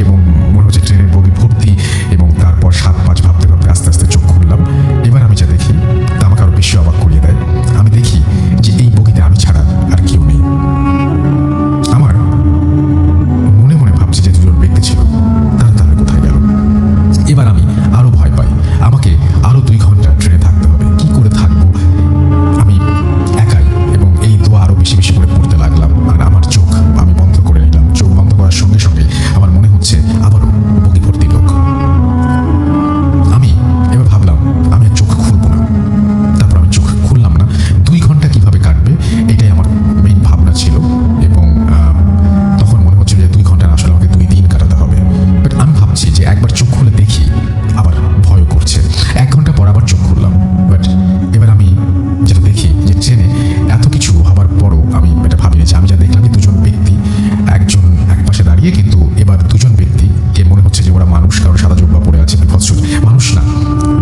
এবং মনে হচ্ছে ট্রেনের বগি ভর্তি, এবং তারপর 7-5 ভাবতে ভাবতে আস্তে আস্তে চোখ খুললাম। এবার আমি যা দেখি তা আমাকে আরো বেশি অবাক করিয়ে দেয়। আমি দেখি যে এই বগিতে আমি ছাড়া আর কেউ নেই। আমার মনে মনে ভাবছি যে দুজন ব্যক্তি ছিল, তারা তাহলে কোথায় গেল। এবার আমি আরো ভয় পাই, আমাকে আরো 2 ঘন্টা ট্রেনে থাকতে হবে। কি করে থাকবো আমি একাই, এবং এই দোয়া আরো বেশি বেশি করে পড়তে লাগলাম। আর আমার চোখ আমি বন্ধ করে নিলাম। চোখ বন্ধ করার সঙ্গে সঙ্গে আমার মনে হচ্ছে আবারও বগি ভর্তি লোক। আমি এবার ভাবলাম আমি আর চোখ খুলবো না। তারপর আমি চোখ খুললাম না। 2 ঘন্টা কিভাবে কাটবে এটাই আমার মেইন ভাবনা ছিল, এবং তখন মনে হচ্ছিল যে 2 ঘন্টা আসলে আমাকে 2 দিন কাটাতে হবে। বাট আমি ভাবছি যে একবার চোখ খুলে দেখি, আবার ভয় করছে। 1 ঘন্টা পর আবার চোখ খুললাম। বাট এবার আমি যেটা দেখি যে ট্রেনে এত কিছু হওয়ার পরও আমি এটা ভাবিনি যে আমি যা দেখলাম যে 2জন ব্যক্তি, একজন এক পাশে দাঁড়িয়ে, কিন্তু এবার 2জন ব্যক্তি কে মনে হচ্ছে যে ওরা মানুষ, কারণ সাদা জুব্বা পরে আছে। বিভৎস মানুষ না,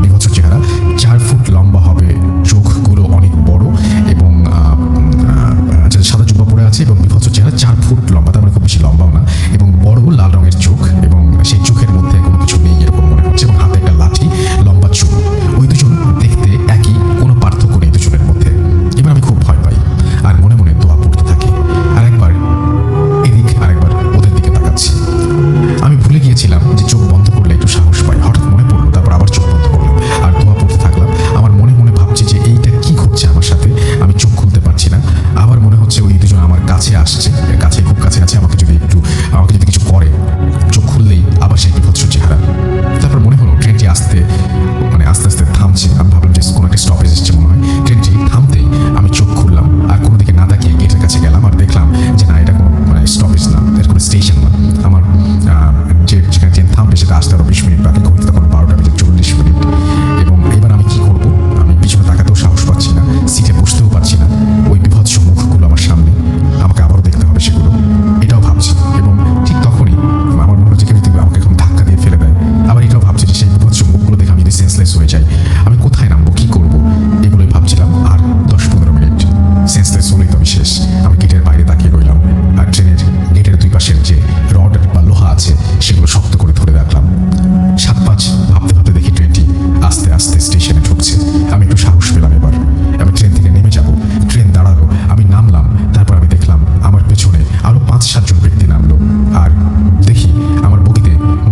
বিভৎস চেহারা, 4 ফুট লম্বা হবে, চোখগুলো অনেক বড়, এবং সাদা জুব্বা পরে আছে, এবং বিভৎস চেহারা, 4 ফুট লম্বা, তার মানে খুব বেশি লম্বাও না, এবং বড় লাল রঙের চোখ, এবং সেই চোখের মধ্যে কোনো কিছু নেই এরকম মনে হচ্ছে, এবং হাতে একটা লাঠি, লম্বা চুল। ওই 2জন দেখতে একই, কোনো পার্থক্য নেই 2জনের মধ্যে। এবার আমি খুব ভয় পাই আর মনে মনে দোয়া পড়তে থাকি, আর একবার এদিক আরেকবার ওদের দিকে তাকাচ্ছি। আমি ভুলে গিয়েছিলাম যে চোখ বন্ধ করলে একটু সাহস পাই। হঠাৎ মনে পড়লো, তারপর আবার চোখ বন্ধ করলাম আর দোয়া পড়তে থাকলাম। আমার মনে মনে ভাবছি যে এইটা কি ঘটছে আমার সাথে, আমি চোখ খুলতে পারছি না। আবার মনে হচ্ছে ওই 2জন আমার কাছে আসছে, কাছে, খুব কাছে আছে, আমাকে যদি কিছু করে, চোখ খুললেই আবার সেই বিভৎস চেহারা। তারপর মনে হলো ট্রেনটি আস্তে আস্তে থামছে। আমি ভাবলাম যে কোনো একটা স্টপেজ এসছে মনে হয়। ট্রেনটি থামতেই আমি চোখ খুললাম আর কোনো দিকে না তাকিয়ে গেটের কাছে গেলাম, আর দেখলাম যে না, এটা কোনো স্টপেজ না, এর কোনো স্টেশন না। আমার যেখানে ট্রেন থামবে সেটা আসতে আরো 20 মিনিট বাকি। ঘড়িতে তখন 12:40 এবং এবার আমি কি করব? আমি পিছনে তাকাতেও সাহস পাচ্ছি না, সিটে বসতেও পারছি না। ওই বিভৎস মুখগুলো আমার সামনে, আমাকে আবারও দেখতে হবে সেগুলো, এটাও ভাবছি। এবং ঠিক তখনই আমার মনে হচ্ছে কেউ যদি আমাকে এখন ধাক্কা দিয়ে ফেলে দেয়। আবার এটাও ভাবছি যে সেই বিভৎস মুখগুলো দেখে আমি যদি সেন্সলেস হয়ে যাই, আমি কোথায় নামবো, কি করবো, এগুলোই ভাবছিলাম। আর 10-15 মিনিট সেন্সলেস হলেই তো আমি শেষ। আমি গেটের বাইরে তাকিয়ে রইলাম, আর ট্রেনের গেটের 2 পাশের যে রড বা লোহা আছে সেগুলো শক্ত করে ধরে রাখলাম। 7-5 ভাবতে ভাবতে দেখি ট্রেনটি আস্তে আস্তে স্টেশনে ঢুকছে। আমি একটু সাহস পেলাম। এবার আমি ট্রেন থেকে নেমে যাব। ট্রেন দাঁড়ালো, আমি নামলাম। তারপর আমি দেখলাম আমার পেছনে আরো 5-7 জন ব্যক্তি নামলো, আর দেখি আমার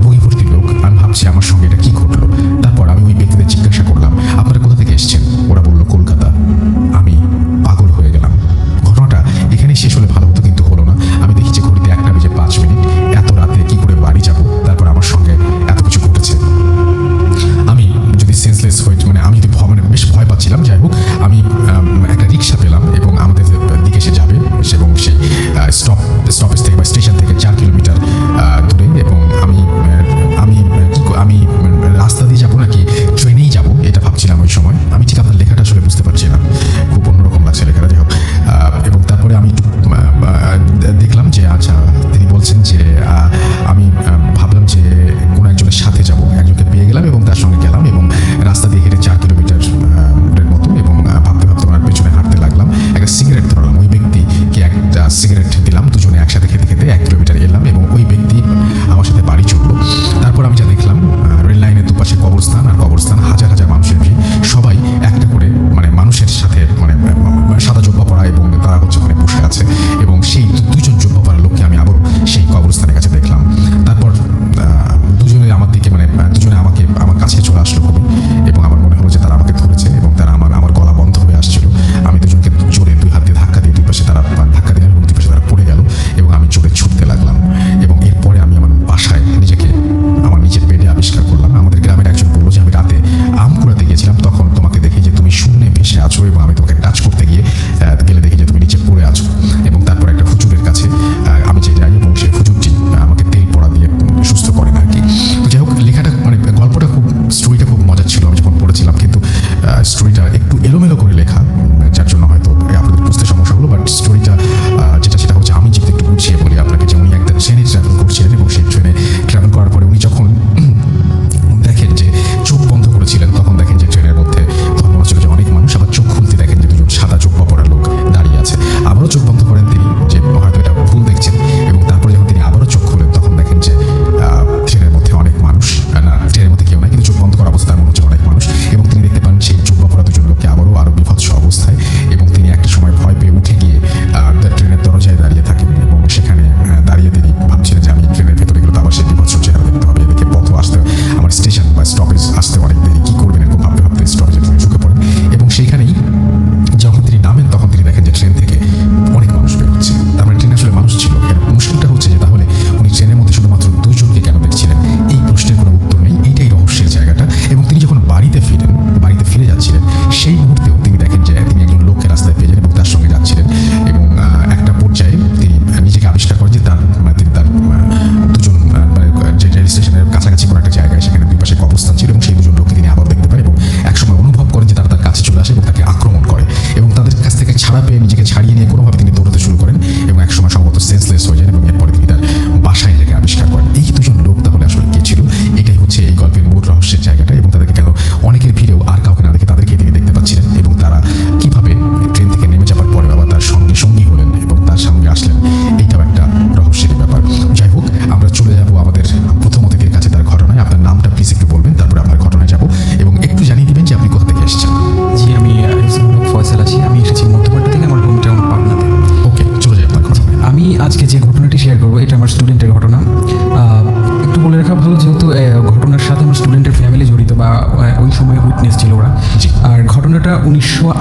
বগি ভর্তি লোক। আমি ভাবছি আমার সঙ্গে এটা কি ঘটলো। তারপর আমি ওই ব্যক্তিদের জিজ্ঞাসা করলাম, আপনারা কোথা থেকে এসেছেন? ওরা বললো কলকাতা। আমি পাগল হয়ে গেলাম। ঘটনাটা এখানেই শেষ হলে ভালো হতো, কিন্তু হলো না। আমি দেখি যে ঘড়িতে 1:05 এত রাতে কি করে বাড়ি যাবো।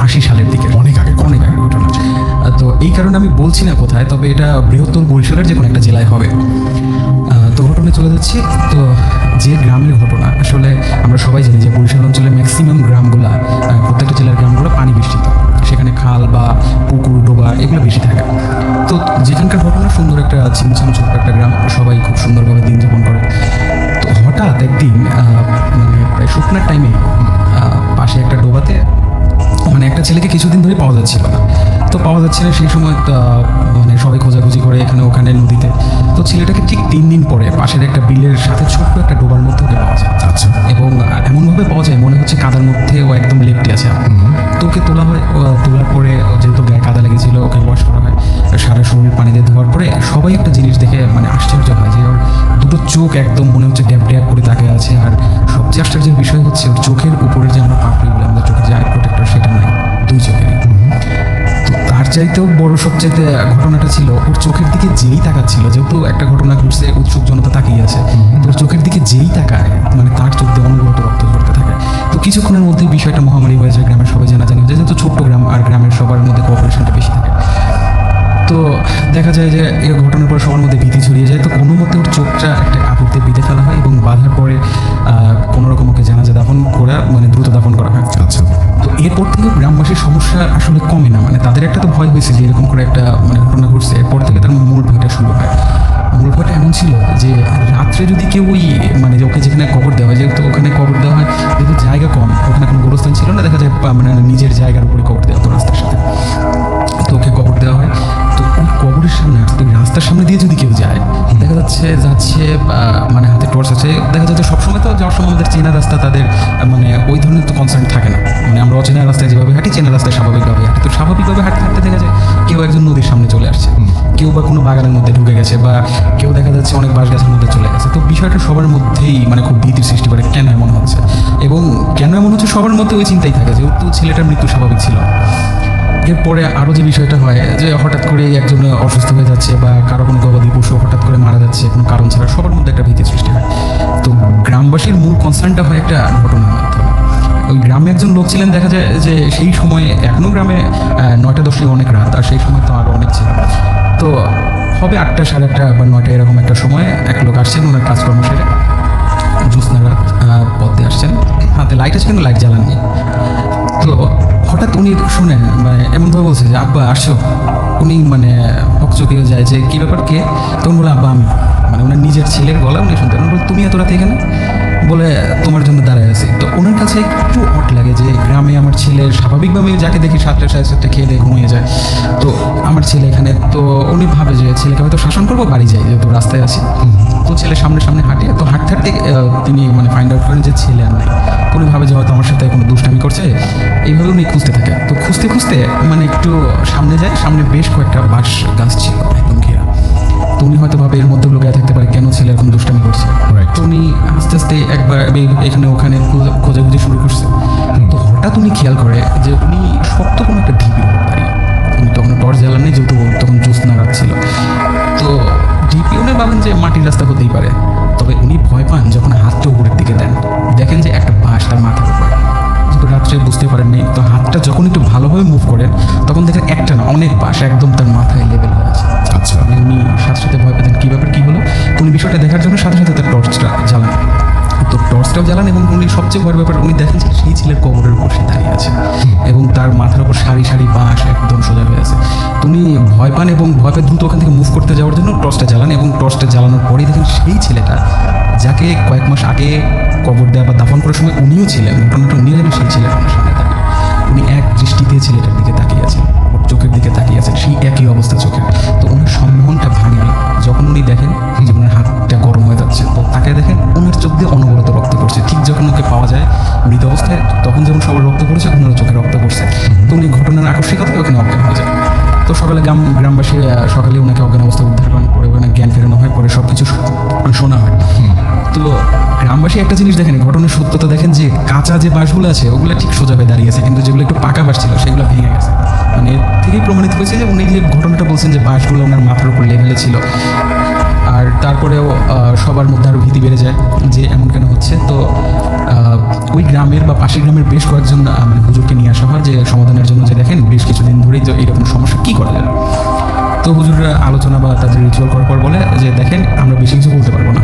80 সালের দিকে, অনেক আগের কথা। অনেক আগের ঘটনা। তো এই কারণে আমি বলছি না কোথায়, তবে এটা বৃহত্তর বরিশালের যে কোনো একটা জেলায় হবে। তো ঘটনায় চলে যাচ্ছি। তো যে গ্রামের ঘটনা, আসলে আমরা সবাই জানি যে বরিশাল অঞ্চলে ম্যাক্সিমাম গ্রামগুলা, প্রত্যেকটা জেলার গ্রামগুলো পানি বেষ্টিত, সেখানে খাল বা পুকুর ডোবা এগুলো বেশি থাকে। তো যেখানকার ঘটনা সুন্দর একটা ছিমছাম ছোট্ট একটা গ্রাম, সবাই খুব সুন্দরভাবে দিন যাপন করে। তো হঠাৎ একদিন মানে প্রায় শুকনার টাইমে পাশে একটা ডোবাতে মানে একটা ছেলেকে কিছুদিন ধরে পাওয়া যাচ্ছিল না। তো পাওয়া যাচ্ছে না সেই সময় মানে সবাই খোঁজাখুঁজি করে এখানে ওখানে নদীতে। তো ছেলেটাকে ঠিক 3 দিন পরে পাশের একটা বিলের সাথে ছোট্ট একটা ডোবার মধ্যে ওকে পাওয়া যায়। আচ্ছা। এবং এমনভাবে পাওয়া যায় মনে হচ্ছে কাদার মধ্যে ও একদম লেপ্টে আছে। তো ওকে তোলা হয়, তোলার পরে যেহেতু গায়ে কাদা লেগেছিল ওকে ওয়াশ করা হয়, সারা শরীর পানি দিয়ে ধোয়ার পরে সবাই একটা জিনিস দেখে মানে আশ্চর্য হয় যে ওর দুটো চোখ একদম মনে হচ্ছে ড্যাব ড্যাব করে তাকিয়ে আছে। আর সবচেয়ে আশ্চর্যের বিষয় হচ্ছে ওর চোখের উপরে যে আমরা পাপড়িগুলো, আমাদের চোখের যে আই প্রোটেক্টর, সেটা নাই, 2 চোখেরই। তো তার চাইতেও বড় সবচেয়ে ঘটনাটা ছিল ওর চোখের দিকে যেই তাকাচ্ছিল, যেহেতু একটা ঘটনা ঘটছে, উৎসুক জনতা তাকিয়ে আছে, ওর চোখের দিকে যেই তাকায় মানে তার চোখ দিয়ে অনবরত রক্ত ঝরতে থাকে। তো কিছুক্ষণের মধ্যে বিষয়টা মহামারী হয়ে যায়, গ্রামের সবাই জানাজানি হয়ে যায়, যেহেতু ছোট্ট গ্রাম আর গ্রামের সবার মধ্যে কোঅপারেশনটা বেশি থাকে। তো দেখা যায় যে এই ঘটনার পর সবার মধ্যে ভীতি ছড়িয়ে যায়। তো কোনো মতে ওর চোখটা একটা কাপড় দিয়ে বেঁধে ফেলা হয় এবং বাঁধার পরে কোনো রকম ওকে জানাজা দাফন করা, মানে দ্রুত দাফন করা হয়। আচ্ছা। তো এরপর থেকে গ্রামবাসীর সমস্যা আসলে কমে না, মানে তাদের একটা তো ভয় হয়েছে যে এরকম করে একটা মানে ঘটনা ঘটছে। এরপর থেকে তার মূল ভয়টা শুরু হয়। মূল ভয়টা এমন ছিল যে রাত্রে যদি কেউ ওই মানে ওকে যেখানে কবর দেওয়া হয়, যেহেতু ওখানে কবর দেওয়া হয়, যেহেতু জায়গা কম, ওখানে কোনো গোরস্থান ছিল না, দেখা যায় মানে নিজের জায়গার উপরে কবর দেওয়া হতো রাস্তার সাথে। তো ওকে কবর দেওয়া হয়। তো ওই কবরের সামনে রাস্তার সামনে দিয়ে যদি কেউ যায়, দেখা যাচ্ছে মানে হাতে টর্চ আছে, দেখা যাচ্ছে সবসময় তো যাওয়ার সময় আমাদের চেনা রাস্তা তাদের মানে ওই ধরনের তো কনসার্ন থাকে না। মানে আমরা অচেনা রাস্তায় যেভাবে হাঁটি, চেনা রাস্তায় স্বাভাবিকভাবে হাঁটি। তো স্বাভাবিকভাবে হাঁটতে হাঁটতে দেখা যায় কেউ একজন নদীর সামনে চলে আসছে, কেউ বা কোনো বাগানের মধ্যে ঢুকে গেছে, বা কেউ দেখা যাচ্ছে অনেক বাঁশ গাছের মধ্যে চলে গেছে। তো বিষয়টা সবার মধ্যেই মানে খুব ভীতির সৃষ্টি করে, কেন এমন হচ্ছে, এবং কেন এমন হচ্ছে সবার মধ্যে ওই চিন্তাই থাকে, যেহেতু ছেলেটার মৃত্যু স্বাভাবিক ছিল। এরপরে আরও যে বিষয়টা হয় যে হঠাৎ করে একজন অসুস্থ হয়ে যাচ্ছে বা কারো কোনো গবাদি পশু হঠাৎ করে মারা যাচ্ছে কোনো কারণ ছাড়া, সবার মধ্যে একটা ভীতির সৃষ্টি হয়। তো গ্রামবাসীর মূল কনসার্নটা হয় একটা ঘটনার মাধ্যমে। ওই গ্রামে একজন লোক ছিলেন, দেখা যায় যে সেই সময়ে এখনও গ্রামে 9টা 10 অনেক রাত, আর সেই সময় তো আরও অনেক ছিল। তো হবে 8টা 8:30 বা 9টা এরকম একটা সময় এক লোক আসছেন ওনার কাজকর্ম সেরে, জ্যোৎস্না রাত, পথ দিয়ে আসছেন, হাতে লাইট আছে কিন্তু লাইট জ্বালাননি। তো হঠাৎ উনি শুনেন মানে এমনভাবে বলছে যে আব্বা আসো। উনি মানে হকচকিয়ে যায় যে কী ব্যাপার, কে? তখন বলে আব্বা আমি, মানে ওনার নিজের ছেলের গলা উনি শুনতেন। উনি বলে তুমি এত রাতে এখানে? বলে তোমার জন্য দাঁড়ায় আছি। তো ওনার কাছে একটু অট লাগে যে গ্রামে আমার ছেলে স্বাভাবিকভাবে যাকে দেখি 7টা 7:30 খেয়ে দিয়ে ঘুমিয়ে যায়, তো আমার ছেলে এখানে। তো উনি ভাবে যে ছেলেকে হয়তো শাসন করবো, বাড়ি যাই, যেহেতু রাস্তায় আছি। তো ছেলে সামনে সামনে হাঁটে, তো হাঁটতে হাঁটতে তিনি মানে ফাইন্ড আউট করেন যে ছেলে আর নাই। উনি ভাবে যে হয়তো আমার সাথে কোনো দুষ্টামি করছে, এইভাবে উনি খুঁজতে থাকে। তো খুঁজতে খুঁজতে মানে একটু সামনে যায়, সামনে বেশ কয়েকটা বাঁশ গাছ ছিল একদম ঘেরা। তো উনি হয়তো ভাবে এর মধ্যে লুকিয়ে থাকতে পারে, কেন ছেলে এরকম দুষ্টামি করছে। Right. তো উনি আস্তে আস্তে একবার এখানে ওখানে খোঁজাখুঁজি শুরু করছে। তো হঠাৎ উনি খেয়াল করে যে উনি শক্ত কোনো একটা ঢিপির উপর দাঁড়িয়ে। উনি তখন টর্চ জ্বালাননি, যেহেতু তখন জ্যোৎস্না রাত ছিল। তো ঢিপি উনি ভাবেন যে মাটির রাস্তা হতেই পারে, তবে উনি ভয় পান যখন হাতটা উপরের দিকে দেন, দেখেন যে একটা বাঁশ তার মাথার উপরে। যেহেতু রাত্রে বুঝতে পারেননি, তো হাতটা যখন একটু ভালোভাবে মুভ করেন তখন দেখেন একটা না অনেক বাঁশ একদম তার মাথায় লেভেল হয়ে আছে। আচ্ছা। উনি সাথে সাথে ভয় পেতেন, কী ব্যাপার কী হলো। উনি বিষয়টা দেখার জন্য সাথে সাথে তার টর্চটা জ্বালান। তো টর্চটাও জ্বালান এবং উনি সবচেয়ে ভয়ের ব্যাপার উনি দেখেন যে সেই ছেলের কবরের উপর সে দাঁড়িয়ে আছে এবং তার মাথার উপর সারি সারি বাঁশ একদম সোজা হয়ে আছে। তো উনি ভয় পান এবং ভয় পেয়ে দ্রুত ওখান থেকে মুভ করতে যাওয়ার জন্য টর্চটা জ্বালান, এবং টর্চটা জ্বালানোর পরেই দেখেন সেই ছেলেটা যাকে কয়েক মাস আগে কবর দেওয়া বা দাফন করার সময় উনিও ছিলেন, ঘটনাটা উনি যেন সেই ছেলেটা ওনার সামনে দাঁড়িয়ে। উনি এক দৃষ্টিতে ছেলেটার দিকে তাকিয়ে আছেন, ওর চোখের দিকে তাকিয়ে আছেন, সেই একই অবস্থা চোখের। তো ওনার সম্মোহনটা ভাঙেনি যখন উনি দেখেন যে ওনার হাতটা গরম হয়ে যাচ্ছে। তো তাকে দেখেন ওনার চোখ দিয়ে অনবরত রক্ত পড়ছে। ঠিক যখন ওকে পাওয়া যায় মৃত অবস্থায়, তখন যখন সবার রক্ত পড়েছে ওনার চোখে রক্ত পড়ছে। তো উনি ঘটনার আকস্মিকতায় ওখানে অজ্ঞান হয়ে যায়। তো সকালে গ্রামবাসী সকালে ওনাকে অজ্ঞান অবস্থা উদ্ধার করেন, পরে ওখানে জ্ঞান ফেরানো হয়, পরে সব কিছু শোনা হয়। তো গ্রামবাসী একটা জিনিস দেখেন, ঘটনার সত্যতা দেখেন যে কাঁচা যে বাঁশগুলো আছে ওগুলো ঠিক সোজা হয়ে দাঁড়িয়েছে, কিন্তু যেগুলো একটু পাকা বাঁশ ছিল সেগুলো ভেঙে গেছে। মানে এর থেকেই প্রমাণিত হয়েছে যে উনি যে ঘটনাটা বলছেন যে বাঁশগুলো ওনার মাথার উপর লেভেলে ছিল। আর তারপরেও সবার মধ্যে আরও ভীতি বেড়ে যায় যে এমন কেন হচ্ছে। তো ওই গ্রামের বা পাশের গ্রামের বেশ কয়েকজন মানে হুজুরকে নিয়ে আসা হয় যে সমাধানের জন্য, যে দেখেন বেশ কিছুদিন ধরেই যে এইরকম সমস্যা কী করা যায়। তো হুজুররা আলোচনা বা তাদের রিচুয়াল করার পর বলে যে দেখেন আমরা বেশি কিছু বলতে পারবো না,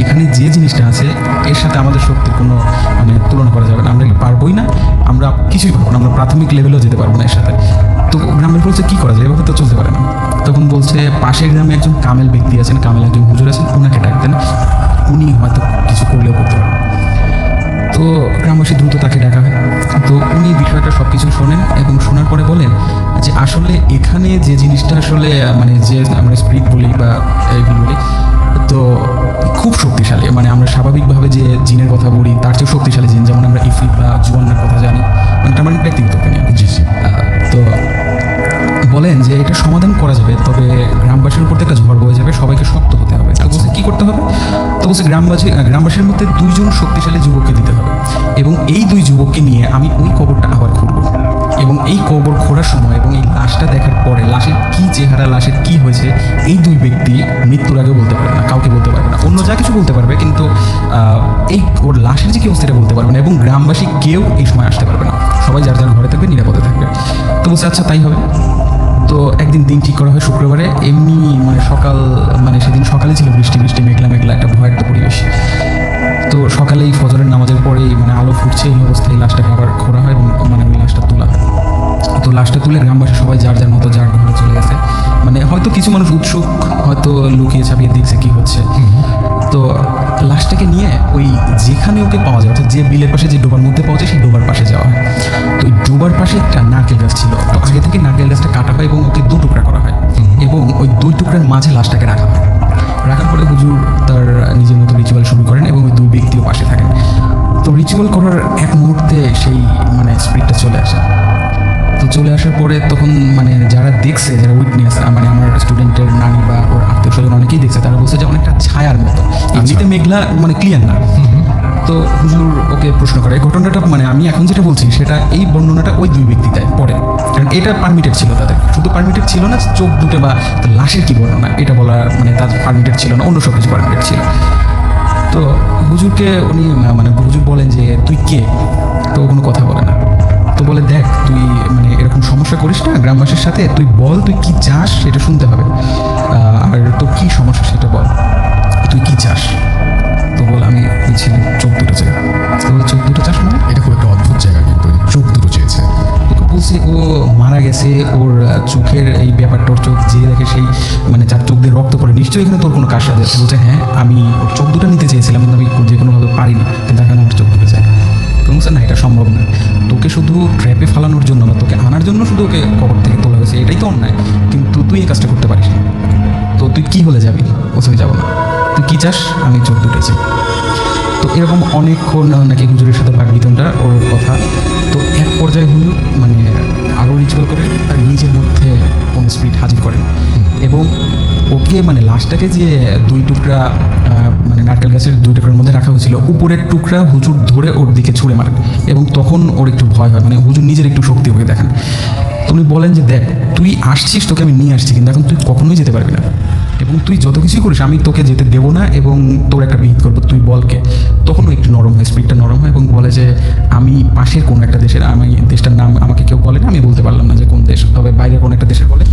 এখানে যে জিনিসটা আছে এর সাথে আমাদের শক্তির কোনো মানে তুলনা করা যাবে না, আমরা পারবোই না, আমরা কিছুই পারবো না, আমরা প্রাথমিক লেভেলেও যেতে পারবো না এর সাথে। তো গ্রামের বলছে কী করা যায়, এভাবে তো চলতে পারে না। তখন বলছে পাশের গ্রামে একজন কামেল ব্যক্তি আছেন, কামেল একজন হুজুর আছেন, ওনাকে ডাকতেন, উনি হয়তো কিছু করলেও করতে পারেন। তো গ্রামবাসী দ্রুত তাকে ডাকা হয়। তো উনি বিষয়টা সব কিছু শোনেন এবং শোনার পরে বলেন যে আসলে এখানে যে জিনিসটা আসলে মানে যে আমরা স্পিরিট বলি বা এইগুলো বলি, তো খুব শক্তিশালী, মানে আমরা স্বাভাবিকভাবে যে জিনের কথা বলি তার চেয়েও শক্তিশালী জিন, যেমন আমরা ইফরিত বা জুয়ান্নার কথা জানি, মানে এটা আমার ব্যক্তিগত opinion। তো বলেন যে এটা সমাধান করা যাবে, তবে গ্রামবাসীর উপর থেকে ঝড় বয়ে যাবে, সবাইকে শক্ত হতে হবে। তো বলছে কী করতে হবে? তো বলছে গ্রামবাসীর মধ্যে 2 জন শক্তিশালী যুবককে দিতে হবে এবং এই 2 যুবককে নিয়ে আমি ওই কবরটা আবার খুঁড়ব এবং এই কবর খোঁড়ার সময় এবং এই লাশটা দেখার পরে লাশের কী চেহারা, লাশের কী হয়েছে, এই 2 ব্যক্তি মৃত্যুর আগে বলতে পারবে না, কাউকে বলতে পারবে না, অন্য যা কিছু বলতে পারবে কিন্তু এই ওর লাশের যে কী অবস্থা এটা বলতে পারবে না এবং গ্রামবাসী কেউ এই সময় আসতে পারবে না, সবাই যার যার ঘরে থাকবে, নিরাপদে থাকবে। তো বলছে আচ্ছা তাই হবে। তো একদিন দিন ঠিক করা হয় শুক্রবারে, এমনি মানে মানে সেদিন সকালে ছিল বৃষ্টি মেঘলা একটা ভয়ের একটা পরিবেশ। তো সকালেই ফজরের নামাজের পরেই মানে আলো ফুটছে, এই অবস্থায় লাশটাকে আবার খোঁড়া হয় এবং মানে ওই লাশটা তোলা হয়। তো লাশটা তুলে গ্রামবাসী সবাই যার যার মতো যার ঘরে চলে গেছে, মানে হয়তো কিছু মানুষ উৎসুক, হয়তো লুকিয়ে ছাপিয়ে দেখছে কি হচ্ছে। তো লাশটাকে নিয়ে ওই যেখানে ওকে পাওয়া যায়, অর্থাৎ যে বিলের পাশে যে ডোবার মধ্যে পাওয়া যায় সেই ডোবার পাশে যাওয়া হয়। তো ওই ডোবার পাশে একটা নারকেল গাছ ছিল, তো আগে থেকে নারকেল গাছটা কাটা হয় এবং ওকে 2 টুকরা করা হয় এবং ওই 2 টুকরার মাঝে লাশটাকে রাখা হয়। রাখার পরে হুজুর তার নিজের মতো রিচুয়াল শুরু করেন এবং ওই 2 ব্যক্তিও পাশে থাকেন। তো রিচুয়াল করার এক মুহূর্তে সেই মানে স্পিরিটটা চলে আসে। তো চলে আসার পরে তখন মানে যারা দেখছে, যারা উইটনেস, মানে আমার স্টুডেন্টের নানি বা ওর আত্মীয় স্বজন অনেকেই দেখছে, তারা বলছে যে অনেকটা ছায়ার মতো, এমনিতে মেঘলা মানে ক্লিয়ার না। তো হুজুর ওকে প্রশ্ন করে, এই ঘটনাটা মানে আমি এখন যেটা বলছি সেটা এই বর্ণনাটা ওই 2 ব্যক্তি দেয় পরে, কারণ এটা পারমিটেড ছিল তাদের, শুধু পারমিটেড ছিল না চোখ দুটো বা লাশের কী বর্ণনা এটা বলা, মানে তার পারমিটেড ছিল না, অন্য সব কিছু পারমিটেড ছিল। তো হুজুরকে উনি মানে হুজুর বলেন যে তুই কে? তো কোনো কথা বলে না। তো বলে দেখ তুই মানে এরকম সমস্যা করিস না গ্রামবাসীর সাথে, তুই বল তুই কি চাস সেটা শুনতে হবে, আর তোর কী সমস্যা সেটা বল, তুই কি চাস? তো বল আমি ওই ছেলে চোখ দুটো চাই। তো বলে চোখ দুটো চাস মানে? এটা খুব একটা অদ্ভুত জায়গা, কিন্তু চোখ দুটো চেয়েছে। ওকে বলছি ও মারা গেছে, ওর চোখের এই ব্যাপারটা, ওর চোখ যে দেখে সেই মানে যার চোখ দিয়ে রক্ত পড়ে, নিশ্চয়ই এখানে তোর কোনো কাজ আছে। বলছে হ্যাঁ আমি ওর চোখ দুটো নিতে চেয়েছিলাম কিন্তু আমি যে কোনোভাবে পারিনি, কিন্তু এখন আমার চোখ দুটো চাই। তো বলছে না এটা সম্ভব না, তোকে শুধু ট্র্যাপে ফালানোর জন্য না, তোকে আনার জন্য শুধু ওকে কবর থেকে তোলা হয়েছে, এটাই তো অন্যায়, কিন্তু তুই এই কাজটা করতে পারিস না। তো তুই কী হলে যাবি? ওখানে যাবো না। তুই কী চাস? আমি চোখ দুটো চাই। তো এরকম অনেকক্ষণ নাকি হুজুরের সাথে বাগবিতণ্ডা ওর কথা। তো এক পর্যায়ে হুজুর মানে আরও রিচুয়াল করে তার নিজের মধ্যে কোন স্পিরিট হাজির করেন এবং ওকে মানে লাশটাকে যে 2 টুকরা মানে নারকেল গাছের 2 টুকরার মধ্যে রাখা হয়েছিল, উপরের টুকরা হুজুর ধরে ওর দিকে ছুঁড়ে মারেন এবং তখন ওর একটু ভয় হয়, মানে হুজুর নিজের একটু শক্তি হয়ে দেখেন। উনি বলেন যে দেখ তুই আসছিস, তোকে আমি নিয়ে আসছি, কিন্তু এখন তুই কখনোই যেতে পারবি না এবং তুই যত কিছুই করিস আমি তোকে যেতে দেবো না এবং তোর একটা বিহিত করবো, তুই বলকে। তখনও একটু নরম হয়, স্পিরিটটা নরম হয় এবং বলে যে আমি পাশের কোনো একটা দেশের, আমি দেশটার নাম আমাকে কেউ বলে না, আমি বলতে পারলাম না যে কোন দেশ, তবে বাইরের কোনো একটা দেশের বলে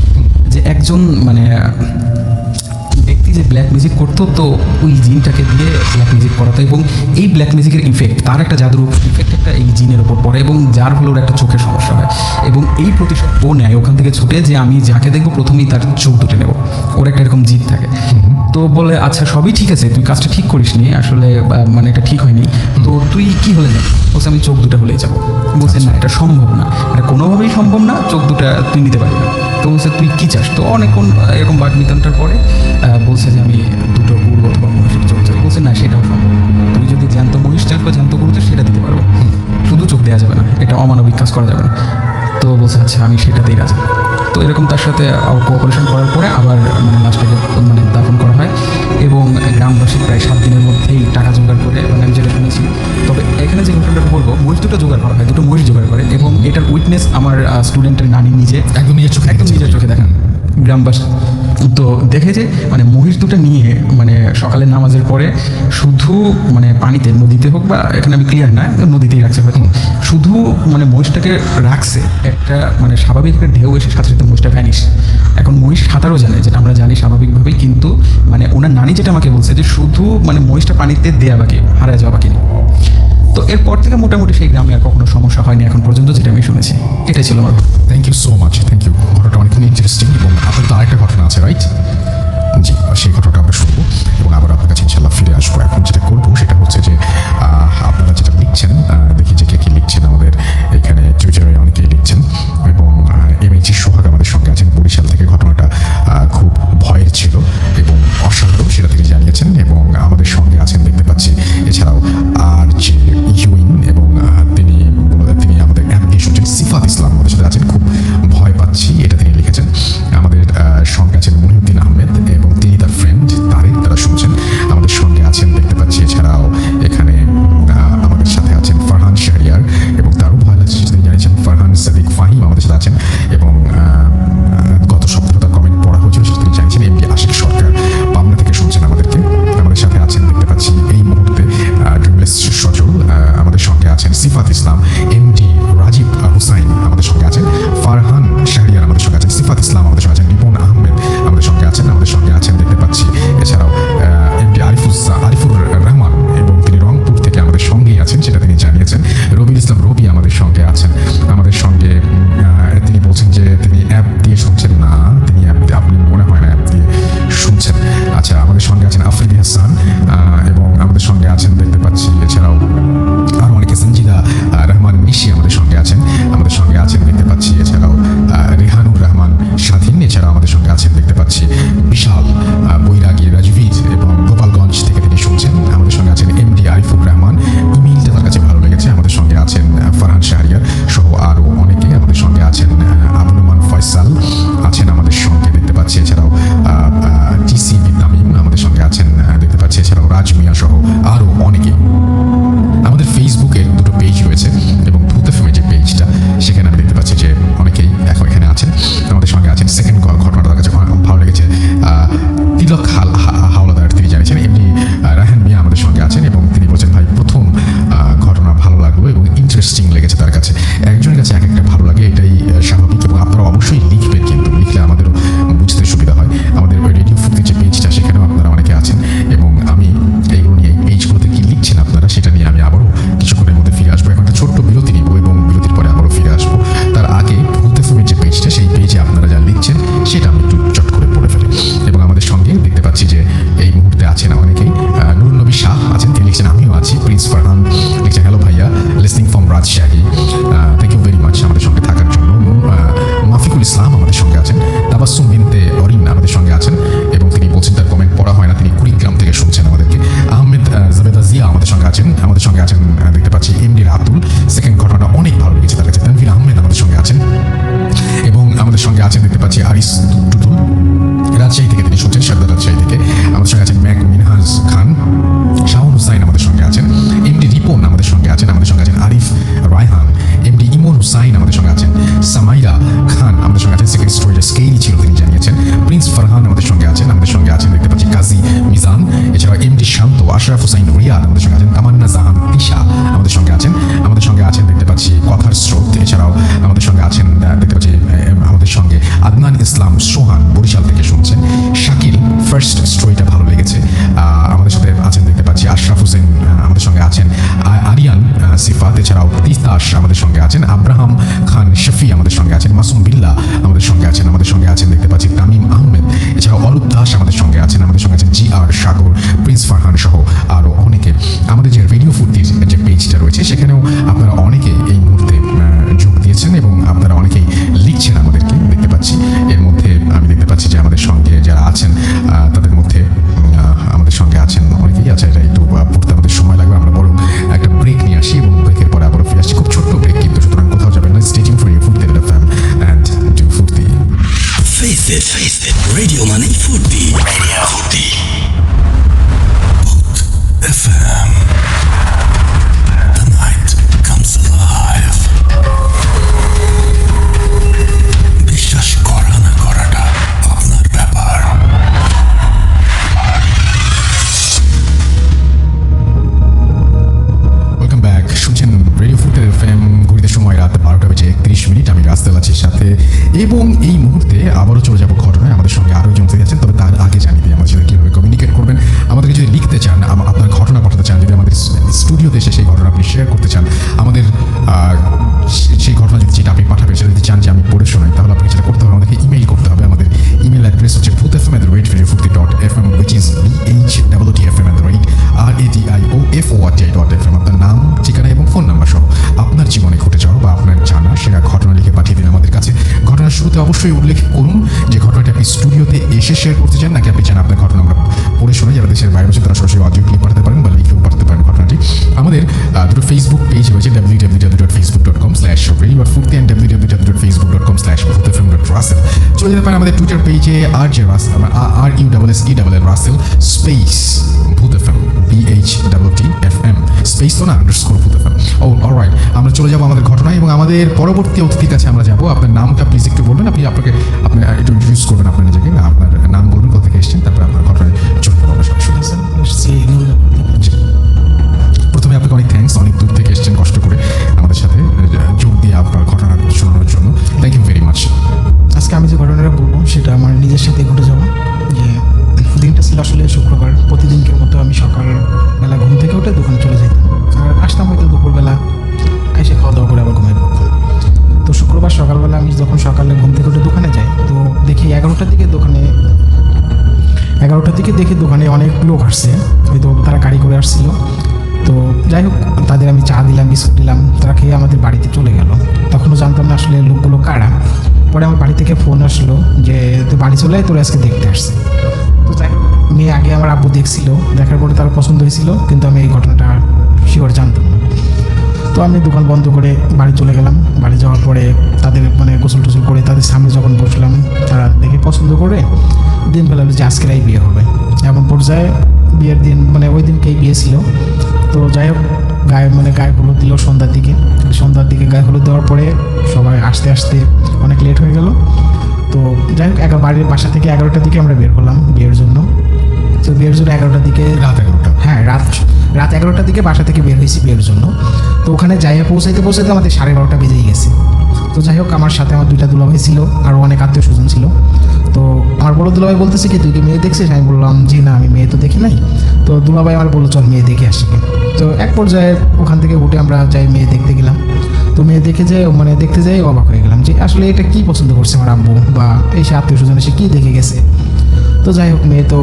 যে একজন মানে ব্যক্তি যে ব্ল্যাক মিউজিক করতো, তো ওই জিনটাকে দিয়ে ব্ল্যাক মিউজিক করাতো এবং এই ব্ল্যাক মিউজিকের ইফেক্ট, তার একটা জাদুর ইফেক্ট একটা এই জিনের ওপর পড়ে এবং যার ফলে ওর একটা চোখের সমস্যা হয় এবং এই প্রতিশোধ ও নেয় ওখান থেকে ছুটে, যে আমি যাকে দেখবো প্রথমেই তার চোখ দুটো নেবো, ওর একটা এরকম জিদ থাকে। তো বলে আচ্ছা সবই ঠিক আছে, তুই কাজটা ঠিক করিস নি আসলে, মানে এটা ঠিক হয়নি, তো তুই কি হলে যাবি? বলছে আমি চোখ দুটো হলেই যাবো। বলছে না এটা সম্ভব না, এটা কোনোভাবেই সম্ভব না, চোখ দুটা তুই নিতে পারবি না। তো বলছে তুই কী চাস? তো অনেকক্ষণ এরকম বাগবিতণ্ডার পরে বলছে যে আমি 2টো গরু অথবা মহিষের চোখ চাই। বলছে না সেটাও সম্ভব, তুই যদি জ্যান্ত মহিষ চাস বা জ্যান্ত গরু চাস সেটা দিতে পারবো, শুধু চোখ দেওয়া যাবে না, এটা অমানবিক কাজ করা যাবে না। তো বলছে আচ্ছা আমি সেটাতেই রাজি। তো এরকম তার সাথে কোঅপারেশন করার পরে আবার মানে লাশটাকে মানে দাফন করা হয় এবং গ্রামবাসী প্রায় 7 দিনের মধ্যেই টাকা জোগাড় করে, মানে আমি যেটা শুনেছি। তবে এখানে যে ঘটনাটা বলবো, মহিষ 2টো জোগাড় করা হয়, 2টো মহিষ জোগাড় করে এবং এটার উইটনেস আমার স্টুডেন্টের নানি নিজে একদম নিজের চোখে নিজের চোখে দেখান। গ্রামবাসী। তো দেখে যে মানে মহিষ দুটো নিয়ে মানে সকালের নামাজের পরে শুধু মানে পানিতে, নদীতে হোক বা এখানে আমি ক্লিয়ার না, নদীতেই রাখছে হয়তো, শুধু মানে মহিষটাকে রাখছে একটা মানে স্বাভাবিক একটা ঢেউ এসে সাথে সাথে মহিষটা ভ্যানিশ। এখন মহিষ সাঁতারও জানে, যেটা আমরা জানি স্বাভাবিকভাবেই, কিন্তু মানে ওনার নানি যেটা আমাকে বলছে যে শুধু মানে মহিষটা পানিতে দেয়া বাকি, হারায় যাওয়া বাকি নেই। তো এরপর থেকে মোটামুটি সেই গ্রামে আর কখনো সমস্যা হয়নি এখন পর্যন্ত, যেটা আমি শুনেছি। এটাই ছিল আমার। Thank you so much, thank you. ঘটনাটা অনেক ইন্টারেস্টিং এবং আপনার তো আরেকটা ঘটনা আছে, রাইট? জি, সেই ঘটনাটা আমরা শুনবো এবং আবার আপনার কাছে ইনশাল্লাহ ফিরে আসবো। এখন যেটা করবো সেটা হচ্ছে যে আপনারা যেটা লিখছেন, দেখি যে কে কী লিখছেন। আমাদের এখানে টুইটারে অনেকেই লিখছেন এবং MHG সোহাগ আমাদের সঙ্গে আছেন বরিশাল থেকে। ঘটনাটা খুব ভয়ের ছিল এবং অসাধারণ, সেটা তিনি জানিয়েছেন এবং আমাদের সঙ্গে আছেন দেখতে পাচ্ছি। এছাড়াও আর যে ইউইন এবং তিনি আমাদের অ্যাপ দিয়ে শুনছেন। সিফাত ইসলাম আমাদের সাথে আছেন, খুব ভয় পাচ্ছি, এটা তিনি লিখেছেন। আমাদের সঙ্গে আছেন মহিউদ্দিন আহমেদ এবং তিনি তার ফ্রেন্ড তারেক, তারা শুনছেন। আমাদের সঙ্গে আছেন দেখতে পাচ্ছি। এছাড়াও এখানে আমাদের সাথে আছেন ফারহান শাহরিয়ার এবং তারও ভয় লাগছে, তিনি জানিয়েছেন। ফারহান সাদিক ফাহিম আমাদের সাথে আছেন এবং গত সপ্তাহে তার কমেন্ট পড়া হয়েছিল, সেটা তিনি জানিয়েছেন। এমডি আশিক সরকার পাবনা থেকে শুনছেন আমাদেরকে। আমাদের সাথে আছেন দেখতে পাচ্ছি এই মুহূর্তে ড্রিমলেস সজল, আমাদের সঙ্গে আছেন সিফাত ইসলাম, এমডি রাজীব হুসাইন আমাদের সঙ্গে আছেন, ফারহান শাহরিয়ার আমাদের সঙ্গে আছেন, সিফাত ইসলাম আমাদের সঙ্গে আছেন, রিপন আহমেদ আমাদের সঙ্গে আছেন দেখতে পাচ্ছি। এছাড়াও এমডি আরিফুর রহমান এবং তিনি রংপুর থেকে আমাদের সঙ্গেই আছেন, সেটা তিনি জানিয়েছেন। রবিউল ইসলাম রবি আমাদের সঙ্গে আছেন। আমাদের সঙ্গে তিনি বলছেন যে তিনি অ্যাপ দিয়ে শুনছেন না, তিনি আপনি মনে হয় না অ্যাপ দিয়ে শুনছেন। আচ্ছা, আমাদের সঙ্গে আছেন আফরিদি হাসান এবং আমাদের সঙ্গে আছেন দেখতে পাচ্ছি। এছাড়াও আরও অনেকে, সঞ্জিদা রহমান নিশি আমাদের সঙ্গে আছেন দেখতে পাচ্ছি। এছাড়াও রেহানুর রহমান স্বাধীন, এছাড়াও আমাদের সঙ্গে আছেন দেখতে পাচ্ছি বিশাল বৈরাগী রাজভীর এবং গোপালগঞ্জ থেকে তিনি শুনছেন। আমাদের সঙ্গে আছেন এমডি আরিফুর রহমান, ইমেইলটা তার কাছে ভালো লেগেছে। আমাদের সঙ্গে আছেন ফারহান শাহরিয়ার সহ আরও অনেকে। আমাদের সঙ্গে আছেন আবুল রহমান ফয়সাল আছেন আমাদের সঙ্গে দেখতে পাচ্ছি। এছাড়াও টিসি তামিম আমাদের সঙ্গে আছেন দেখতে পাচ্ছি। এছাড়াও রাজ মিয়া সহ আরও অনেকে। আমাদের ফেসবুকে দুটো পেজ রয়েছে এবং ভূত এফএমের যে পেজটা, সেখানে আমি দেখতে পাচ্ছি যে অনেকেই এখন এখানে আছেন। আমাদের সঙ্গে আছেন সেকেন্ড ঘটনাটা তার কাছে ভালো লেগেছে। তিলক হাওলাদার তিনি জানিয়েছেন। এমনি রায়হান মিয়া আমাদের সঙ্গে আছেন এবং তিনি বলছেন ভাই প্রথম ঘটনা ভালো লাগলো এবং ইন্টারেস্টিং লেগেছে তার কাছে। একজনের কাছে এক একটা ভালো লাগে, এটাই স্বাভাবিক এবং আপনারা অবশ্যই লিখবেন, কিন্তু লিখলে আমাদেরও বুঝতে সুবিধা হয়। আমাদের রেডিও ফুর্তির যে পেজটা, সেখানেও আপনারা অনেকে আছেন এবং আমি এইগুলো নিয়ে, এই পেজগুলোতে কি লিখছেন আপনারা সেটা নিয়ে আমি আবারও কিছুক্ষণের মধ্যে ফিরে আসবো। এখন একটা ছোট্ট বিরতি নিব এবং বিরতির পরে আবারও ফিরে আসবো। তার আগে ভূত এফএমের যে পেজটা, সেই পেজে আপনারা যা লিখছেন সেটা আমি একটু চট করে পড়ে ফেলি। এবং আমাদের সঙ্গে দেখতে পাচ্ছি যে এই মুহূর্তে আছেন অনেকেই। নুরুল নবী শাহ আছেন, তিনি লিখছেন আমিও আছি। প্রিন্স ফারহান লিখছেন হ্যালো ভাইয়া, listening from Rajshahi, thank you very much আমাদের সঙ্গে থাকার জন্য। মাফিকুল ইসলাম আমাদের সঙ্গে আছেন। তাবাসসুম বিনতে অরিন আমাদের সঙ্গে আছেন এবং তিনি বলছেন তার কমেন্ট পড়া হয় না, তিনি কুড়িগ্রাম থেকে শুনছেন আমাদেরকে। আহমেদ জাবেদা জিয়া আমাদের সঙ্গে আছেন দেখতে পাচ্ছি। এমডি রাতুল, সেকেন্ড ঘটনাটা অনেক ভালো লেগেছে তার কাছে। তানভীর আহমেদ আমাদের সঙ্গে আছেন এবং আমাদের সঙ্গে আছেন দেখতে পাচ্ছি আরিস টুটুল, রাজশাহী থেকে তিনি শুনছেন, সারদা রাজশাহী থেকে। আমাদের সঙ্গে আছেন মিনহাজ খান, শাহুন হুসাইন আমাদের সঙ্গে আছেন। এমডি রিপন আমাদের সঙ্গে আছেন আরিফ রায়হান, এমডি ইমন হুসাইন আমাদের সঙ্গে আছেন। সামাইরা খান আমাদের সঙ্গে আছেন, সেকেন্ড স্টোরিটা স্কেলি ছিল তিনি জানিয়েছেন। প্রিন্স ফারহান আমাদের সঙ্গে আছেন দেখতে পাচ্ছি কাজী মিজান। এছাড়াও এমডি শান্ত, আশরাফ হুসাইন রিয়াদ আমাদের সঙ্গে আছেন। তামান্না জাহান তিশা আমাদের সঙ্গে আছেন দেখতে পাচ্ছি কথার স্রোত। এছাড়াও আমাদের সঙ্গে আছেন দেখতে পাচ্ছি আমাদের সঙ্গে আদনান ইসলাম সোহান বরিশাল থেকে শুনছেন। শাকিল, ফার্স্ট স্টোরিটা ভালো লেগেছে আমাদের সাথে আছেন দেখতে পাচ্ছি। আশরাফ হোসেন আমাদের সঙ্গে আছেন। আরিয়ান সিফাত, এছাড়াও তিতাস আমাদের সঙ্গে আছেন। আব্রাহাম খান শফি আমাদের সঙ্গে আছেন। মাসুম বিল্লাহ আমাদের সঙ্গে আছেন দেখতে পাচ্ছি। তামিম আহমেদ, এছাড়াও অরূপ দাস আমাদের সঙ্গে আছেন জি আর সাগর, প্রিন্স ফারহান সহ আরও অনেকে। আমাদের যে রেডিও ফুর্তির যে পেজটা রয়েছে, সেখানেও আপনারা অনেকে এই মুহূর্তে যোগ দিয়েছেন এবং আপনারা অনেকেই লিখছেন আমাদেরকে দেখতে পাচ্ছি। এর মধ্যে আমি দেখতে পাচ্ছি যে আমাদের সঙ্গে যারা আছেন তাদের মধ্যে আমাদের সঙ্গে আছেন অনেকেই। আচ্ছা, এটা একটু পড়তে আমাদের সময় লাগবে, আমরা বরং একটা ব্রেক নিয়ে আসি এবং ব্রেকের পরে আবারও ফিরে আসছি। খুব ছোট্ট ব্রেক কিন্তু, সুতরাং কোথাও যাবেন না। স্টে টিউনড ফর রেডিও ফুর্তি এফএম অ্যান্ড ডু ফুর্তি। Face it, রেডিও মানে ফুর্তি। রেডিও ফুর্তি FM এবং এই মুহূর্তে আবারও চলে যাব ঘটনায়। আমাদের সঙ্গে আরও জমতে যাচ্ছেন, তবে তার আগে জানিয়ে দিই আমাদের সাথে কীভাবে কমিউনিকেট করবেন। আমাদেরকে যদি লিখতে চান, আপনার ঘটনা পাঠাতে চান, যদি আমাদের স্টুডিওতে এসে সেই ঘটনা আপনি শেয়ার করতে চান, আমাদের সেই ঘটনা যদি যেটা আপনি পাঠাবেন সেটা যদি চান যে আমি পড়ে শোনাই, তাহলে আপনাকে যেটা করতে হবে, আমাদেরকে ইমেইল করতে হবে। আমাদের ইমেল অ্যাড্রেস হচ্ছে boothfm@radiofuti.fm, which is BHWTFM@radiofuti.fm। আপনার নাম, ঠিকানা এবং ফোন নাম্বার সহ আপনার জীবনে ঘটে যাওয়া বা আপনার জানা সেরা ঘটনা লিখে পাঠিয়ে দিন আমাদের কাছে। ঘটনার শুরুতে অবশ্যই উল্লেখ করুন যে ঘটনাটি আপনি স্টুডিওতে এসে শেয়ার করতে চান, নাকি আপনি চান আপনার ঘটনা আমরা পড়ে শোনাই। যারা দেশের বাইরে আছেন তারা সরাসরি অডিও ক্লিপ পাঠাতে পারেন বা লিখেও পাঠাতে পারেন ঘটনাটি। আমাদের দুটো ফেসবুক পেজ রয়েছে, www.facebook.com/radio.futi and www.facebook.com/boothfm.russell। চলে যেতে পারেন আমাদের টুইটার পেজে RUSSEL space BoothFM, BHWTFM, space তো না, আন্ডারস্কোর BoothFM। অলরাইট, আমরা চলে যাবো আমাদের ঘটনায় এবং আমাদের পরবর্তী অতিথির কাছে আমরা যাবো। আপনার নামটা প্লিজ একটু বলবেন। আপনি একটু ইন্ট্রোডিউস করবেন আপনার নিজেকে, না আপনার নাম বলবেন, কোথা থেকে এসেছেন, তারপরে আপনার ঘটনায় চলে যাবো আমরা সরাসরি। প্রথমে আপনাকে অনেক থ্যাঙ্কস, অনেক দূর থেকে এসেছেন কষ্ট করে আমাদের সাথে যোগ দিয়ে আপনার ঘটনা শোনানোর জন্য। Thank you very much. আজকে আমি যে ঘটনাটা বলবো সেটা আমার নিজের সাথে ঘটে যাওয়া। যে দিনটা ছিল আসলে শুক্রবার। প্রতিদিনকের মতো আমি সকালবেলা ঘুম থেকে উঠে দোকানে চলে যেতাম, আর আসতাম হয়তো দুপুরবেলা, এসে খাওয়া দাওয়া করে আবার ঘুমিয়ে পড়তাম। তো শুক্রবার সকালবেলা আমি যখন সকালে ঘুম থেকে উঠে দোকানে যাই, তো দেখি 11টার দিকে দেখি দোকানে অনেক লোক আসছে, হয়তো তারা গাড়ি করে আসছিল। তো যাই হোক, তাদের আমি চা দিলাম, বিস্কুট দিলাম, তারা খেয়ে আমাদের বাড়িতে চলে গেল। তখনও জানতাম না আসলে লোকগুলো কারা। পরে আমার বাড়ি থেকে ফোন আসলো যে তুই বাড়ি চলে আয়, তোরা আজকে দেখতে আসছে। তো যাই হোক, মেয়ে আগে আমার আব্বু দেখছিল, দেখার পরে তার পছন্দ হয়েছিল, কিন্তু আমি এই ঘটনাটা শিওর জানতাম না। তো আমি দোকান বন্ধ করে বাড়ি চলে গেলাম। বাড়ি যাওয়ার পরে তাদের গোসল টোসল করে তাদের সামনে যখন বসলাম, তারা দেখে পছন্দ করে দিন ফেলালো যে আজকেরাই বিয়ে হবে। এমন পর্যায়ে বিয়ের দিন ওই দিনকেই বিয়ে ছিল। তো যাই হোক, গায়ে হলুদ দিল সন্ধ্যার দিকে গায়ে হলুদ দেওয়ার পরে সবাই আসতে আসতে অনেক লেট হয়ে গেল। তো যাই হোক, বাড়ির বাসা থেকে 11টার দিকে আমরা বের হলাম বিয়ের জন্য। তো বিয়ের জন্য 11টার দিকে, রাত 11টা, হ্যাঁ রাত 11টার দিকে বাসা থেকে বের হয়েছি বিয়ের জন্য। তো ওখানে যাইয়া পৌঁছাইতে আমাদের 12:30 বেজেই গেছে। তো যাই হোক, আমার সাথে আমার 2টা দুলাভাই ছিল, আরও অনেক আত্মীয় স্বজন ছিল। তো আমার বড় দুলাভাই বলতেছে কি তুই কি মেয়ে দেখছিস? আমি বললাম জি না, আমি মেয়ে তো দেখি নাই। তো দুলাভাই আমার বললো চল মেয়ে দেখে আসি। তো এক পর্যায়ে ওখান থেকে উঠে আমরা যাই মেয়ে দেখতে গেলাম। তো মেয়ে দেখতে যাই অবাক হয়ে গেলাম যে আসলে এটা কি পছন্দ করছে আমার আব্বু বা এই সে আত্মীয় স্বজন এসে কী দেখে গেছে। তো যাই হোক, মেয়ে তো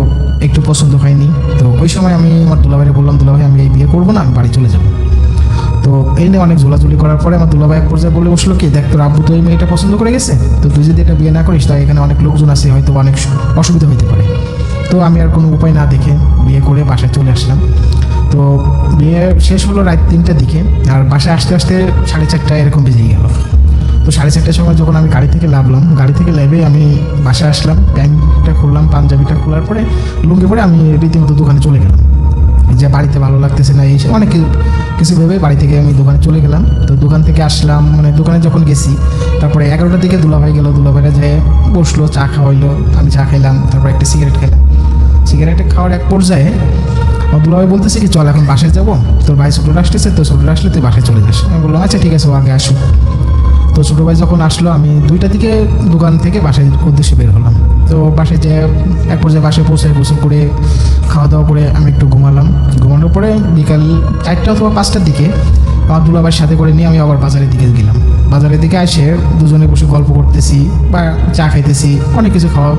একটু পছন্দ হয়নি। তো ওই সময় আমি আমার দুলাভাইকে বললাম, দুলাভাই আমি এই বিয়ে করবো না, আমি বাড়ি চলে যাবো। তো এই নিয়ে অনেক ঝোলাঝুলি করার পরে আমার দুলাভাই এক পর্যায়ে বলে বসলো কি দেখ, তোর আব্বু তো এই মেয়েটা পছন্দ করে গেছে, তো তুই যদি এটা বিয়ে না করিস তাই এখানে অনেক লোকজন আছে, হয়তো অনেক অসুবিধা হতে পারে। তো আমি আর কোনো উপায় না দেখে বিয়ে করে বাসায় চলে আসলাম। তো বিয়ে শেষ হলো রাত 3টার দিকে, আর বাসায় আসতে আসতে 4:30 এরকম বেজেই গেল। তো 4:30টার সময় যখন আমি গাড়ি থেকে নামলাম, গাড়ি থেকে নেমে আমি বাসায় আসলাম, প্যান্টটা খুললাম, পাঞ্জাবিটা খোলার পরে লুঙ্গি পরে আমি রীতিমতো দোকানে চলে গেলাম। যে বাড়িতে ভালো লাগতেছে না, এই অনেক কিছু ভেবে বাড়ি থেকে আমি দোকানে চলে গেলাম। তো দোকান থেকে আসলাম, দোকানে যখন গেছি, তারপরে 11টার দিকে দুলাভাই গেলো, দুলাভাইরা যে বসলো, চা খাওয়াইলো, আমি চা খাইলাম, তারপরে একটা সিগারেট খেলাম। সিগারেট খাওয়ার এক পর্যায়ে দুলাভাই বলতেছে কি চল এখন বাসায় যাবো, তোর ভাই ছোটোটা আসতেছে, তো ছোটোটা আসলে তুই বাসায় চলে যাস। আমি বললাম আচ্ছা ঠিক আছে, ও আগে আসুক। তো ছোটো ভাই যখন আসলো, আমি 2টার দিকে দোকান থেকে বাসায় উদ্দেশ্যে বের হলাম। তো বাসায় যে এক পর্যায়ে বাসায় পৌঁছে গোসল করে খাওয়া দাওয়া করে আমি একটু ঘুমানোর পরে বিকাল 4টা অথবা 5টার দিকে আমার দুলাভাইয়ের সাথে করে নিয়ে আমি আবার বাজারের দিকে গেলাম। বাজারের দিকে এসে দুজনে বসে গল্প করতেছি বা চা খাইতেছি, অনেক কিছু খাওয়া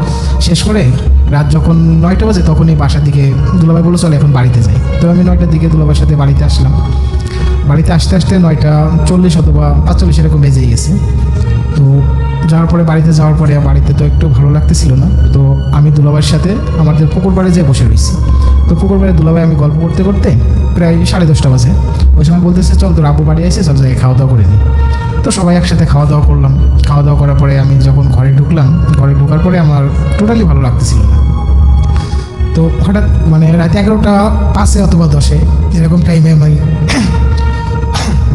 শেষ করে রাত যখন 9টা বাজে তখনই বাসার দিকে দুলাভাই বললো চলে এখন বাড়িতে যাই। তো আমি 9টার দিকে দুলাভাইয়ের সাথে বাড়িতে আসলাম। বাড়িতে আসতে 9:40 অথবা 45 এরকম বেজেই গেছে। তো বাড়িতে যাওয়ার পরে বাড়িতে তো একটু ভালো লাগতেছিল না। তো আমি দুলাভাইয়ের সাথে আমাদের পুকুর পাড়ে যেয়ে বসে রয়েছি। তো পুকুর পাড়ে দুলাভাই আমি গল্প করতে করতে প্রায় 10:30 বাজে। ওই সময় বলতেছে চল তোর আব্বু বাড়ি আসে, সব জায়গায় খাওয়া দাওয়া করে নিই। তো সবাই একসাথে খাওয়া দাওয়া করলাম। খাওয়া দাওয়া করার পরে আমি যখন ঘরে ঢোকার পরে আমার টোটালি ভালো লাগতেছিল না। তো হঠাৎ রাত 11:05 অথবা 10 এরকম টাইমে আমি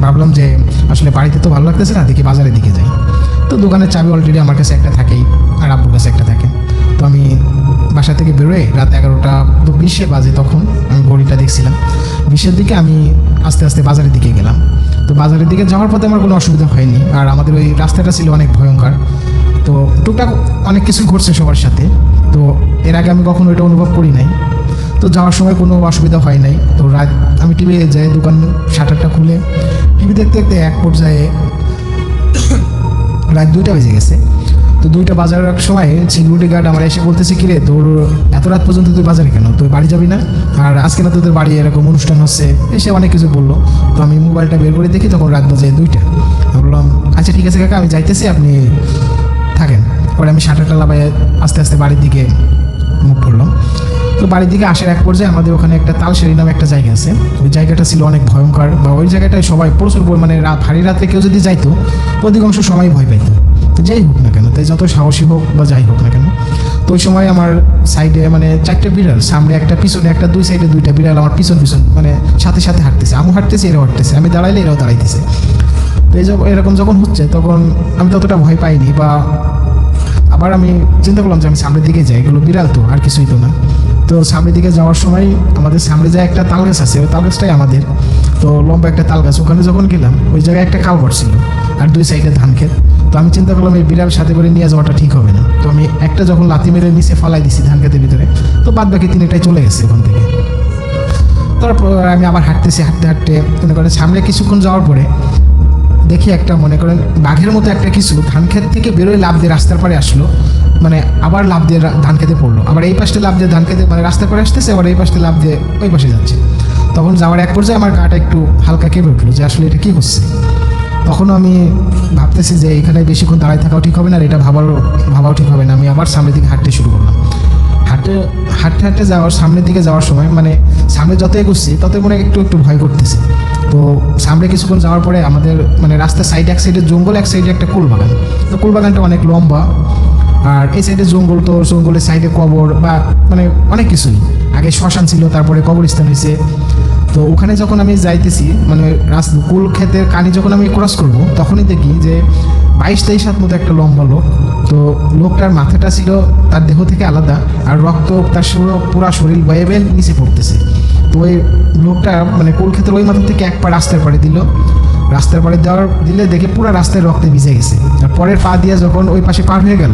ভাবলাম যে আসলে বাড়িতে তো ভালো লাগতেছে না, দেখি বাজারের দিকে যাই। তো দোকানের চাবি অলরেডি আমার কাছে একটা থাকেই, আর আব্বুর কাছে একটা থাকে। তো আমি বাসা থেকে বেরোয় রাত 11:20 বাজে, তখন আমি ঘড়িটা দেখছিলাম 20-এর দিকে। আমি আস্তে আস্তে বাজারের দিকে গেলাম। তো বাজারের দিকে যাওয়ার পথে আমার কোনো অসুবিধা হয়নি, আর আমাদের ওই রাস্তাটা ছিল অনেক ভয়ঙ্কর। তো টুকটাক অনেক কিছু ঘটছে সবার সাথে। তো এর আগে আমি কখনো এটা অনুভব করি নাই। তো যাওয়ার সময় কোনো অসুবিধা হয় নাই। তো রাত আমি টিভি যাই, দোকান শাটারটা খুলে টিভি দেখতে দেখতে এক পর্যায়ে রাত 2টা বেজে গেছে। তো 2টা বাজার সময় সিকিউরিটি গার্ড আমার এসে বলতেছে, কিরে তোর এত রাত পর্যন্ত তুই বাজারে কেন, তুই বাড়ি যাবি না? আর আজকে না তোদের বাড়ি এরকম অনুষ্ঠান হচ্ছে, এসে অনেক কিছু বললো। তো আমি মোবাইলটা বের করে দেখি তখন রাত বাজে 2টা। আমি বললাম আচ্ছা ঠিক আছে কাকা, আমি যাইতেছি, আপনি থাকেন। পরে আমি শাটারটা লাগাই আস্তে আস্তে বাড়ির দিকে মুখ করলাম। তো বাড়ির দিকে আসার এক পর্যায়ে আমাদের ওখানে একটা তালসারি নামে একটা জায়গা আছে। ওই জায়গাটা ছিল অনেক ভয়ঙ্কর, বা ওই জায়গাটায় সবাই প্রচুর পরিমাণে ভারী রাত্রে কেউ যদি যাইতো অধিকাংশ সবাই ভয় পাইতো। তো যাই হোক না কেন, তাই যত সাহসী হোক বা যাই হোক না কেন, তো ওই সময় আমার সাইডে মানে 4টে বিড়াল, সামনে একটা পিছনে একটা, 2 সাইডে 2টা বিড়াল আমার পিছন মানে সাথে সাথে হাঁটতেছে। আমি হাঁটতেছি, এরাও হাঁটতেছে, আমি দাঁড়াইলে এরাও দাঁড়াইতেছে। তো এরকম যখন হচ্ছে তখন আমি ততটা ভয় পাইনি, বা আবার আমি চিন্তা করলাম যে আমি সামনের দিকে যাই, এগুলো বিড়াল তো আর কিছুই তো না। তো সামনের দিকে যাওয়ার সময় আমাদের সামনে যে একটা তাল গাছ আছে, ওই তাল গাছটাই আমাদের। তো লম্বা একটা তাল গাছ, ওখানে যখন গেলাম ওই জায়গায় একটা কালভার্ট ছিল আর 2 সাইডে ধান ক্ষেত। তো আমি চিন্তা করলাম এই বিড়াল সাথে করে নিয়ে যাওয়াটা ঠিক হবে না। তো আমি একটা যখন লাথি মেরে নিচে ফালাই দিছি ধান ক্ষেতের ভিতরে, তো বাদ বাকি 3টাই চলে গেছে ওখান থেকে। তারপর আমি আবার হাঁটতেছি, হাঁটতে হাঁটতে মনে করেন সামনে কিছুক্ষণ যাওয়ার পরে দেখি একটা মনে করেন বাঘের মতো একটা কিছু ধান ক্ষেত থেকে বেরোয় লাফ দিয়ে রাস্তার পাড়ে আসলো, মানে আবার লাফ দিয়ে ধান খেতে পড়লো, আবার এই পাশে লাফ দিয়ে ধান খেতে মানে রাস্তার পাড়ে আসতেছে, আবার এই পাশে লাফ দিয়ে ওই পাশে যাচ্ছে। তখন যাওয়ার এক পর্যায়ে আমার গাটা একটু হালকা কেঁপে উঠলো যে আসলে এটা কী হচ্ছে। তখনও আমি ভাবতেছি যে এখানে বেশিক্ষণ দাঁড়ায় থাকাও ঠিক হবে না, আর এটা ভাবাও ঠিক হবে না। আমি আবার সামনের দিকে হাঁটতে শুরু করলাম। হাঁটতে হাঁটতে যাওয়ার সামনের দিকে যাওয়ার সময় মানে সামনে যত এগোচ্ছি তত মনে একটু একটু ভয় করতেছে। তো সামনে কিছুক্ষণ যাওয়ার পরে আমাদের মানে রাস্তার সাইডে এক সাইডে জঙ্গল, এক সাইডে একটা কুল বাগান। তো কুল বাগানটা অনেক লম্বা, আর এই সাইডে জঙ্গল। তো জঙ্গলের সাইডে কবর বা মানে অনেক কিছুই, আগে শ্মশান ছিল, তারপরে কবরস্থান হয়েছে। তো ওখানে যখন আমি যাইতেছি মানে কুল ক্ষেতের কানি যখন আমি ক্রস করব, তখনই দেখি যে 22-23 হাত মতো একটা লম্বা লোক। তো লোকটার মাথাটা ছিল তার দেহ থেকে আলাদা, আর রক্ত তার পুরো শরীর বয়ে বেয়ে নিচে পড়তেছে। তো ওই লোকটা মানে কুল ক্ষেতের ওই মাথা থেকে এক পা রাস্তার পাড়ে দিল, রাস্তার পাড়ে দিলে দেখে পুরো রাস্তায় রক্তে ভিজে গেছে। আর পরের পা দিয়ে যখন ওই পাশে পার হয়ে গেল,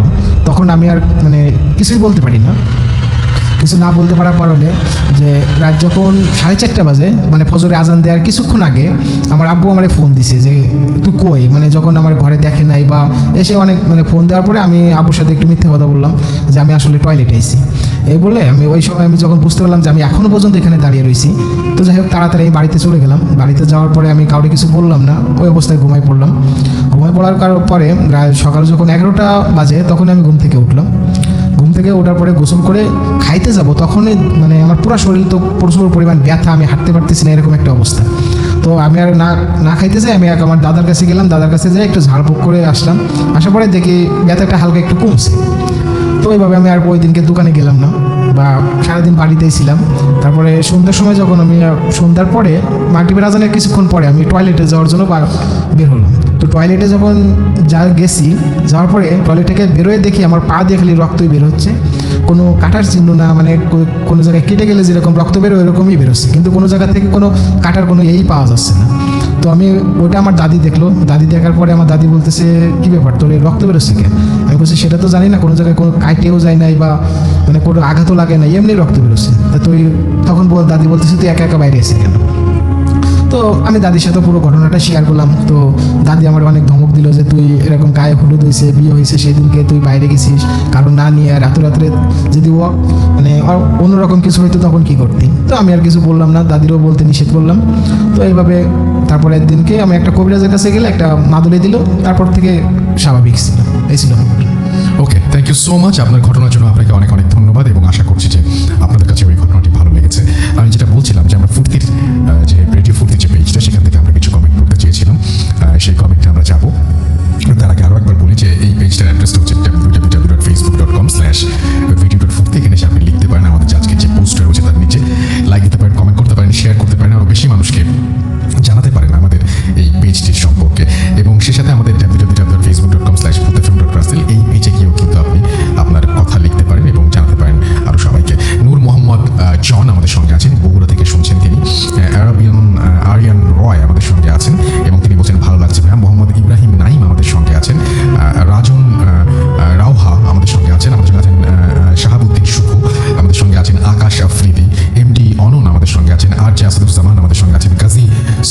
তখন আমি আর মানে কিছুই বলতে পারি না। কিছু না বলতে পারার কারণে যে রাত যখন 4:30 বাজে মানে ফজরে আজান দেওয়ার কিছুক্ষণ আগে আমার আব্বু আমারে ফোন দিছে যে তুই কই, মানে যখন আমার ঘরে দেখে নাই বা এসে অনেক মানে ফোন দেওয়ার পরে আমি আব্বুর সাথে একটু মিথ্যে কথা বললাম যে আমি আসলে টয়লেটে আইছি। এই বলে আমি ওই সময় আমি যখন বুঝতে পারলাম যে আমি এখনও পর্যন্ত এখানে দাঁড়িয়ে রয়েছি, তো যাই হোক তাড়াতাড়ি আমি বাড়িতে চলে গেলাম। বাড়িতে যাওয়ার পরে আমি কাউকে কিছু বললাম না, ওই অবস্থায় ঘুমাই পড়লাম। ঘুমাই পড়ার পরে সকালে যখন 11টা বাজে তখন আমি ঘুম থেকে উঠলাম। ঘুম থেকে ওঠার পরে গোসল করে খাইতে যাব, তখনই মানে আমার পুরো শরীর তো প্রচুর পরিমাণ ব্যথা, আমি হাঁটতে পারতেছি না, এরকম একটা অবস্থা। তো আমি আর না খাইতে চাই, আমি আমার দাদার কাছে গেলাম, দাদার কাছে যাই একটু ঝাড়ফুঁক করে আসলাম। আসার পরে দেখি ব্যথাটা হালকা একটু কমছে। তো ওইভাবে আমি আর ওই দিনকে দোকানে গেলাম না, বা সারাদিন বাড়িতেই ছিলাম। তারপরে সন্ধ্যার সময় যখন আমি সন্ধ্যার পরে মাগরিবের আজানের কিছুক্ষণ পরে আমি টয়লেটে যাওয়ার জন্য বের হলাম। তো টয়লেটে যখন গেছি, যাওয়ার পরে টয়লেট থেকে বেরোয় দেখি আমার পা দিয়ে খালি রক্তই বের হচ্ছে, কোনো কাটার চিহ্ন না, মানে কোনো জায়গায় কেটে গেলে যেরকম রক্ত বেরোয় এরকমই বেরোচ্ছে, কিন্তু কোনো জায়গা থেকে কোনো কাটার কোনো পাওয়া যাচ্ছে না। তো আমি ওইটা আমার দাদি দেখলো, দাদি দেখার পরে আমার দাদি বলতেছে কী ব্যাপার তোর এই রক্ত বেরোচ্ছে কেন? আমি বলছি সেটা তো জানি না, কোনো জায়গায় কোনো কাটেও যায় নাই বা মানে কোনো আঘাতও লাগে না, এমনি রক্ত বেরোচ্ছে। তা তুই তখন দাদি বলতেছে তুই একা একা বাইরে এসে কেন? তো আমি দাদির সাথে পুরো ঘটনাটা শেয়ার করলাম। তো দাদি আমার অনেক ধমক দিল যে তুই এরকম গায়ে হলুদ হয়েছে, বিয়ে হয়েছে, সেদিনকে তুই বাইরে গেছিস কারণ না নিয়ে, রাত্রে যদি ও মানে অন্যরকম কিছু হইতো তখন কী করতি? তো আমি আর কিছু বললাম না, দাদিরও বলতে নিষেধ করলাম। তো এইভাবে তারপরে একদিনকে আমি একটা কবিরাজের কাছে গেলে একটা মাদুলি দিল, তারপর থেকে স্বাভাবিক ছিল। এই ছিল আমার। ওকে, থ্যাংক ইউ সো মাচ। আপনার ঘটনার জন্য আপনাকে অনেক অনেক ধন্যবাদ, এবং আশা করছি যে আপনাদের কাছে ওই ঘটনাটি ভালো লেগেছে। আমি যেটা বলছিলাম যে আমরা ফুর্তির যে রেডিও ফুর্তির যে পেজটা, সেখান থেকে আমরা কিছু কমেন্ট করতে চেয়েছিলাম, সেই কমেন্টে আমরা যাবো। তার আগে আরও একবার বলি যে এই পেজটার অ্যাড্রেসটা হচ্ছে www.facebook.com/video.ফুর্তি। এখানে এসে আপনি লিখতে পারেন, আমাদের আজকে যে পোস্টার রয়েছে তার নিচে লাইক দিতে পারেন, কমেন্ট করতে পারেন, শেয়ার করতে পারেন, আরও বেশি মানুষকে জানাতে পারেন আমাদের এই পেজটির সম্পর্কে। এবং সে সাথে আমাদের www.facebook.com/futtefm.russell এই পেজে গিয়েও কিন্তু আপনি আপনার কথা লিখতে পারেন এবং জানাতে পারেন আরও সবাইকে। নূর মোহাম্মদ জন আমাদের সঙ্গে আছেন, বগুড়া থেকে শুনছেন তিনি। আরিয়ান রয় আমাদের সঙ্গে আছেন এবং তিনি বলছেন ভালো লাগছে ভাইয়া। মোহাম্মদ ইব্রাহিম নাইম আমাদের সঙ্গে আছেন। রাজন সঙ্গে আছেন কাজী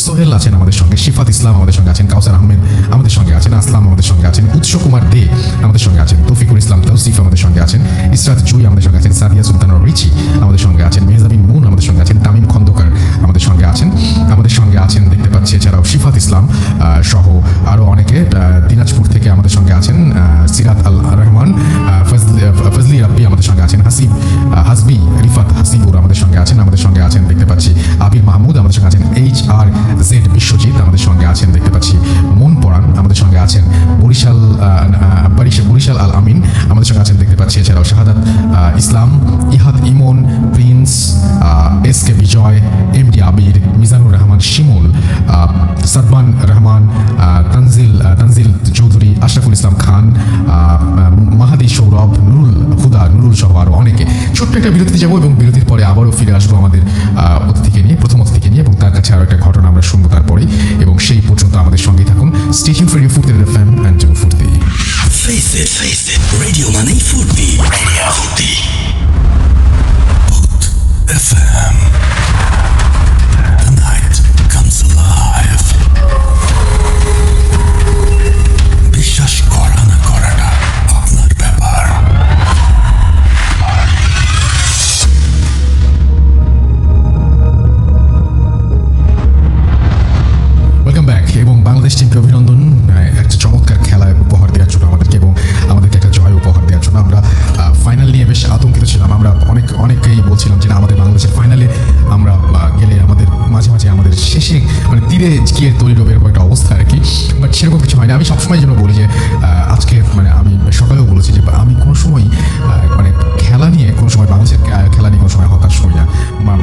সোহেল, আছেন আমাদের সঙ্গে শিফাত ইসলাম, আমাদের সঙ্গে আছেন কাউসার আহমেদ, আমাদের সঙ্গে আছেন আসলাম, আমাদের সঙ্গে আছেন উৎস কুমার দে, আমাদের সঙ্গে আছেন তৌফিকুল ইসলাম তৌসিফ, আমাদের সঙ্গে আছেন ইসরাত জুই, আমাদের সঙ্গে আছেন সাদিয়া সুলতান রিচি, আমাদের সঙ্গে আছেন মেহজাবিন মুন, আমাদের সঙ্গে আছেন তামিম খন্দকার, আমাদের সঙ্গে আছেন দেখতে পাচ্ছি এছাড়াও শিফাত ইসলাম সহ আরও অনেকে। দিনাজপুর থেকে আমাদের সঙ্গে আছেন সিরাত আল রহমান, ফজলি রাব্বি, আমাদের সঙ্গে আছেন হাসবি রিফাত হাসিবুর, আমাদের সঙ্গে আছেন দেখতে পাচ্ছি আবির মাহমুদ, আমাদের সঙ্গে আছেন HRZ বিশ্বজিৎ, আমাদের সঙ্গে আছেন দেখতে পাচ্ছি মন পরাণ, আমাদের সঙ্গে আছেন বরিশাল আল আমিন, আমাদের সঙ্গে আছেন দেখতে পাচ্ছি এছাড়াও শাহাদাত ইসলাম, ইহাদ ইমন, প্রিন্স, SK বিজয়, MD আবির, মিজানুর রহমান শিমুল, সাদমান রহমান, তানজিল চৌধুরী, আশরাফুল ইসলাম খান, মাহাদি সৌরভ, নুরুল সহ আরও অনেকে। ছোট্ট একটা বিরতিতে যাবো এবং বিরতির পরে আবারও ফিরে আসবো আমাদের প্রথম অতিথিকে নিয়ে এবং তার কাছে আরও একটা ঘটনা আমরা শুনবো তারপরে, এবং সেই পর্যন্ত আমাদের সঙ্গেই থাকুন। স্টে টিউনড ফর ফুর্তি FM and ফুর্তি। Face it, radio money Furti. Radio Furti. Boot FM. The night comes alive. বিশ্বাস করা না করাটা আপনার ব্যাপার। ওয়েলকাম ব্যাক এবং বাংলাদেশ টিমকে অভিনন্দন একটা চমৎকার খেলা উপহার দেওয়ার জন্য আমাদেরকে একটা জয় উপহার দেওয়ার জন্য। আমরা ফাইনাল নিয়ে বেশ আতঙ্কিত ছিলাম। আমরা অনেকেই বলছিলাম যে না, আমাদের বাংলাদেশের ফাইনালে আমরা গেলে আমাদের মাঝে আমাদের শেষে মানে তীরে গিয়ে তৈরি হবে এরকম একটা অবস্থা আর কি, বাট সেরকম কিছু হয়নি। আমি সবসময় জন্য বলি যে আজকে মানে আমি সকালেও বলেছি যে আমি কোনো সময় মানে খেলা নিয়ে কোনো সময় বাংলাদেশের খেলা নিয়ে কোনো সময় হতাশ হই না।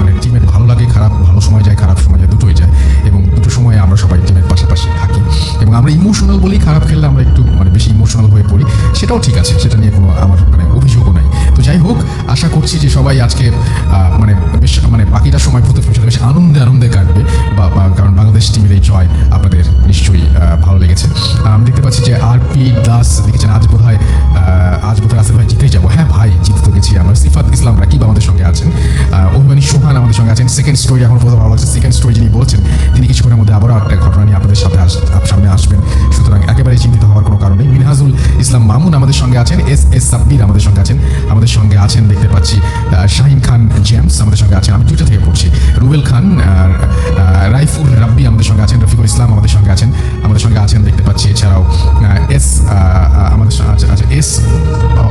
মানে টিমের ভালো লাগে, ভালো সময় যায়, খারাপ সময় যায়, দুটোই যায়, এবং দুটো সময় আমরা সবাই টিমের পাশাপাশি থাকি। এবং আমরা ইমোশনাল বলেই খারাপ খেললে আমরা একটু মানে বেশি ইমোশনাল হয়ে পড়ি, সেটাও ঠিক আছে, সেটা নিয়ে কোনো আমার মানে অভিযোগও নাই। তো যাই হোক, আশা করছি যে সবাই আজকে মানে বেশ মানে বাকিটা সময় প্রতিপক্ষের বেশ আনন্দে কাটবে, কারণ বাংলাদেশ টিমের এই জয় আপনাদের নিশ্চয়ই ভালো লেগেছে। আমি দেখতে পাচ্ছি যে RP দাস লিখেছেন আজ বোধহয় রাসেল ভাই জিতেই যাবো। হ্যাঁ ভাই, জিতে তো গেছি আমরা। সিফাত ইসলাম রাকিব আমাদের সঙ্গে আছেন, অভিমানী সোহান আমাদের সঙ্গে আছেন। সেকেন্ড স্টোরি এখন প্রথম ভালো লাগছে, সেকেন্ড স্টোরি যিনি বলছেন তিনি কিছুক্ষণের মধ্যে আবারও একটা ঘটনা নিয়ে আপনাদের সামনে আসবেন, সুতরাং একেবারে চিন্তিত হওয়ার কোনো কারণ নেই। মিনহাজুল ইসলাম মামুন আমাদের সঙ্গে আছেন, SS সাব্বির আমাদের সঙ্গে আছেন দেখতে পাচ্ছি শাহিন খান জেমস আমাদের সঙ্গে আছেন, আমি দুইটা থেকে পড়ছি, রুবেল খান, রাইফুল রাব্বি আমাদের সঙ্গে আছেন, রফিকুল ইসলাম আমাদের সঙ্গে আছেন দেখতে পাচ্ছি এছাড়াও S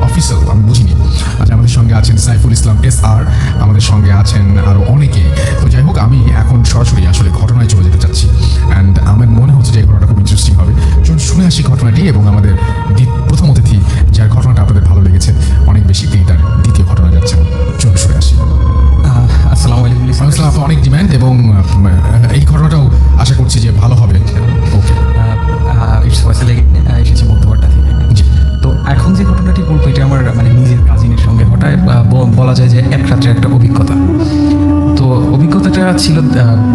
অফিসিয়াল আমি বুঝিনি, আচ্ছা আমাদের সঙ্গে আছেন সাইফুল ইসলাম SR, আমাদের সঙ্গে আছেন আরও অনেকে। তো যাই হোক, আমি এখন সরাসরি আসলে ঘটনায় চলে যেতে চাচ্ছি, অ্যান্ড আমার মনে হচ্ছে যে এই ঘটনাটা খুব ইন্টারেস্টিং হবে। চলুন শুনে আসি ঘটনাটি, এবং আমাদের প্রথম অতিথি যার ঘটনাটা আপনাদের ভালো লেগেছে অনেক বেশি, তিনি তার দ্বিতীয় ঘটনা যাচ্ছেন। চলুন শুনে আসি। আসসালামু আলাইকুম। আপনার অনেক ডিম্যান্ড, এবং এই ঘটনাটাও আশা করছি যে ভালো হবে। ওকে, এসেছি মধ্যবারটা থেকে। জি। তো এখন যে ঘটনাটি বলবো এটা আমার মানে নিজের কাজিনের সঙ্গে হঠাৎ বলা যায় যে এক রাত্রে একটা অভিজ্ঞতা। তো অভিজ্ঞতাটা ছিল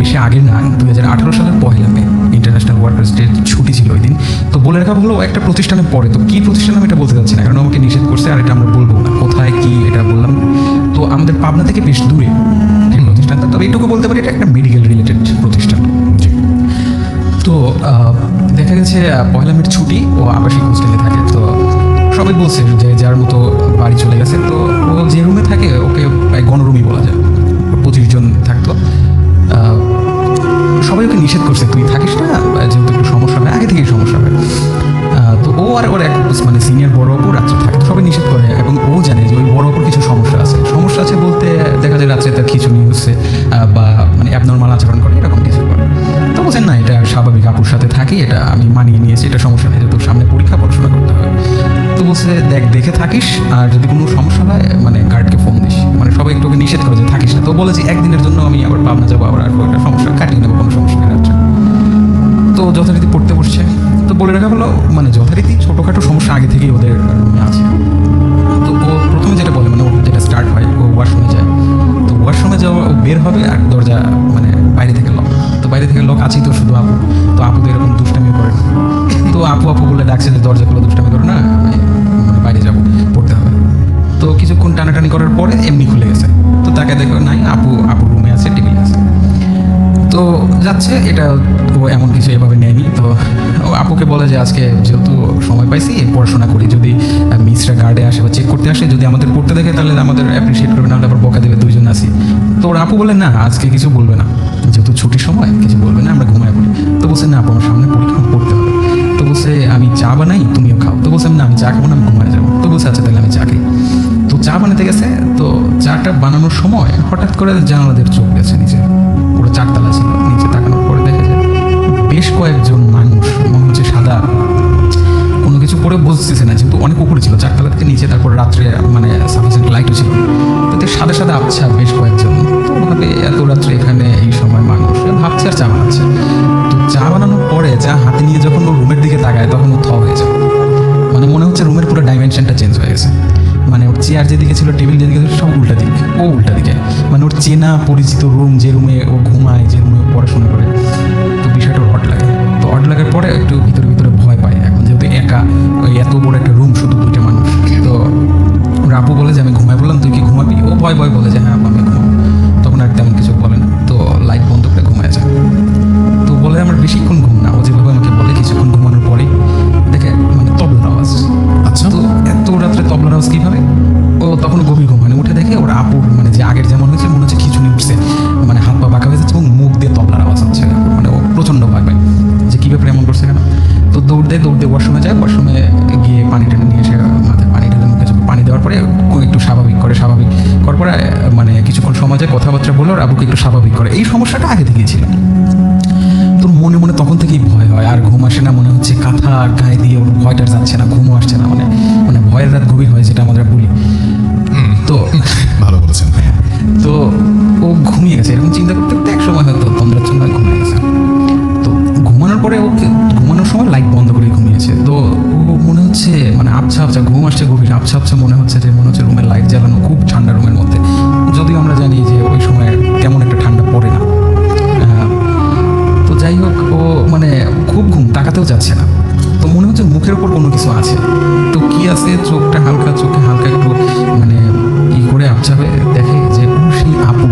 বেশি আগের না, 2018 সালের 1 মে ইন্টারন্যাশনাল ওয়ার্কার্স ডে ছুটি ছিল ওই দিন। তো বলে রাখা হলো একটা প্রতিষ্ঠানে পড়ে, তো কী প্রতিষ্ঠান আমি এটা বলতে চাচ্ছি না, কারণ আমাকে নিষেধ করছে, আর এটা আমরা বলবো না কোথায় কি এটা বললাম। তো আমাদের পাবনা থেকে বেশ দূরে এই প্রতিষ্ঠানটা, তবে এইটুকু বলতে পারি এটা একটা মেডিকেল রিলেটেড প্রতিষ্ঠান। জি। তো দেখা গেছে 1 মের ছুটি, ও আবাসিক হোস্টেলে থাকে। তো সবাই বলছে যে যার মতো বাড়ি চলে গেছে। তো ও যে রুমে থাকে ওকে গণরুমই বলা যায়, 25 জন থাকতো। সবাই ওকে নিষেধ করছে তুই থাকিস না, যেহেতু একটু সমস্যা হয়, আগে থেকেই সমস্যা হয়। তো ও আর ওর এক মানে সিনিয়র বড় অপর রাত্রে থাকে, তো সবাই নিষেধ করে, এবং ও জানে যে ওই বড় অপর কিছু সমস্যা আছে বলতে দেখা যায় রাত্রে তার খিচুনি হচ্ছে বা মানে অ্যাবনর্মাল আচরণ করে, এরকম কিছু করে। তো বলছেন না, এটা স্বাভাবিক, আপুর সাথে থাকি, এটা আমি মানিয়ে নিয়েছি, এটা সমস্যা নেই, যেহেতু সামনে পরীক্ষা, পড়াশোনা করতে হবে। তো বলছে দেখে থাকিস, আর যদি কোনো সমস্যা হয় মানে গার্ডকে ফোন দিস। মানে সবাই একটু নিষেধ করে যে থাকিস না। তো বলে যে একদিনের জন্য আমি আবার পাবনা যাবো, আবার একটা সমস্যা কাটিয়ে নেবো, কোনো সমস্যা নেই রাত্রে। তো যথারীতি পড়তে বসছে। তো বলে রাখা হলো মানে যথারীতি ছোটোখাটো সমস্যা আগে থেকেই ওদের রুমে আছে। তো ও প্রথমে যেটা বলে মানে ওর যেটা স্টার্ট হয়, ও ওয়াশরুমে যায়। তো ওয়াশরুমে যাওয়া ও বের হবে, আর দরজা মানে বাইরে থেকে লক। তো বাইরে থেকে লক আছেই তো শুধু আপু। তো আপু তো এরকম দুষ্টামি করে না। তো আপু বলে ডাকছে যে দরজাগুলো দুষ্টামি করে না, মানে বাইরে যাবো, পড়তে হবে। তো কিছুক্ষণ টানাটানি করার পরে এমনি খুলে গেছে। তো তাকে দেখো নাই, আপু রুমে আছে, টেবিলে আছে। তো যাচ্ছে, এটা ও এমন কিছু এভাবে নেয়নি। তো ও আপুকে বলে যে আজকে যেহেতু সময় পাইছি পড়াশোনা করি, যদি মিসরা গার্ডে আসে বা চেক করতে আসে, যদি আমাদের পড়তে দেখে তাহলে আমাদের অ্যাপ্রিসিয়েট করবে, নাহলে আবার বকা দেবে, দুইজন আসি। তো ওর আপু বলে না আজকে কিছু বলবে না, যেহেতু ছুটির সময় কিছু বলবে না, আমরা ঘুমায় পড়ি। তো বলছে না আপু আমার সামনে পরীক্ষা পড়তে হবে। তো বলছে আমি চা বানাই তুমিও খাও। তো বলছে না আমি চা খাবো না, আমি ঘুমায় যাবো। তো বলছে আচ্ছা তাহলে আমি চা খাই। তো চা বানাতে গেছে, তো চাটা বানানোর সময় হঠাৎ করে জানালাদের চোখ গেছে নিচে, পুরো চারতলা ছিল, নিচে তাকানোর পরে দেখে যে বেশ কয়েকজন মানুষ, মনে হচ্ছে সাদা, কোনো কিছু পরে বুঝতেছে না যেহেতু অনেক উপরে ছিল, চারতলা থেকে নিচে, তারপর রাত্রে মানে সাফিসিয়েন্ট লাইটও ছিল, তাতে সাদা সাদা আবছা বেশ কয়েকজন। তো ভাবে এত রাত্রে এখানে এই সময় মানুষ ভাবছে আর চা বানাচ্ছে। তো চা বানানোর পরে চা হাতে নিয়ে যখন ও রুমের দিকে তাকায় তখন ও থ হয়ে যায়, মানে মনে হচ্ছে রুমের পুরো ডাইমেনশনটা চেঞ্জ হয়ে গেছে। মানে ওর চেয়ার যেদিকে ছিল, টেবিল যেদিকে ছিল, সব উল্টা দিক, ও উল্টা দিকে। মানে ওর চেনা পরিচিত রুম, যে রুমে ও ঘুমায়, যে রুমে ও পড়াশোনা করে, তো বিষয়টা অড লাগে। তো অড লাগার পরে একটু ভিতরে ভিতরে ভয় পায়, এখন যেহেতু একা, ওই এত বড় একটা রুম, শুধু দুইটা মানুষ। তো ওর আপু বলে যে আমি ঘুমায়, বললাম তুই কি ঘুমাবি? ও ভয় ভয় বলে যে হ্যাঁ আপু আমি ঘুমাবো। তখন আর তেমন কিছু বলে না, তো লাইট বন্ধ করে ঘুমায় যায়। তো বলে আমার বেশিক্ষণ ঘুম না, ও যেভাবে আমাকে বলে কিছুক্ষণ ঘুমানোর পরেই দেখে মানে তবলার আওয়াজ। আচ্ছা। তো এত রাত্রে তবলার আওয়াজ কীভাবে? ও তখন গভীর ঘুম, মানে উঠে দেখে ওর আপুর মানে যে আগের যেমন হয়েছে মনে হচ্ছে খিচুনি উঠছে, মানে হাত পা বাঁকা হয়ে যাচ্ছে এবং মুখ দিয়ে তবলার আওয়াজ হচ্ছে। মানে ও প্রচণ্ড ভয় পায় যে কী ব্যাপারে এমন করছে কেন। তো দৌড় দিয়ে ওয়াশরুমে যায়, ওয়াশরুমে গিয়ে পানি টেনে নিয়ে এসে মাথায় পানি ঢেলে মুখে চোখে পানি দেওয়ার পরে ও একটু স্বাভাবিক করার পরে মানে কিছুক্ষণ সময় যায়, কথাবার্তা বলে ওর আবুকে একটু স্বাভাবিক করে। এই সমস্যাটা আগে থেকেই ছিল। তোর মনে মনে তখন থেকেই ভয় হয়, আর ঘুম আসে না, মনে হচ্ছে কাঁথা আর গায়ে দিয়ে ওর ভয়টা যাচ্ছে না, ঘুমও আসছে না, মানে মানে ভয়ের রাত গভীর হয় যেটা আমরা বলি। তো ভালো বলেছেন। তো ও ঘুমিয়ে গেছে, এরকম চিন্তা করতে করতে এক সময় হয়তো তন্দ্রার জন্য ঘুমিয়ে গেছে। তো ঘুমানোর পরে ওকে ঘুমানোর সময় লাইট বন্ধ করে ঘুমিয়েছে। তো ও মনে হচ্ছে মানে আবছা আবছা ঘুম আসছে, গভীর আবছা আবছা মনে হচ্ছে যে মনে হচ্ছে রুমের লাইট জ্বালানো, খুব ঠান্ডা রুমের মধ্যে, যদিও আমরা জানি যে ওই সময় তেমন একটা ঠান্ডা পড়ে না। তো যাই হোক, ও মানে খুব ঘুম, তাকাতেও যাচ্ছে না। তো মনে হচ্ছে মুখের ওপর কোনো কিছু আছে। তো কি আছে, চোখে হালকা একটু মানে ই করে আবছা হয়ে দেখে যে ও সেই আপু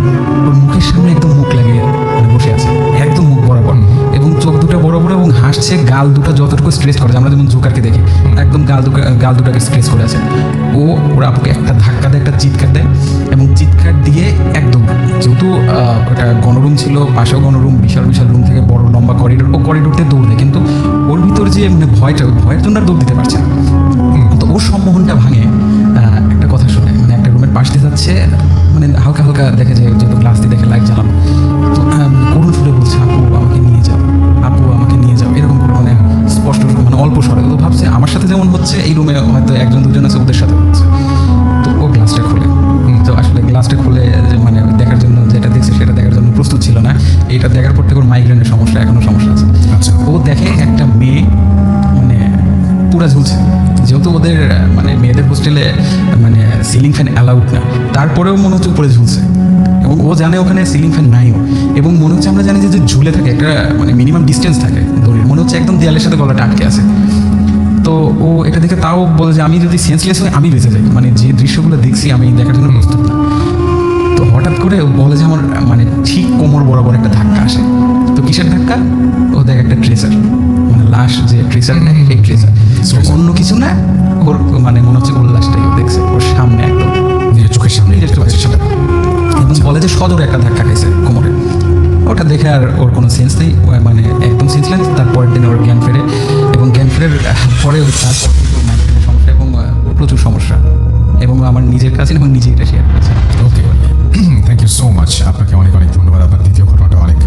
ওর মুখের সামনে একদম মুখ লাগিয়ে মানে বসে আছে, একদম মুখ বরাবর, এবং চোখ দুটো বড় বড়, এবং হাসছে, গাল দুটো যতটুকু স্ট্রেচ করে, আমরা যেমন জোকারকে দেখি একদম গাল দুটাকে স্ট্রেচ করে আছে। ওর আপুকে একটা ধাক্কা দেয়, একটা চিৎকার দেয়, এবং চিৎকার দিয়ে একদম, যেহেতু ওটা গণরুম ছিল, পাশেও গণরুম, বিশাল বিশাল রুম থেকে বড় লম্বা করিডোর, ও করিডোরতে দৌড় দেয়, কিন্তু ওর ভিতর যে মানে ভয়ের জন্য আর দৌড় দিতে পারছে না। তো ওর সম্মোহনটা ভাঙে একটা কথা শুনে, মানে একটা রুমের পাশ দিয়ে যাচ্ছে, মানে হালকা হালকা দেখে যে যেহেতু গ্লাস দিয়ে দেখে লাইট জ্বালানো, তো করুণ সুরে বলছে আপু আমাকে নিয়ে যাও, আপু আমাকে নিয়ে যাও, এরকম করে মানে স্পষ্ট মানে অল্প স্বরে। তো ভাবছে আমার সাথে যেমন হচ্ছে এই রুমে হয়তো একজন দুজন আছে, ওদের সাথে হচ্ছে। তো ও গ্লাসটা খোলে, তো আসলে গ্লাসটা খুলে মানে দেখার জন্য, যেটা দেখছে সেটা দেখার জন্য প্রস্তুত ছিল না। এটা দেখার পর থেকে ওর মাইগ্রেনের সমস্যা, এখনো সমস্যা আছে। আচ্ছা। ও দেখে একটা মেয়ে মানে পুরা ঝুলছে, যেহেতু ওদের মানে মেয়েদের হোস্টেলে মানে সিলিং ফ্যান অ্যালাউড না, তারপরেও মনে হচ্ছে উপরে ঝুলছে, এবং ও জানে ওখানে সিলিং ফ্যান নাইও, এবং মনে হচ্ছে আমরা জানি যে ঝুলে থাকে একটা মানে মিনিমাম ডিস্টেন্স থাকে দড়ির, মনে হচ্ছে একদম দেয়ালের সাথে গলাটা আটকে আছে। তো ও এটা দেখে তাও বলে যে আমি যদি সেন্সলেস হই আমি বেঁচে যাই, মানে যে দৃশ্যগুলো দেখছি আমি দেখার জন্য প্রস্তুত না। তো হঠাৎ করে ও বলে যে আমার মানে ঠিক কোমর বরাবর একটা ধাক্কা আসে। তো কিসের ধাক্কা? ও দেখে একটা ট্রেসার, মানে লাশ যে ট্রেসার নেয় এই ট্রেসার, অন্য কিছু না, ওর মানে মনে হচ্ছে ওর লাশটাই ও দেখছে ওর সামনে, একদম নিজের চোখের সামনে দেখতে পাচ্ছি সেটা। এবং বলে যে সদরে একটা ধাক্কা খাইছে কোমরে। ওটা দেখে আর ওর কোনো সেন্স নেই, মানে একদম সেন্সলেস। তারপরের দিনে ওর জ্ঞান ফেরে, এবং জ্ঞান ফেরার পরে তারপর মাইগ্রেনের সমস্যা এবং প্রচুর সমস্যা, এবং আমার নিজের কাছে এবং নিজে এটা শেয়ার করেছে। ওকে, থ্যাংক ইউ সো মাচ। আপনাকে অনেক অনেক ধন্যবাদ। আপনার দ্বিতীয় ঘটনাটা অনেক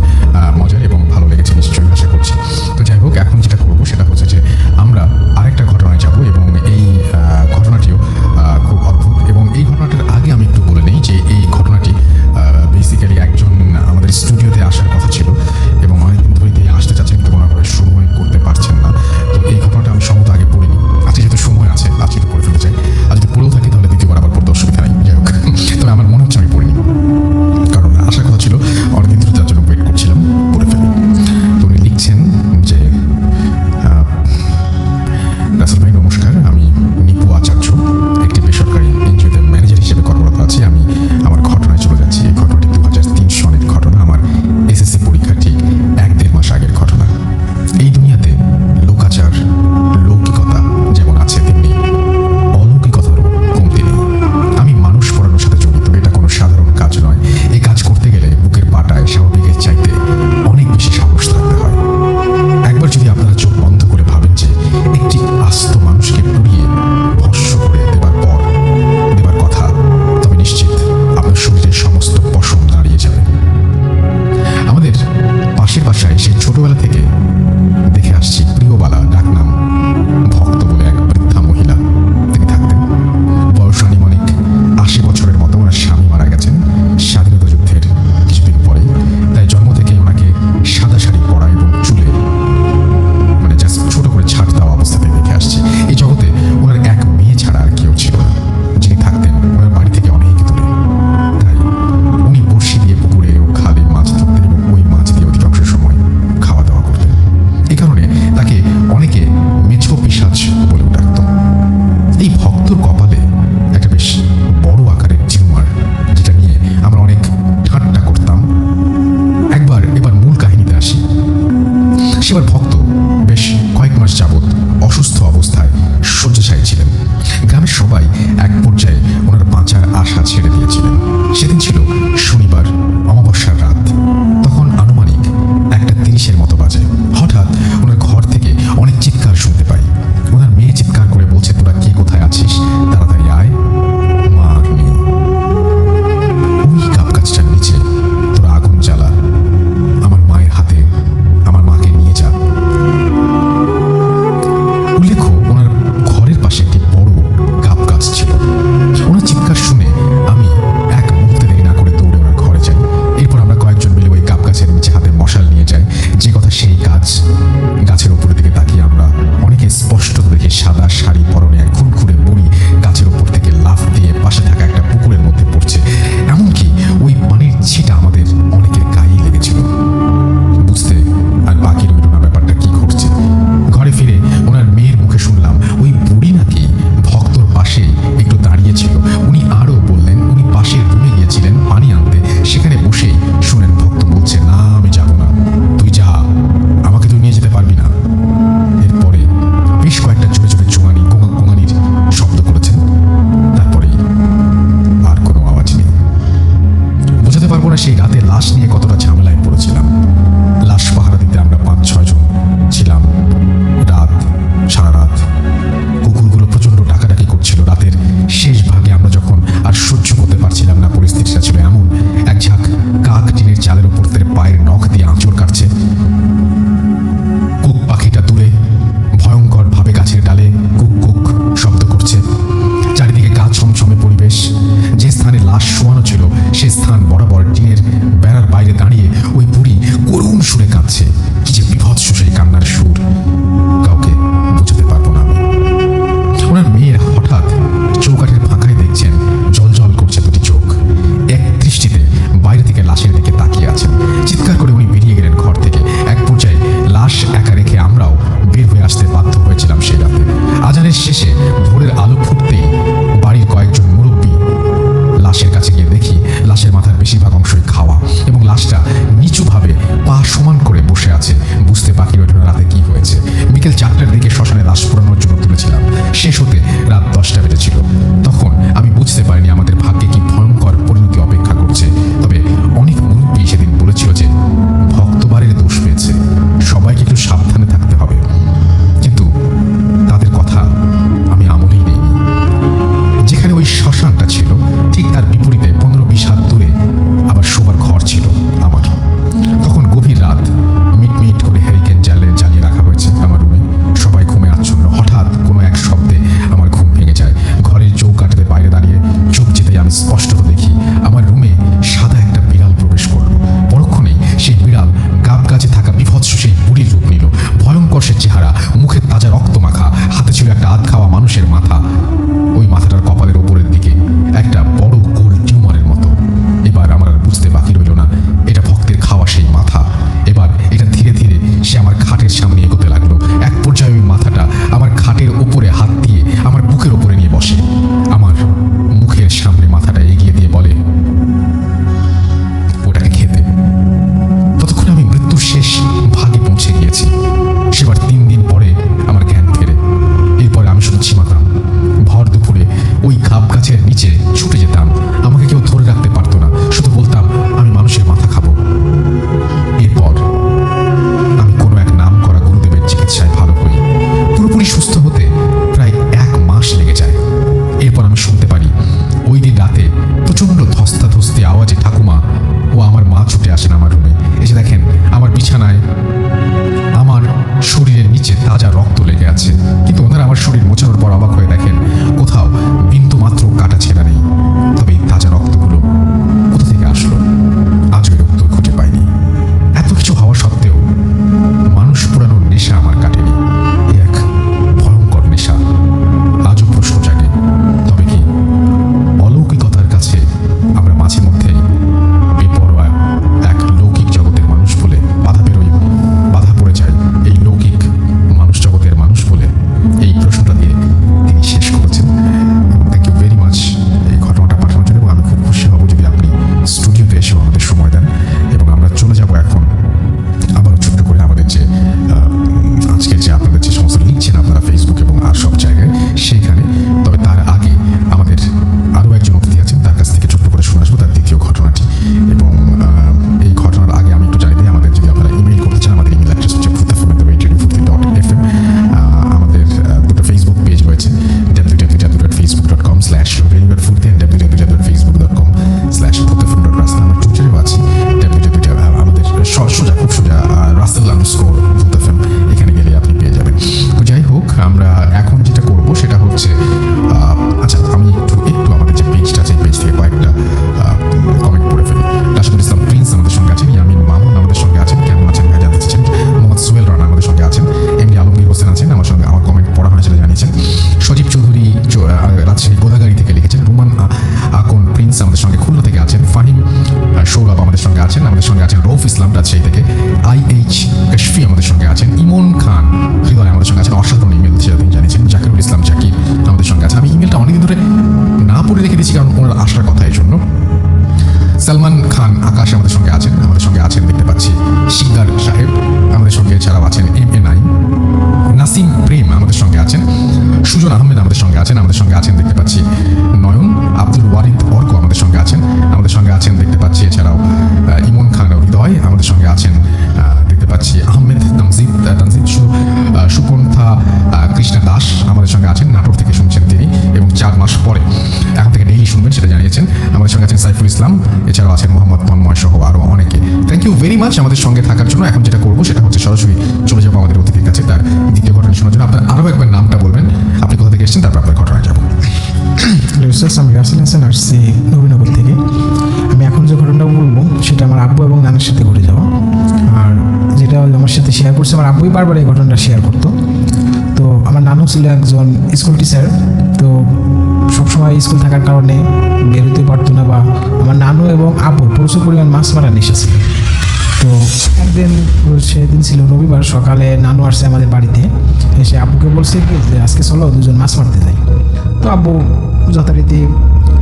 মজার এবং ভালো লেগেছে নিশ্চয়ই, আশা করছি। তো যাই হোক, এখন যেটা করবো সেটা হচ্ছে যে আমরা আরেকটা ঘটনায় যাব, এবং এই ঘটনাটিও খুব অদ্ভুত। এবং এই ঘটনাটার আগে আমি একটু বলে নিই যে এই ঘটনাটি বেসিক্যালি একজন আমাদের স্টুডিওতে আসার কথা ছিল, এবং অনেকদিন ধরেই তিনি আসতে চাচ্ছেন, কিন্তু কোনোভাবে সময় করতে পারছেন না। তো এই ঘটনাটা আমি সম্ভবত আগে পড়িনি, আজকে যেহেতু সময় আছে আজকে একটু পড়ে ফেলতে চাই, আর যদি পড়েও থাকি তাহলে দ্বিতীয়বার আবার পড়তে অসুবিধা নেই। যাই হোক, তবে আমার মনে হচ্ছে আমি পড়িনি, কারণ আসার কথা ছিল অনেকদিন ধরে, যার জন্য ওয়েট করছিলাম। বিকেল 4টার দিকে শ্মশানে লাশ পোড়ানোর জন্য তুলেছিলাম। শেষ হতে রাত 10টা বেজেছিল। তখন আমি বুঝতে পারিনি আমাদের ভাগ্যে কি ভয়ঙ্কর পরিণতি অপেক্ষা করছে। তবে অনেক মুরব্বী সেদিন বলেছিল যে ভক্তবারের দোষ পেয়েছে, সবাইকে একটু সাবধানে থাকতে হবে। কিন্তু তাদের কথা আমি আমলেই নেইনি। যেখানে ওই শ্মশানটা ছিল ঠিক তার বিপরীতে 15-20 হাত দূরে আবার শোবার ঘর ছিল আমার। তখন গভীর রাত, মিটমিট করে হ্যারিকেন জ্বালিয়ে রাখা হয়েছে আমার রুমে। সবাই ঘুমে আচ্ছন্ন। হঠাৎ কোনো এক শব্দে আমার ঘুম ভেঙে যায়। ঘরের চৌকাঠের বাইরে দাঁড়িয়ে চোখ যেতেই আমি স্পষ্টত দেখি আমার রুমে সাদা একটা বিড়াল প্রবেশ করলো। পরক্ষণেই সেই বিড়াল গাব গাছে থাকা বিভৎস সেই বুড়ির রূপ নিল। ভয়ঙ্কর সে চেহারা, মুখে তাজা রক্ত মাখা, হাতে ছিল একটা আধ খাওয়া মানুষের মাথা। ওই মাথাটার কপালের ওপরের দিকে একটা বড় গোল টিউমারের মতো। এবার আমার আর বুঝতে বাকি রইল না এটা ভক্তের খাওয়া সেই মাথা। এবার এটা ধীরে ধীরে সে আমার খাটের সামনে এগোতে লাগলো। এক পর্যায়ে ওই মাথাটা আমার খাটের ওপরে হাত দিয়ে আমার বুকের ওপরে নিয়ে বসে। আমার মুখের সামনে মাথাটা এগিয়ে দিয়ে বলে, ওটাকে খেতে। ততক্ষণে আমি মৃত্যুর শেষ ভাগে পৌঁছে গিয়েছি। সেবার 3 দিন পরে আমার জ্ঞান ফেরে। এরপরে আমি শুধু ঝিমাতাম। ভর দুপুরে ওই গাব গাছের নিচে ছুটে যেতাম। আমাকে কেউ ধরে রাখতে পারতো না। শুধু বলতাম আমি মানুষের মাথা খাবো। এরপর আমি কোনো এক নাম করা গুরুদেবের চিকিৎসায় ভালো হই। পুরোপুরি সুস্থ হতে প্রায় 1 মাস লেগে যায়। এরপর আমি শুনতে পারি ওই দিন রাতে প্রচণ্ড ধস্তাধস্তি আওয়াজে ঠাকুমা ও আমার মা ছুটে আসেন আমার রুমে। এসে দেখেন আমার বিছানায় আমার শরীরের নিচে তাজা রক্ত লেগে আছে। কিন্তু ওনারা আমার শরীর মোছানোর পর অবাক হয়ে দেখেন কোথাও বিন্দু মাত্র কাটা ছেঁড়া নেই। তবে এই তাজা রক্তগুলো কোথা থেকে আসলো আজও এর উত্তর খুঁজে পাইনি। এত কিছু হওয়া সত্ত্বেও মানুষ পোড়ানোর নেশা আমার কাটেনি। এ এক ভয়ঙ্কর নেশা। আজও প্রশ্ন জাগে, তবে কি অলৌকিকতার কাছে আমরা মাঝে মধ্যেই বেপরোয়া এক লৌকিক জগতের মানুষ বলে বাধা পড়ে যায় এই লৌকিক মানুষ জগতের মানুষ বলে? এই প্রশ্নটা দিয়ে তিনি শেষ করেছেন। থ্যাংক ইউ ভেরি মাচ এই ঘটনাটা পাঠানোর জন্য। এবং আমি খুব খুশি হব যদি আপনি স্টুডিওতে এসেও আমাদের সময় দেন। এবং আমরা চলে যাব এখন আবারও ছোট্ট করে আমাদের যে আজকের যে আপনাদের যে সমস্ত লিখছেন আপনারা ফেসবুক এবং আর সব জায়গায় সেইখানে। তবে তার আগে আমাদের আরও একজন অতিথি আছেন, তার কাছ থেকে ছোট্ট করে শুনে আসবো তার দ্বিতীয় ঘটনাটি। এবং এই ঘটনার আগে আমি একটু জানিয়ে দিই, আমাদের যদি আপনারা ইমেল করতে চান, আমাদের ইমেল অ্যাড্রেস হচ্ছে futtafm@radiofurti.fm। আমাদের দুটো ফেসবুক পেজ রয়েছে, www.facebook.com/radiofurti and www.facebook.com/futtafm.rastel। আমরা টুইটারেও আছি, আমাদের সোজা খুব সোজা Russell_futtafm, এখানে গেলে আপনি পেয়ে যাবেন। তো যাই হোক, আমরা এখন যেটা করব সেটা হচ্ছে আচ্ছা আমি একটু আমাদের যে পেজটা আছে পেজ থেকে কয়েকটা কমেন্ট পড়ে ফেলি। রাশিদুল ইসলাম প্রিন্স আমাদের সঙ্গে আছেন, ইয়ামিন মামুন আমাদের সঙ্গে আছেন, কেমন আছেন ভাই জানতে চাচ্ছেন। মোহাম্মদ সোহেল রানা আমাদের সঙ্গে আছেন, এমনি আলমগীর হোসেন আছেন আমার সঙ্গে, আমার কমেন্ট পড়া হয়েছিল জানিয়েছেন। সজীব চৌধুরী রাজশাহী গোদাগাড়ি থেকে লিখেছেন। রুমান আকন প্রিন্স আমাদের সঙ্গে খুলনা থেকে আছেন। ফাহিম সৌরভ আমাদের সঙ্গে আছেন। আমাদের সঙ্গে আছেন রৌফ ইসলাম রাজশাহী থেকে। IH কাশফি আমাদের সঙ্গে আছেন। ইমন খান হৃদয় আমাদের সঙ্গে আছেন। অসাধারণ ইমেল সেটা তিনি জানিয়েছেন। জাকিরুল ইসলাম জাকির আমাদের সঙ্গে আছেন। আমি ইমেলটা অনেকদিন ধরে না পড়ে রেখে দিয়েছি কারণ ওনার আসার কথা এই জন্য। সালমান খান আকাশ আমাদের সঙ্গে আছেন। আমাদের সঙ্গে আছেন দেখতে পাচ্ছি শিকদার সাহেব আমাদের সঙ্গে, এছাড়াও আছেন MA9 নাসিম প্রেম আমাদের সঙ্গে আছেন। সুজন আহমেদ আমাদের সঙ্গে আছেন। আমাদের সঙ্গে আছেন দেখতে পাচ্ছি নয়ন আব্দুল ওয়ারিদ অর্ক আমাদের সঙ্গে আছেন। আমাদের সঙ্গে আছেন দেখতে পাচ্ছি এছাড়াও ইমন খান হৃদয় আমাদের সঙ্গে আছেন। দেখতে পাচ্ছি আহমেদ তানজিদ সুকন্থা কৃষ্ণা দাস আমাদের সঙ্গে আছেন, নাটোর থেকে শুনছেন তিনি, এবং 4 মাস পরে এখন থেকে ডেইলি শুনবেন সেটা জানিয়েছেন। আমাদের সঙ্গে আছেন সাইফুল ইসলাম, এছাড়াও আছেন মোহাম্মদ তন্ময় সহ আরও অনেকে। থ্যাংক ইউ ভেরি মাচ আমাদের সঙ্গে থাকার জন্য। এখন যেটা করবো সেটা হচ্ছে সরাসরি চলে যাবো আমাদের অতিথির কাছে তার দ্বিতীয় ঘটনা শোনার জন্য। আপনার আরও একবার নামটা বলবেন, আপনি কোথা থেকে এসেছেন, তারপর আপনার ঘটনায় যাবো। আমি রাসেল হাসান আসছি নবীনগর থেকে। আমি এখন যে ঘটনাটা বলবো সেটা আমার আব্বু এবং নানার সাথে ঘটে যাওয়া। আর যেটা আমার সাথে শেয়ার করছে, আমার আব্বুই বারবার এই ঘটনাটা শেয়ার করতো। তো আমার নানু ছিল একজন স্কুল টিচার। তো সবসময় স্কুল থাকার কারণে বেরোতে পারতো না, বা আমার নানু এবং আব্বু প্রচুর পরিমাণ মাছ মারার নেশা ছিল। তো একদিন সেদিন ছিল রবিবার, সকালে নানু আসছে আমাদের বাড়িতে, এসে আব্বুকে বলছে কি যে আজকে চলো দুজন মাছ মারতে যাই। তো আব্বু যথারীতি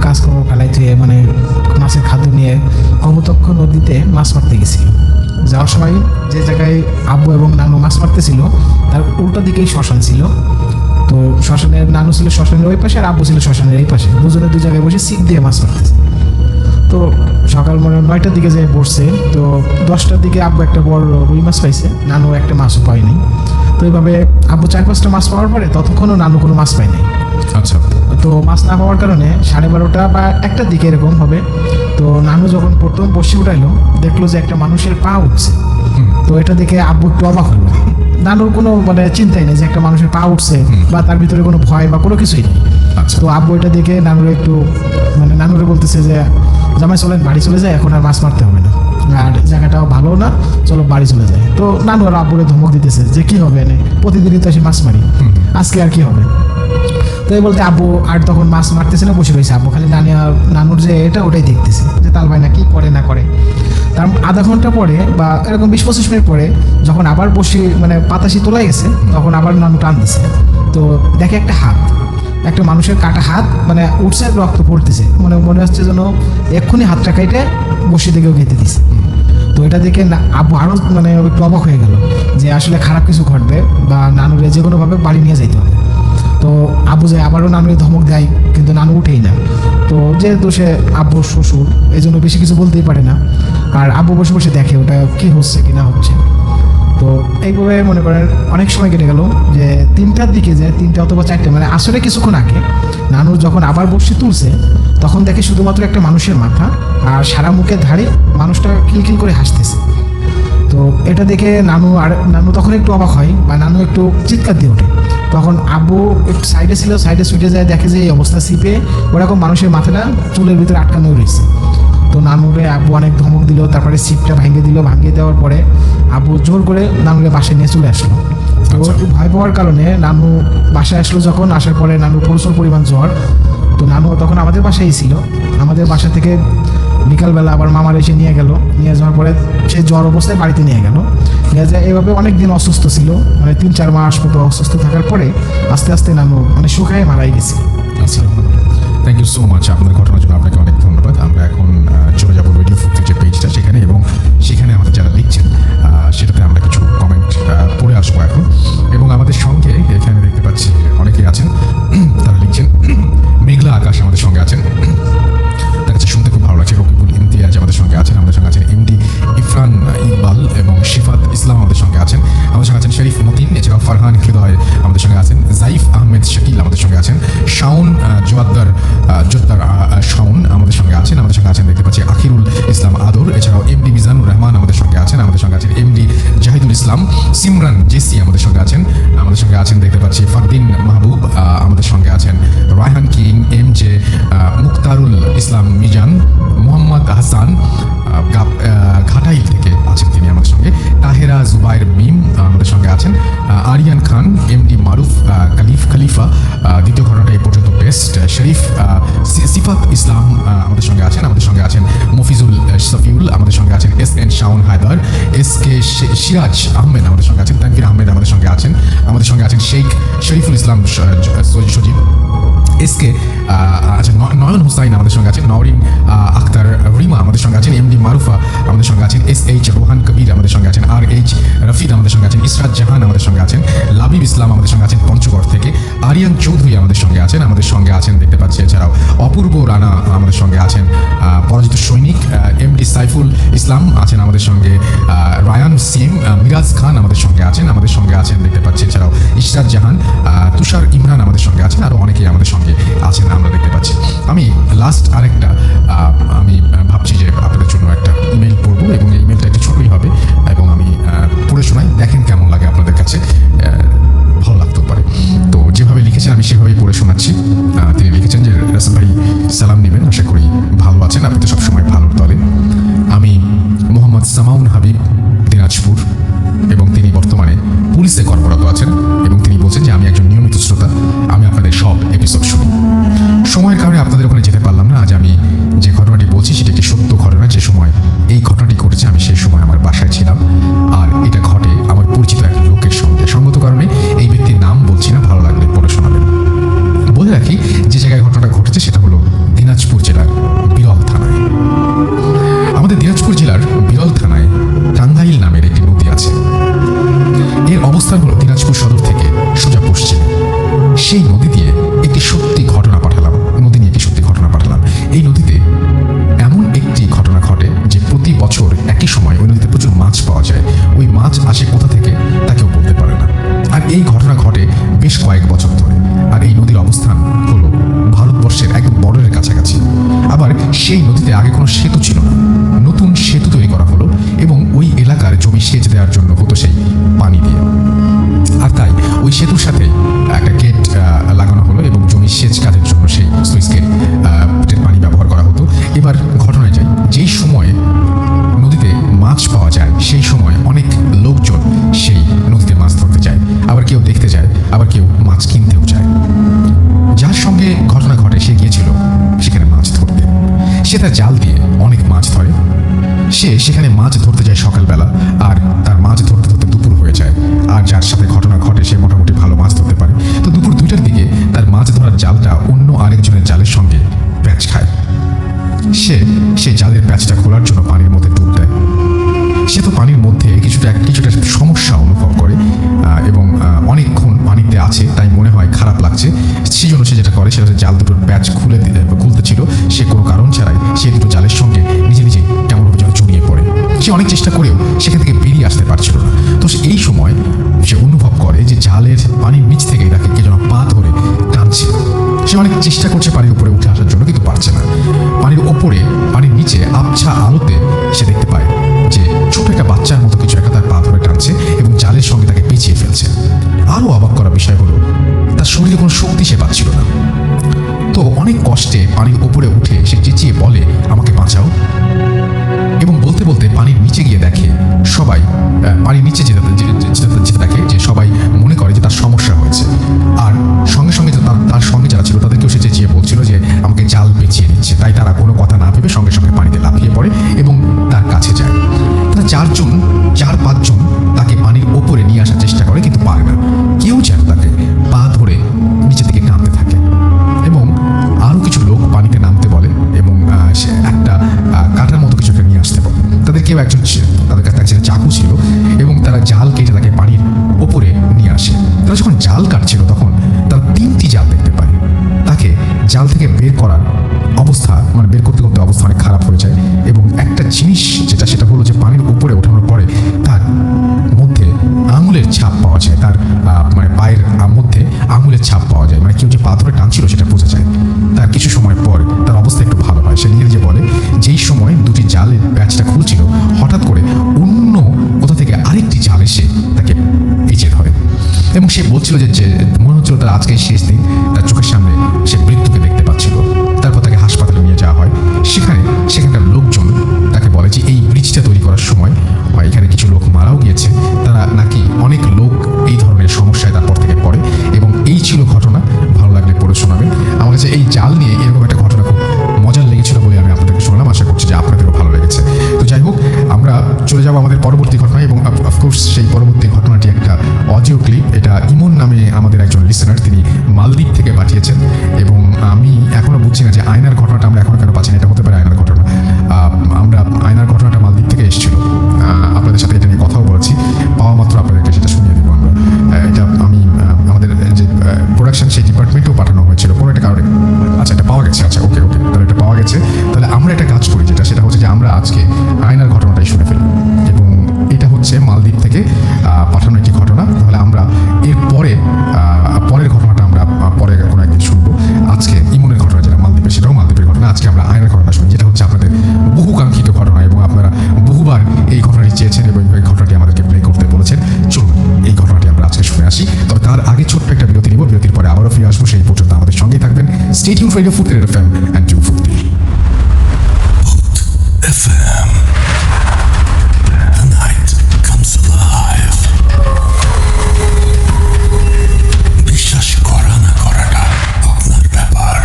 কাজকর্ম ফেলাই থুয়ে মানে মাছের খাদ্য নিয়ে কমতক্ষ নদীতে মাছ মারতে গেছিল। যাওয়ার সময় যে জায়গায় আব্বু এবং নানু মাছ মারতেছিল তার উল্টো দিকেই শ্মশান ছিল। তো শ্মশানের নানু ছিল শ্মশানের ওই পাশে আর আব্বু ছিল শ্মশানের এই পাশে, দুজনে দুই জায়গায় বসে ছিপ দিয়ে মাছ মারতেছে। তো সকাল মনে হয় 9টার দিকে যেয়ে বসছে, তো 10টার দিকে আব্বু একটা বড় রুই মাছ পাইছে, নানু একটা মাছও পায়নি। তো এইভাবে আব্বু 4-5টা মাছ পাওয়ার পরে ততক্ষণও নানু কোনো মাছ পায়নি। আচ্ছা। তো মাছ না পাওয়ার কারণে 12:30 বা 1টার দিকে এরকম হবে। তো নানু যখন প্রথম বসে উঠাইলো দেখলো যে একটা মানুষের পা উঠছে। তো এটা দেখে আব্বু একটু অবাক হলো। নানুর কোনো মানে চিন্তাই নেই যে একটা মানুষের পা উঠছে বা তার ভিতরে কোনো ভয় বা কোনো কিছুই নেই। আচ্ছা। তো আব্বু এটা দেখে নানুরে একটু মানে নানুরে বলতেছে যে জামাই চলেন বাড়ি চলে যায়, এখন আর মাছ মারতে হবে না, আর জায়গাটাও ভালো না, চলো বাড়ি চলে যায়। তো নানু আর আব্বুরে ধমক দিতেছে যে কি হবে এনে, প্রতিদিনই তো এসে মাছ মারি, আজকে আর কি হবে। তো এই বলতে আব্বু আর তখন মাছ মারতেছে না, বসে রয়েছে। আব্বু খালি নানুর যে এটা ওটাই দেখতেছে যে তাল ভাই না কি করে না করে। তার আধা ঘন্টা পরে বা এরকম 20-25 মিনিট পরে যখন আবার বসে মানে পাতাশি তোলা গেছে, তখন আবার নানু টান দিছে। তো দেখে একটা হাত, একটা মানুষের কাটা হাত মানে উঠছে, রক্ত পড়তেছে, মনে হচ্ছে যেন এক্ষুনি হাতটা কেটে বসে থেকেও খেতে দিছে। তো এটা দেখে আব্বু আরও মানে একটু অবাক হয়ে গেল যে আসলে খারাপ কিছু ঘটবে বা নানুরে যে কোনোভাবে বাড়ি নিয়ে যাইতে হবে। তো আব্বু যায় আবারও নানুরে ধমক দেয়, কিন্তু নানু উঠেই না। তো যেহেতু সে আব্বুর শ্বশুর, এই জন্য বেশি কিছু বলতেই পারে না। আর আব্বু বসে বসে দেখে ওটা কি হচ্ছে কি না হচ্ছে। তো এইভাবে মনে করেন অনেক সময় কেটে গেল, যে 3টার দিকে যে 3টা অথবা 4টে মানে আসলে কিছুক্ষণ আগে নানু যখন আবার বসে তুলছে, তখন দেখে শুধুমাত্র একটা মানুষের মাথা আর সারা মুখের ধারে মানুষটা খিলখিল করে হাসতেছে। তো এটা দেখে নানু তখন একটু অবাক হয় বা নানু একটু চিৎকার দিয়ে ওঠে। তখন আব্বু একটু সাইডে ছিল, সাইডে ছুটে যায়, দেখে যে এই অবস্থা, সিপে ওরকম মানুষের মাথাটা চুলের ভিতরে আটকানো রয়েছে। তো নানুরে আব্বু অনেক ধমক দিল, তারপরে সিপটা ভাঙিয়ে দেওয়ার পরে আব্বু জোর করে নানুরে বাসায় নিয়ে চলে আসলো। তো একটু ভয় পাওয়ার কারণে নানু বাসায় আসলো, যখন আসার পরে নানু প্রচুর পরিমাণ জ্বর। তো নানু তখন আমাদের বাসায় ছিল, আমাদের বাসা থেকে বিকালবেলা আবার মামার এসে নিয়ে যাওয়ার পরে সে জ্বর অবস্থায় বাড়িতে নিয়ে যায়। এভাবে অনেক দিন অসুস্থ ছিল, মানে 3-4 মাস মতো অসুস্থ থাকার পরে আস্তে আস্তে নানু মানে শুকায় মারাই গেছে। আচ্ছা, থ্যাংক ইউ সো মাচ আপনার ঘটনার জন্য, আপনাকে অনেক ধন্যবাদ। আমরা এখন চলে যাব রেডিও ফুক্তির যে পেজটা সেখানে, এবং সেখানে আমাদের যারা লিখছেন সেটাতে আমরা কিছু কমেন্ট পড়ে আসবো এখন। এবং আমাদের সঙ্গে এখানে দেখতে পাচ্ছি অনেকেই আছেন, তারা লিখছেন। মেঘলা আকাশ আমাদের সঙ্গে আছেন, তার কাছে শুনতে খুব ভালো লাগছে। রকিবুল ইমতিয়াজ আমাদের সঙ্গে আছেন, আমাদের সঙ্গে আছেন এমডি ইরফান ইকবাল এবং শিফাত ইসলাম আমাদের সঙ্গে আছেন, আমাদের সঙ্গে আছেন শরীফ মতিন, এছাড়াও ফারহান হৃদয় আমাদের সঙ্গে আছেন, জাইফ আহমেদ শাকিল আমাদের সঙ্গে আছেন, শাওন জোয়াদ্দার শাওন আমাদের সঙ্গে আছেন, দেখতে পাচ্ছি আখিরুল ইসলাম আদর, এছাড়াও এমডি মিজানুর রহমান আমাদের সঙ্গে আছেন, এমডি জাহিদুল ইসলাম, সিমরান জেসি আমাদের সঙ্গে আছেন, দেখতে পাচ্ছি ফারদিন মাহবুব আমাদের সঙ্গে আছেন, রায়হান কিং, এমজে মুক্তারুল ইসলাম মিজান, মোহাম্মদ হাসান ঘাটাইল থেকে আছেন তিনি আমাদের সঙ্গে, তাহেরা জুবাইর মিম আমাদের সঙ্গে আছেন, আরিয়ান খান, এমডি মারুফ খলিফা, দ্বিতীয় ঘটনাটা এই পর্যন্ত বেস্ট, শরীফ সিফাত ইসলাম আমাদের সঙ্গে আছেন, মফিজুল সফিউল আমাদের সঙ্গে আছেন, SN শাওন হায়দার, SK সিরাজ আহমেদ আমাদের সঙ্গে আছেন, তানভীর আহমেদ আমাদের সঙ্গে আছেন, শেখ শরীফুল ইসলাম সজীব, SK আছেন, নয়ন হুসাইন আমাদের সঙ্গে আছেন, নওরিন আখতার রিমা আমাদের সঙ্গে আছেন, এমডি মারুফা আমাদের সঙ্গে আছেন, SH রোহান কবির আমাদের সঙ্গে আছেন, RH রফিদ আমাদের সঙ্গে আছেন, ইসরাত জাহান আমাদের সঙ্গে আছেন, লাবিব ইসলাম আমাদের সঙ্গে আছেন পঞ্চগড় থেকে, আরিয়ান চৌধুরী আমাদের সঙ্গে আছেন, দেখতে পাচ্ছি। এছাড়াও অপূর্ব রানা আমাদের সঙ্গে আছেন, পরাজিত সৈনিক, MD সাইফুল ইসলাম আছেন আমাদের সঙ্গে, রায়ান সিম, মিরাজ খান আমাদের সঙ্গে আছেন, দেখতে পাচ্ছি। এছাড়াও ইসরাত জাহান, তুষার ইমরান আমাদের সঙ্গে আছেন, আরও অনেকেই আমাদের সঙ্গে আছেন আমরা দেখতে পাচ্ছি। আমি লাস্ট আরেকটা আমি ভাবছি যে আপনাদের জন্য একটা ইমেল পড়বো, এবং এই ইমেলটা একটু ছোটই হবে, এবং আমি পড়ে শোনাই, দেখেন কেমন লাগে আপনাদের কাছে, ভালো লাগতে পারে। তো যেভাবে লিখেছেন আমি সেভাবেই পড়ে শোনাচ্ছি। তিনি লিখেছেন যে রাসেল ভাই সালাম নেবেন, আশা করি ভালো আছেন, আপনি তো সবসময় ভালোর দলে। আমি মোহাম্মদ সামাউন হাবিব, দিনাজপুর, এবং তিনি বর্তমানে পুলিশে কর্মরত আছেন, এবং তিনি বলছেন যে আমি একজন নিয়মিত শ্রোতা, আমি আপনাদের সব এপিসোড শুনি। সময়ের কারণে আপনাদের ওখানে যেতে পারলাম না। আজ আমি যে ঘটনাটি বলছি সেটি একটি সত্য ঘটনা। যে সময় এই ঘটনাটি ঘটেছে আমি সেই সময় আমার বাসায় ছিলাম, আর এটা ঘটে কোথা থেকে তা কেউ বলতে পারে না। আর এই ঘটনা ঘটে বেশ কয়েক বছর ধরে। আর এই নদীর অবস্থান হলো ভারতবর্ষের একদম বর্ডারের কাছাকাছি। আবার সেই নদীতে আগে কোনো সেতু ছিল না, নতুন সেতু তৈরি করা হলো এবং ওই এলাকার জমি সেচ দেওয়ার জন্য হতো সেই পানি দিয়ে। আর তাই ওই সেতুর সাথে একটা গেট লাগানো হলো এবং জমি সেচ কাজের জন্য সেই সুইচ গেটের পানি ব্যবহার করা হতো। এবার ঘটনায় যাই, যেই সময়ে নদীতে মাছ পাওয়া যায় সেই সময় অনেক লোকজন সেই নদীতে মাছ ধরতে যায়, আবার কেউ দেখতে যায়, আবার কেউ মাছ কিনতেও যায়। যার সঙ্গে ঘটনা ঘটে সে গিয়েছিল সেখানে মাছ ধরতে। সে তার জাল দিয়ে অনেক মাছ ধরে। সে সেখানে মাছ ধরতে যায় সকালবেলা, আর তার মাছ ধরতে ধরতে দুপুর হয়ে যায়। আর যার সাথে ঘটনা ঘটে সে মোটামুটি ভালো মাছ ধরতে পারে। তো দুপুর 2টার দিকে তার মাছ ধরার জালটা অন্য আরেকজনের জালের সঙ্গে প্যাঁচ খায়। সে সেই জালের প্যাঁচটা খোলার জন্য পানির মধ্যে ডুব দেয়। সে তো পানির মধ্যে কিছুটা সমস্যা অনুভব করে এবং অনেকক্ষণ পানিতে আছে, তাই মনে হয় খারাপ লাগছে। সেই জন্য সে যেটা করে সেটা হচ্ছে জাল দুটোর প্যাচ খুলতে ছিল। সে কোনো কারণ ছাড়াই সেই দুটো জালের সঙ্গে নিজে নিজে কেমনভাবে যেন জড়িয়ে পড়ে। সে অনেক চেষ্টা করেও সেখান থেকে বেরিয়ে আসতে পারছিল না। তো এই সময় সে অনুভব করে যে জালের পানির নিচ থেকে তাকে কে যেন পা ধরে টানছে। সে অনেক চেষ্টা করছে পানির উপরে উঠে আসার জন্য, কিন্তু পারছে না। পানির ওপরে, পানির নিচে আবছা আলোতে সে দেখতে পায় যে ছোট একটা বাচ্চার মতো কিছু একটা তার পা ধরে টানছে এবং জালের সঙ্গে তাকে পেঁচিয়ে ফেলছে। আরও অবাক করা বিষয় হলো তার শরীরে কোনো শক্তি সে পাচ্ছিল না। তো অনেক কষ্টে পানির ওপরে উঠে সে চেঁচিয়ে বলে, আমাকে বাঁচাও। এবং বলতে বলতে পানির নিচে গিয়ে দেখে সবাই, পানির নিচে যেতে দেখে যে সবাই মনে করে যে তার সমস্যা হয়েছে। আর সঙ্গে সঙ্গে তার সঙ্গে যারা ছিল তাদেরকেও সে চেঁচিয়ে বলছিল যে আমাকে জাল পেঁচিয়ে দিচ্ছে। তাই তারা কোনো কথা না ভেবে সঙ্গে সঙ্গে পানিতে লাফিয়ে পড়ে এবং তার কাছে যায়। তারা 4-5 জন তাকে পানির ওপরে নিয়ে আসার চেষ্টা করে, কিন্তু পারে না। কেউ যেন তাকে পা ধরে নিচে থেকে টানতে থাকে এবং আরও কিছু লোক পানিতে নামতে বলে এবং সে একটা কাঁটার মতো কিছু একটা নিয়ে আসতে বলে। তাদের কেউ একজন, তাদের কাছে একটা চাকু ছিল এবং তারা জাল কেটে তাকে পানির ওপরে নিয়ে আসে। তারা যখন জাল কাটছিল তখন তারা 3টি জাল দেখতে পায়। তাকে জাল থেকে বের করার অবস্থা, মানে বের করতে করতে অবস্থা অনেক খারাপ হয়ে যায়। এবং একটা জিনিস সেটা হলো যে পানির উপরে ওঠানোর পরে তার মধ্যে আঙুলের ছাপ পাওয়া যায়। তার মানে পায়ের মধ্যে আঙুলের ছাপ পাওয়া যায়, মানে কেউ যে পা ধরে টানছিল সেটা বোঝা যায়। তার কিছু সময় পর তার অবস্থা একটু ভালো হয়। সে নিজে বলে যেই সময় 2টি জালের প্যাচটা খুলছিল হঠাৎ করে অন্য কোথা থেকে আরেকটি জাল এসে তাকে পেঁচিয়ে ধরে এবং সে বলছিল যে মনে হচ্ছিল তার আজকে শেষ দিন। তার চোখের সামনে সে মৃত্যুকে দেখতে পাচ্ছিল। তারপর তাকে হাসপাতালে নিয়ে যাওয়া হয়। সেখানকার লোকজন তাকে বলে যে এই ব্রিজটা তৈরি করার সময় এখানে কিছু লোক মারাও গিয়েছে। তারা নাকি অনেক লোক এই ধরনের সমস্যায় তারপর থেকে পড়ে। এবং এই ছিল ঘটনা। ভালো লাগলে পড়ে শোনাবেন। আমার কাছে এই জাল নিয়ে এরকম একটা ঘটনা খুব মজার লেগেছিল বলে আমি আপনাদেরকে শোনালাম। আশা করছি যে আপনাদেরও ভালো লেগেছে। তো যাই হোক, আমরা চলে যাবো আমাদের পরবর্তী ঘটনায়। এবং অফকোর্স সেই পরবর্তী ঘটনাটি একটা অডিও ক্লিপ। এটা ইমন নামে আমাদের একজন লিসেনার, তিনি মালদ্বীপ থেকে পাঠিয়েছেন। এবং আমি এখনো বুঝছি না যে আয়নার ঘটনাটা আমরা এখনো কেন পাচ্ছি না। এটা হতে পারে আয়নার ঘটনা। আমরা আয়নার ঘটনাটা মালদ্বীপ থেকে এসেছিল। আপনাদের সাথে এটা নিয়ে কথাও বলেছি। পাওয়া মাত্র আপনাদেরকে সেটা শুনিয়ে দেবো আমরা। এটা আমি আমাদের যে প্রোডাকশন সেই ডিপার্টমেন্টেও পাঠানো হয়েছিল কোনো একটা কারণে। আচ্ছা, এটা পাওয়া গেছে। আচ্ছা, ওকে, তাহলে এটা পাওয়া গেছে। তাহলে আমরা একটা কাজ করি, সেটা হচ্ছে যে আমরা আজকে আয়নার ঘটনাটাই শুনে ফেলি। এবং এটা হচ্ছে মালদ্বীপ থেকে পাঠানো একটি ঘটনা। তাহলে আমরা এর পরের ঘটনাটা আমরা পরে কোনো একদিন শুনবো। আজকে ইমনের ঘটনা যেটা মালদ্বীপের, সেটাও মালদ্বীপের ঘটনা। আজকে আমরা আয়নার ঘটনা শুনি, যেটা হচ্ছে আপনাদের বহুকাঙ্ক্ষিত ঘটনা এবং আপনারা বহুবার এই ঘটনাটি চেয়েছেন এবং এই ঘটনাটি আমাদেরকে প্লে করতে বলেছেন। চলুন এই ঘটনাটি আমরা আজকে শুনে আসি। তবে তার আগে ছোট্ট একটা বিরতি নিব। বিরতির পরে আবারও ফিরে আসবো। সেই পর্যন্ত আমাদের সঙ্গেই থাকবেন। Stay tuned radio food FM and 240 FM. The night comes alive. বিশ্বাস করা না করাটা আপনার ব্যাপার।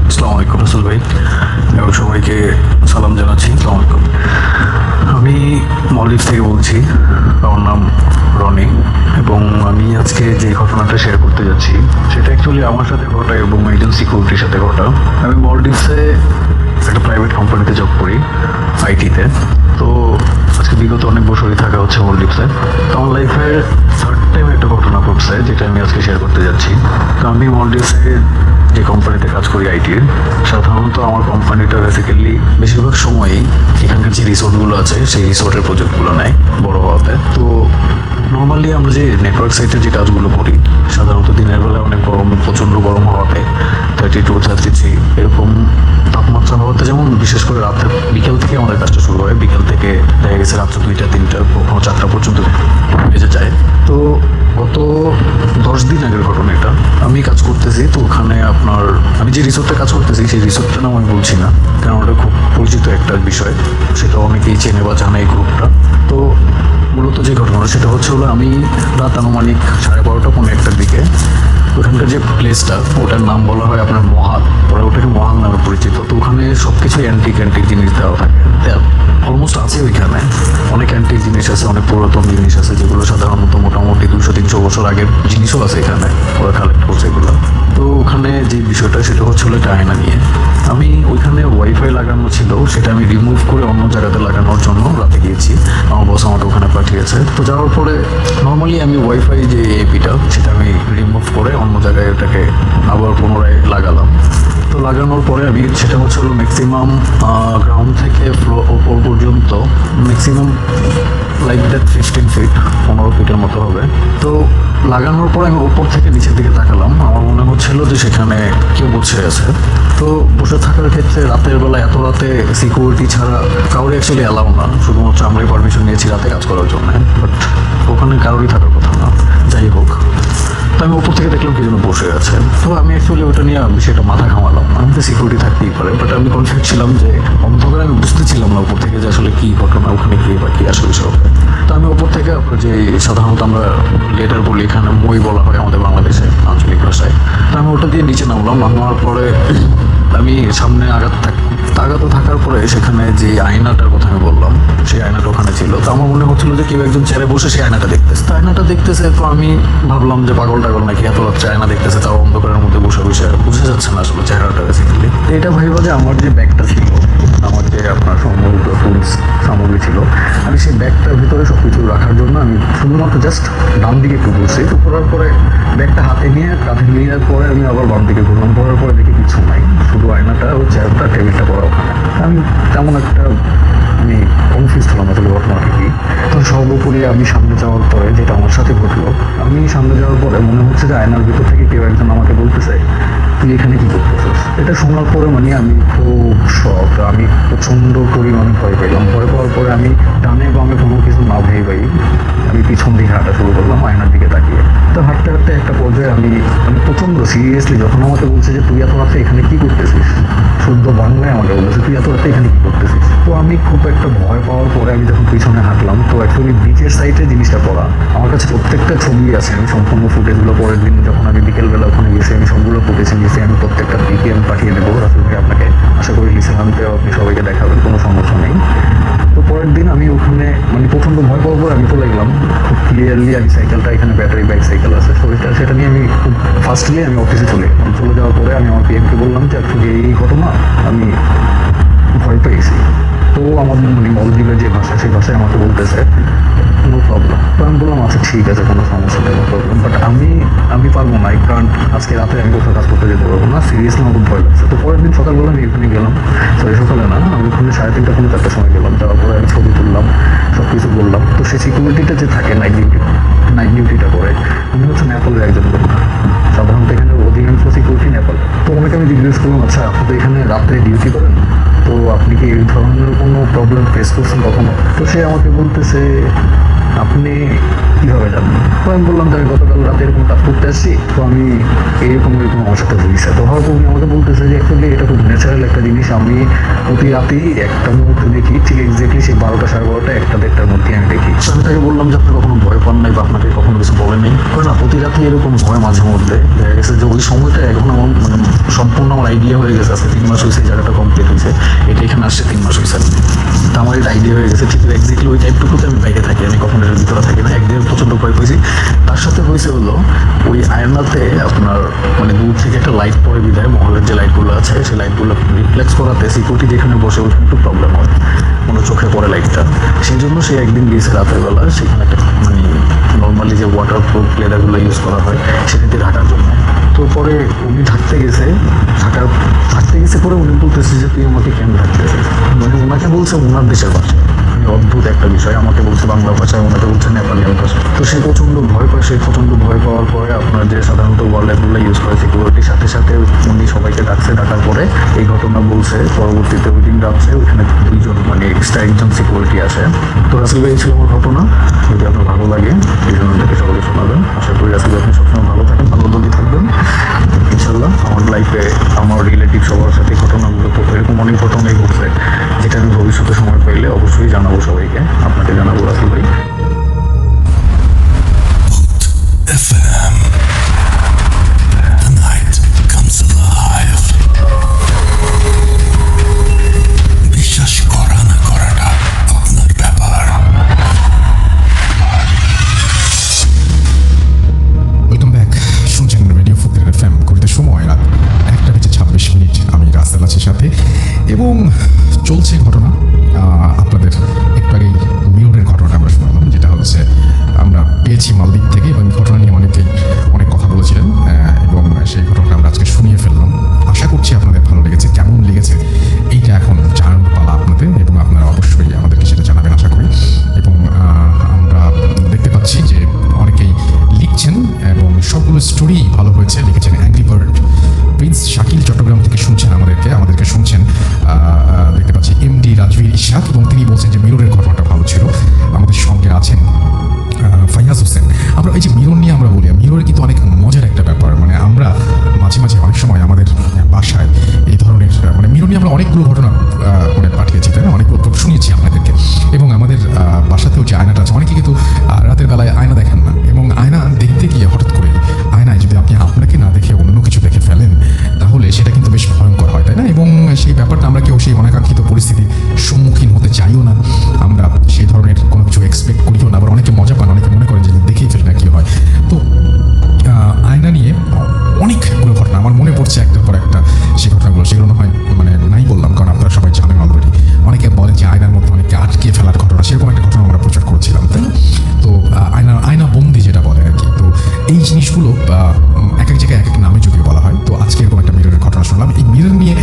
আসসালামু আলাইকুম রাসেল ভাই এবং সবাইকে সালাম জানাচ্ছি। আসসালামু আলাইকুম। আমি মলদ্বীপ থেকে বলছি। আমার নাম রনি এবং আমি আজকে যে ঘটনাটা শেয়ার করতে যাচ্ছি সেটা অ্যাকচুয়ালি আমার সাথে ঘটা এবং একজন সিকিউরিটির সাথে ঘটা। আমি মলদ্বীপসে একটা প্রাইভেট কোম্পানিতে জব করি, আইটিতে। তো আজকে বিগত অনেক বছরই থাকা হচ্ছে মলদ্বীপসে। তো আমার লাইফের থার্ড টাইম একটা ঘটনা ঘটছে যেটা আমি আজকে শেয়ার করতে যাচ্ছি। তো আমি মলদ্বীপসে যে কোম্পানিতে কাজ করি আইটির, সাধারণত আমার কোম্পানিটা বেসিক্যালি বেশিরভাগ সময়ই এখানকার যে রিসোর্টগুলো আছে সেই রিসোর্টের প্রজেক্টগুলো নেয় বড় হওয়াতে। তো নর্মালি আমরা যে নেটওয়ার্ক সাইটের যে কাজগুলো করি, সাধারণত দিনের বেলা অনেক গরম, প্রচণ্ড গরম হওয়াতে 32, 33 এরকম তাপমাত্রা হওয়াতে, যেমন বিশেষ করে রাতে বিকেল থেকে আমাদের কাজটা শুরু হয়, বিকেল থেকে দেখা গেছে রাত্র 2টা, 3টা, কখনো 4টা পর্যন্ত বেজে যায়। তো গত 10 দিন আগের ঘটনা এটা। আমি কাজ করতেছি, তো ওখানে আপনার আমি যে রিসোর্টে কাজ করতেছি সেই রিসোর্টটার নাম আমি বলছি না, কারণ ওটা খুব পরিচিত একটা বিষয়, সেটা অনেকেই চেনে বা জানে এই গ্রুপটা। তো মূলত যে ঘটনা সেটা হচ্ছে হলো, আমি রাত আনুমানিক 12:30 পৌনে 1টার দিকে ওখানকার যে প্লেসটা, ওটার নাম বলা হয় আপনার মহাল, ওরা ওটাকে মহাল নামে পরিচিত। তো ওখানে সব কিছু অ্যান্টিক জিনিস দেওয়া থাকে, অলমোস্ট আছে ওইখানে অনেক অ্যান্টিক জিনিস আছে, অনেক পুরাতন জিনিস আছে, যেগুলো সাধারণত মোটামুটি 200-300 বছর আগের জিনিসও আছে এখানে, ওরা কালেক্ট করছে এগুলো। তো ওখানে যে বিষয়টা সেটা হচ্ছিল একটা আয়না নিয়ে। আমি ওইখানে ওয়াইফাই লাগানো ছিল, সেটা আমি রিমুভ করে অন্য জায়গাতে লাগানোর জন্য রাতে গিয়েছি, আমার বস আমাকে ওখানে পাঠিয়েছে। তো যাওয়ার পরে নর্মালি আমি ওয়াইফাই যে এপিটা সেটা আমি রিমুভ করে অন্য জায়গায় ওটাকে আবার পুনরায় লাগালাম। তো লাগানোর পরে আমি সেটা হচ্ছে হলো ম্যাক্সিমাম গ্রাউন্ড থেকে ওপর পর্যন্ত ম্যাক্সিমাম লাইক দ্যাট 15 ফিট, 15 ফিটের মতো হবে। তো লাগানোর পরে আমি ওপর থেকে নিচের দিকে তাকালাম, আমার মনে হচ্ছিল যে সেখানে কেউ বসে আছে। তো বসে থাকার ক্ষেত্রে রাতের বেলা এত রাতে সিকিউরিটি ছাড়া কাউরে অ্যাকচুয়ালি অ্যালাউ না, শুধুমাত্র আমরাই পারমিশন নিয়েছি রাতে কাজ করার জন্য, বাট ওখানে কারোরই থাকার কথা না। যাই হোক, তো আমি উপর থেকে দেখলাম কি যেন বসে আছে। তো আমি অ্যাকচুয়ালি ওটা নিয়ে বিষয়টা মাথা ঘামালাম না, আমি তো সিকিউরিটি থাকতেই পারে, বাট আমি কনফিউজ ছিলাম যে অন্ধকারে আমি বুঝতেছিলাম না উপর থেকে যে আসলে কী ঘটনা, ওখানে কি বা কী আসলে সব। তো আমি উপর থেকে যে সাধারণত আমরা লেটার বলি, এখানে মই বলা হয় আমাদের বাংলাদেশে আঞ্চলিক ভাষায়। তো আমি ওটা দিয়ে নিচে নামলাম, নামার পরে আমি সামনে আগাতে থাকার পরে সেখানে যে আয়নাটার কথা আমি বললাম, সেই আয়নাটা ওখানে ছিল। তো আমার মনে হচ্ছিল যে কেউ একজন চেয়ারে বসে সেই আয়নাটা দেখতেছে। তো আয়নাটা দেখতেছে, তো আমি ভাবলাম যে পাগল নাকি, এত রাত্রে আয়না দেখতেছে, তাও অন্ধকারের মধ্যে বসে বোঝা যাচ্ছে না আসলে চেহারাটা বেসিক্যালি। এটা ভাইবা যে আমার যে ব্যাগটা ছিল, আমার যে আপনার সম্বলিত টুলস সামগ্রী ছিল, আমি সেই ব্যাগটার ভিতরে সব কিছু রাখার জন্য আমি শুধুমাত্র জাস্ট ডান দিকে একটু ঘুরছি। তো ঘোরার পরে ব্যাগটা হাতে নিয়ে কাঁধে নেওয়ার পরে আমি আবার বাম দিকে ঘুরলাম, ঘোরার পরে দেখি কিছু নাই, শুধু আয়নাটা ও চেয়ারটা টেবিলটা পড়া ওখানে। আমি তেমন একটা কনফিউজ হলাম আসলে ঘটনাটা কি। তো সর্বোপরি আমি সামনে যাওয়ার পরে যেটা আমার সাথে ঘটলো, আমি সামনে যাওয়ার পরে মনে হচ্ছে যে আয়নার ভিতর থেকে কেউ একজন আমাকে বলতেছে তুই এখানে কি করতেছিস। এটা শোনার পরে আমি খুব শক, আমি প্রচণ্ড পরিমাণে ভয় পেলাম। ভয় পাওয়ার পরে আমি ডানে বামে কোনো কিছু না ভেবেই আমি পিছন দিকে হাঁটা শুরু করলাম আয়নার দিকে তাকিয়ে। তো হাঁটতে হাঁটতে একটা পর্যায়ে আমি প্রচণ্ড সিরিয়াসলি, যখন আমাকে বলছে যে তুই এত রাতে এখানে কি করতেছিস, শুদ্ধ বাংলায় আমাকে বলছে তুই এত রাতে এখানে কি করতেছিস। তো আমি খুব একটা ভয় পাওয়ার পরে আমি যখন পিছনে হাঁটলাম, তো অ্যাকচুয়ালি বিচের সাইডে জিনিসটা পড়া, আমার কাছে প্রত্যেকটা ছবি আছে, আমি সম্পূর্ণ ফুটেজগুলো পরের দিন যখন আমি বিকেলবেলা ওখানে গেছি আমি সবগুলো ফুটেজ নিয়েছি, আমি প্রত্যেকটা দিকে আমি পাঠিয়ে দেবো রাসেল ভাই আপনাকে, আশা করি লিসেনান্তেও আপনি সবাইকে দেখাবেন, কোনো সমস্যা নেই। তো পরের দিন আমি ওখানে প্রচণ্ড ভয় পাওয়ার পর আমি চলে গেলাম খুব ক্লিয়ারলি, আমি সাইকেলটা এখানে ব্যাটারি বাইক সাইকেল আছে সেটা নিয়ে আমি খুব ফাস্টলি আমি অফিসে চলে গেলাম। চলে যাওয়ার পরে আমি আমার পিএমকে বললাম যে অ্যাকচুয়ালি এই ঘটনা আমি ভয় পেয়েছি। তো আমার মলদ্বীপের যে ভাষা সেই ভাষায় আমাকে বলতেছে নো প্রবলেম। তো আমি বললাম আচ্ছা ঠিক আছে, কোনো সমস্যা নেই, নো প্রবলেম, বাট আমি পারবো না, কারণ আজকে রাতে আমি কোথাও কাজ করতে যেতে পারবো না, সিরিয়াসলি আমার খুব ভয় লাগছে। তো পরের দিন সকালবেলা আমি এখানে গেলাম, সকালে না, আমি ওখানে 3:30 পৌনে 4টার সময় গেলাম। যাওয়ার পরে আমি ছবি তুললাম, সব কিছু বললাম। তো সেই সিকিউরিটিটা যে থাকে নাইট ডিউটিটা করে, উনি হচ্ছে নেপালের একজন লোক, সাধারণত এখানে অধিকাংশ সিকিউরিটি নেপাল। তো ওনাকে আমি জিজ্ঞেস করলাম আচ্ছা আপনি তো এখানে রাত্রে ডিউটি করেন, তো আপনি কি এই ধরনের কোনো প্রবলেম ফেস করছেন কখনো? তো সে আমাকে বলতেছে আপনি কীভাবে জানবেন? তো আমি বললাম যে আমি গতকাল রাতে এরকম কাজ করতে আসছি, তো আমি এরকম আমার সাথে হয়েছে। তো হয়তো উনি আমাকে বলতেছে যে অ্যাকচুয়ালি এটা খুব ন্যাচারাল একটা জিনিস, আমি প্রতি রাতেই একটা মুহূর্তে দেখি, ঠিক এক্স্যাক্টলি সেই 12টা 12:30 1টার মধ্যে আমি দেখি। তো আমি তাকে বললাম যে আপনি কখনো ভয় পান নাই বা আপনাকে কখনো কিছু বলেন নাই? না, প্রতি রাতেই এরকম ভয় মাঝে মধ্যে দেখা গেছে যে ওই সময়টা এখন আমার সম্পূর্ণ আমার আইডিয়া হয়ে গেছে, আজকে 3 মাস হয়েছে জায়গাটা কমপ্লিট হয়েছে, এটা এখানে আসছে 3 মাস হয়েছে, তো আমার এটা আইডিয়া হয়ে গেছে ঠিক এক্স্যাক্টলি ওই টাইপটুকুতে আমি বাইরে থাকি, আমি কখনো এর ভিতরে থাকি না। একদিন প্রচণ্ড ভয় পেয়েছি। তার সাথে হয়েছে হলো ওই আয়নাতে আপনার দূর থেকে একটা লাইট পড়ে বিদায়, মহলের যে লাইটগুলো আছে সেই লাইটগুলো রিফ্লেক্স করাতে সিকিউরিটি যেখানে বসে ওইখানে একটু প্রবলেম হয়, চোখে পড়ে লাইটটা। সেই জন্য সে একদিন গিয়েছে রাতের বেলা, সেখানে একটা নর্মালি যে ওয়াটার প্রুফ লেদারগুলো ইউজ করা হয় সেটা দিয়ে ঢাকার জন্য। তো পরে উনি থাকতে গেছে পরে উনি বলতেছে যে তুই আমাকে কেন থাকতেছিস, মানে ওনাকে বলছে ওনার দেশের ভাষা। মানে অদ্ভুত একটা বিষয়, আমাকে বলছে বাংলা ভাষায়, ওনাকে বলছে নেপালি ভাষা। তো সে প্রচণ্ড ভয় পায়। প্রচণ্ড ভয় পাওয়ার পরে আপনার যে সাধারণত ওয়ালেটগুলো ইউজ করে সিকিউরিটির সাথে সাথে উনি সবাইকে ডাকার পরে এই ঘটনা বলছে। পরবর্তীতে ওই দিন রাত্রে ওইখানে 2 জন মানে এক্সট্রা একজন সিকিউরিটি আসে। তো রাসেল ভাই ছিল আমার ঘটনা। যদি আপনার ভালো লাগে এই জন্য থেকে সকলে শোনাবেন। আশা করি রাসেল ভাই আপনি সবসময় ভালো থাকেন, ভালো বলি থাকবেন ইনশাল্লাহ। আমার লাইফে আমার রিলেটিভ সবার সাথে ঘটনাগুলো তো এরকম অনেক ঘটনাই ঘটছে, যেটা আমি ভবিষ্যতে সময় পাইলে অবশ্যই জানাবো সবাইকে, আপনাকে জানাবো রাসেল ভাই। FM. The night comes alive. বিশ্বাস করা না করাটা আপনার ব্যাপার। Welcome back. শুনছেন রেডিও ফুকের FM। ঘড়িতে সময় রাত 1:26। আমি রাসেল আছি সাথে এবং চলছে ঘটনা। আপনাদের একটু আগেই মিররের ঘটনা আমরা শুনলাম, যেটা হচ্ছে আমরা পেয়েছি মালদ্বীপ থেকে, এবং ঘটনা নিয়ে অনেকেই অনেক কথা বলেছিলেন এবং সেই ঘটনাটা আমরা আজকে শুনিয়ে ফেললাম। আশা করছি আপনাদের ভালো লেগেছে। কেমন লেগেছে এইটা এখন জানানোর পালা আপনাদের, এবং আপনারা অবশ্যই আমাদেরকে সেটা জানাবেন আশা করি। এবং আমরা দেখতে পাচ্ছি যে অনেকেই লিখছেন এবং সবগুলো স্টোরি ভালো হয়েছে। লিখেছেন angry bird prince Shakil Chittagong থেকে শুনছেন আমাদেরকে শুনছেন। দেখতে পাচ্ছি এমডি রাজবীর ইশাক, এবং তিনি বলছেন যে মিররের ঘটনাটা ভালো ছিল। আমাদের সঙ্গে আছেন ফাইয়াজ হোসেন। আমরা এই যে মিরর নিয়ে আমরা বলি, মিরর কিন্তু অনেক মজার একটা ব্যাপার। মানে আমরা মাঝে মাঝে অনেক সময় আমাদের বাসায় এই ধরনের মানে মিরর নিয়ে আমরা অনেকগুলো ঘটনা মানে পাঠিয়েছি, তাই না? অনেকগুলো শুনিয়েছি আপনাদেরকে। এবং আমাদের বাসাতেও যে আয়নাটা আছে, অনেকে কিন্তু রাতের বেলায় আয়না দেখেন না, এবং আয়না দেখতে গিয়ে হঠাৎ করে আয়নায় যদি আপনি আপনাকে না দেখে অন্য কিছু দেখে ফেলেন, তাহলে সেটা কিন্তু বেশ ভয়ঙ্কর হয়, তাই না? এবং সেই ব্যাপারটা আমরা কেউ সেই অনাকাঙ্ক্ষিত পরিস্থিতির সম্মুখীন হতে চাইও না। আমরা সেই ধরনের কোনো কিছু এক্সপেক্ট করিও না। আবার অনেকে মজা পান, অনেকে মনে করেন যে দেখেই ফেলি না কী হয়। তো আয়না নিয়ে অনেকগুলো ঘটনা আমার মনে পড়ছে একটার পর একটা। সেই ঘটনাগুলো সেগুলো হয় মানে নাই বললাম, কারণ আপনারা সবাই জানেন অলরেডি। অনেকে বলেন যে আয়নার মধ্যে অনেকে আটকে ফেলার ঘটনা, সেরকম একটা ঘটনা আমরা প্রচার করেছিলাম, তাই না? তো আয়না বন্দি যেটা বলে আর কি। তো এই জিনিসগুলো এক এক জায়গায় এক এক নামে যদিও বলা হয়। তো আজকে এরকম একটা মিররের ঘটনা শুনলাম। এই মিরর নিয়ে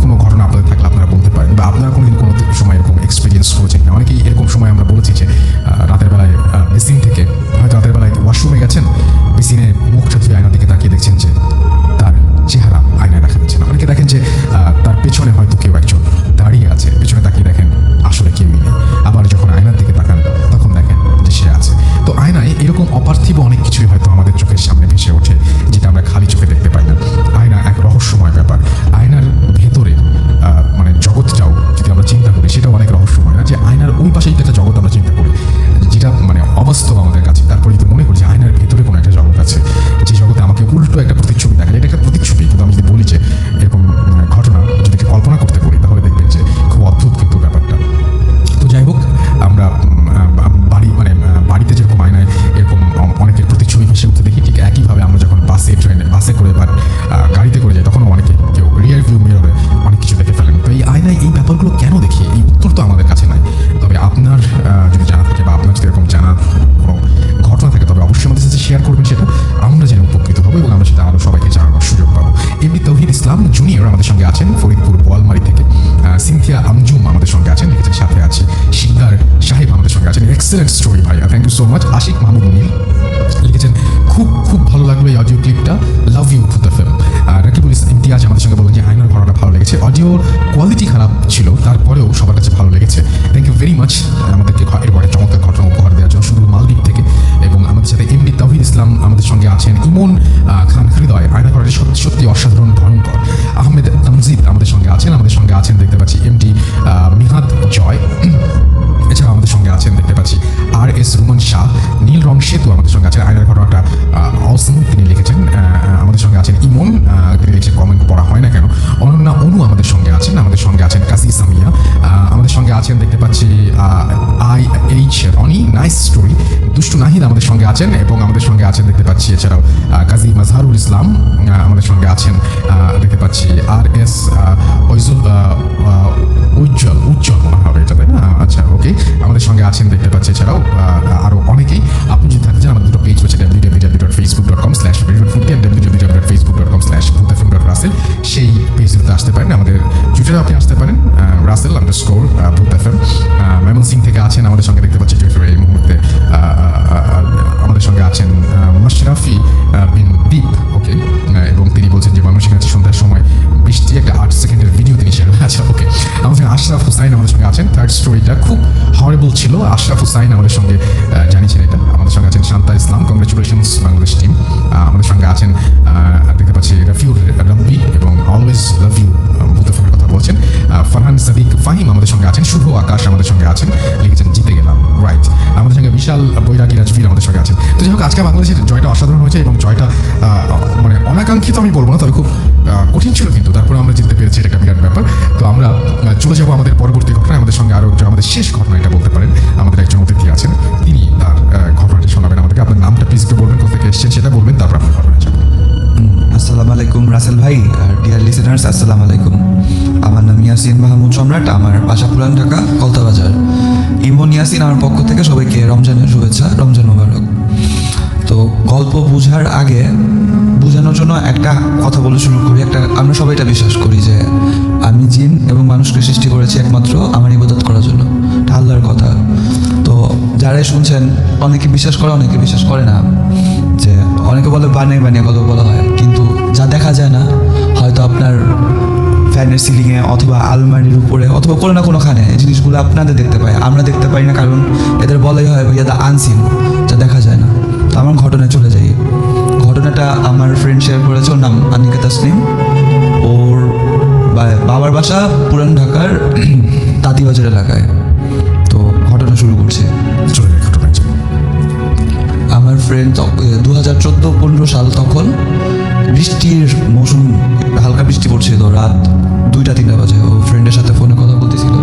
কোনো ঘটনা আপনাদের থাকলে আপনারা বলতে পারেন, বা আপনারা কোনোদিন কোনো সময় এরকম এক্সপিরিয়েন্স করেছেন না। অনেকেই এরকম সময় আমরা বলেছি যে রাতের বেলায় বেসিন থেকে হয়তো রাতের বেলায় ওয়াশরুমে গেছেন, বেসিনে মুখটা ধুয়ে আয়নার দিকে তাকিয়ে দেখছেন যে তার চেহারা আয়নায় দেখা যাচ্ছে না। অনেকে দেখেন যে তার পেছনে হয়তো কেউ একজন দাঁড়িয়ে আছে, পেছনে তাকিয়ে দেখেন আসলে কেউই নেই। আবার যখন আয়নার দিকে তাকান তখন দেখেন যে সে আছে। তো আয়নায় এরকম অপার্থিব অনেক কিছুই হয়তো আমাদের চোখের সামনে ভেসে ওঠে, যেটা আমরা খালি চোখে দেখতে পাই না। আয়না এক রহস্যময় ব্যাপার। আয়নার ভেতরে মানে জগৎটাও যদি আমরা চিন্তা করি, সেটাও অনেক রহস্যময় না? যে আয়নার ওই পাশেই একটা জগৎ আমরা চিন্তা করি, যেটা মানে অবাস্তব আমাদের কাছে। তারপরে যদি মনে করি যে আয়নার ভেতরে কোনো একটা জগৎ আছে, যে জগতে আমাকে উল্টো একটা প্রতিচ্ছবি দেখা যায়। এটা একটা প্রতিচ্ছবি, কিন্তু আমি যদি বলি যে এরকম ঘটনা যদি কল্পনা করতে পারি, তাহলে দেখবেন যে খুব অদ্ভুত কিন্তু ব্যাপারটা। তো যাই হোক, আমরা বাড়িতে যেরকম আয়নায় এরকম অনেকের প্রতিচ্ছবি ভেসে উঠতে দেখি, ঠিক একইভাবে আমরা যখন বাসে করে বা গাড়িতে করে যাই, তখনও অনেকে কেউ রিয়ার ভিউ মিররে অনেক কিছু দেখে ফেলেন। তো এই আয়নায় এই ব্যাপারগুলো কেন দেখি, এই উত্তর তো আমাদের কাছে নাই। তবে আপনার যদি জানা থাকে, বা আপনার যদি এরকম জানা কোনো ঘটনা থাকে, তবে অবশ্যই আমাদের সাথে শেয়ার করবেন। সেটা আমরা জেনে উপকৃত হবো, এবং আমরা সেটা আরও সবাইকে জানানোর সুযোগ পাবো। এমনি তৌহিদ ইসলাম জুনিয়র আমাদের সঙ্গে আছেন ফরিদপুর বোয়ালমারি থেকে। সিনথিয়া আমজুম আমাদের সঙ্গে আছেন, লিখেছেন সাথে আছে শিকদার সাহেব আমাদের সঙ্গে আছেন। এক্সেলেন্ট স্টোরি ভাইয়া, thank you so much. Ashiq Mahmud Munir লিখেছেন খুব ভালো লাগলো এই অডিও ক্লিপটা, love you to the film. Rakibul Imtiaz আমাদের সঙ্গে বলেন যে আয়নার ঘটনাটা ভালো লেগেছে, অডিওর কোয়ালিটি খারাপ ছিল, তারপরেও সবার কাছে ভালো লেগেছে। থ্যাংক ইউ ভেরি মাচ আমাদেরকে এরকম একটা চমৎকার ঘটনা উপহার দেওয়ার জন্য, শুধু মালদ্বীপ থেকে। এবং আমাদের সাথে এমডি তৌহিদ ইসলাম আমাদের সঙ্গে আছেন। ইমন খান হৃদয়, আয়না ঘটনাটি সত্যি অসাধারণ ভয়ঙ্কর। আহমেদ তামজিদ আমাদের সঙ্গে আছেন দেখতে পাচ্ছি। এমডি মিহাদ জয়, এছাড়া আমাদের সঙ্গে আছেন দেখতে পাচ্ছি RS রুমান শাহ। নীল রং সেতু আমাদের সঙ্গে আছেন। আয়নার ঘটনাটা অসম তিনি লিখেছেন। আমাদের সঙ্গে আছেন ইমন, তিনি লিখেছেন কমেন্ট পড়া হয় না কেন। অনন্যা অনু আমাদের সঙ্গে আছেন কাজী সামিয়া আমাদের সঙ্গে আছেন দেখতে পাচ্ছি। IH Rony, nice story. দুষ্টু নাহিদ আমাদের সঙ্গে আছেন, এবং আমাদের সঙ্গে আছেন দেখতে পাচ্ছি এছাড়াও কাজী মাজহারুল ইসলাম আমাদের সঙ্গে আছেন দেখতে পাচ্ছি। RS উজ্জ্বল মনে হবে এটা, তাই না? আচ্ছা, ওকে, আমাদের সঙ্গে আছেন দেখতে পাচ্ছি এছাড়াও আরও অনেকেই। আপনি যদি থাকতে চান, আমাদের দুটো পেজ হচ্ছে www.facebook.com/radiofoodie and www.facebook আমাদের টুইটারে আপনি আসতে পারেন রাসেল আন্ডারস্কোর ভূত FM। ময়মনসিং থেকে আছেন আমাদের সঙ্গে, দেখতে পাচ্ছি টুইটারে এই মুহূর্তে আমাদের সঙ্গে আছেন মাশরাফি বিন দীপ, ওকে। এবং তিনি বলছেন যে ময়মনসিংহে আছে সন্ধ্যার সময় বৃষ্টি, একটা 8 সেকেন্ডের ভিডিও তিনি শেয়ার। আচ্ছা, ওকে। আমাদের সঙ্গে আশরাফ হুসাইন আমাদের সঙ্গে আছেন। থার্ড স্টোরিটা খুব হরেবল ছিল। আশরাফ হুসাইন আমাদের সঙ্গে জানিয়েছেন এটা। আমাদের সঙ্গে আছেন শান্তা ইসলাম, কংগ্রেচুলেশনস বাংলাদেশ টিম। আমাদের সঙ্গে আছেন দেখতে পাচ্ছি রাফিউর রব্বি এবং অলওয়েজ লাভ ইউ ভূত FM কথা বলছেন। ফারহান সাদিক ফাহিম আমাদের সঙ্গে আছেন। শুভ আকাশ আমাদের সঙ্গে আছেন, লিখেছেন জিতে গেলাম, রাইট। আমাদের সঙ্গে বিশাল বৈরাগী রাজবীর আমাদের সঙ্গে আছেন। তো যাই হোক, আজকে বাংলাদেশের জয়টা অসাধারণ হয়েছে এবং জয়টা মানে অনাকাঙ্ক্ষিত আমি বলবো না, তবে খুব কঠিন ছিল, কিন্তু তারপরে আমরা জিততে পেরেছি, এটা একটা বিরাট ব্যাপার। তো আমরা চলে যাবো আমাদের পরবর্তী ঘটনায়। আমাদের সঙ্গে আরও একজন, আমাদের শেষ ঘটনা এটা বলতে পারেন, আমাদের একজন অতিথি আছেন, তিনি তার ঘটনাটি শোনাবেন আমাদেরকে। আপনার নামটা প্লিজ একটু বলবেন, কোথা থেকে এসেছেন সেটা বলবেন, তারপর আপনার ঘটনা যাবেন। আসসালামু আলাইকুম রাসেল ভাই আর ডিয়ার লিসেনার্স, আসসালামু আলাইকুম। আমার নাম ইয়াসিন মাহমুদ সম্রাট, আমার বাসা পুরান ঢাকা কলতাবাজার। ইমন ইয়াসিন আমার পক্ষ থেকে সবাইকে রমজানের শুভেচ্ছা, রমজান মোবারক। তো গল্প বোঝার আগে বোঝানোর জন্য একটা কথা বলে শুরু করি। আমরা সবাই এটা বিশ্বাস করি যে আমি জিন এবং মানুষকে সৃষ্টি করেছি একমাত্র আমার ইবাদত করার জন্য, এটা আল্লাহর কথা। তো যারাই শুনছেন, অনেকে বিশ্বাস করে, অনেকে বিশ্বাস করে না। যে অনেকে বলে বানিয়ে বানিয়ে গল্প বলা হয়, কিন্তু যা দেখা যায় না, হয়তো আপনার ফ্যানের সিলিংয়ে অথবা আলমারির উপরে অথবা কোনো না কোনোখানে এই জিনিসগুলো আপনাদের দেখতে পায়, আমরা দেখতে পাই না, কারণ এদের বলাই হয় ভাইয়া দা আনসিন, যা দেখা যায় না। তো আমার ঘটনায় চলে যাই। ঘটনাটা আমার ফ্রেন্ড শেয়ার করেছে, ওর নাম আনিকা তাসনিম। ওর বাবার বাসা পুরান ঢাকার তাঁতিবাজার এলাকায়। তো ঘটনা শুরু করছে। চলে যাই ঘটনায় যাবেন। আমার ফ্রেন্ড 2014-15 সাল, তখন বৃষ্টির মৌসুম, হালকা বৃষ্টি পড়ছিল, রাত 2টা-3টা বাজে। ও ফ্রেন্ডের সাথে ফোনে কথা বলতেছিল।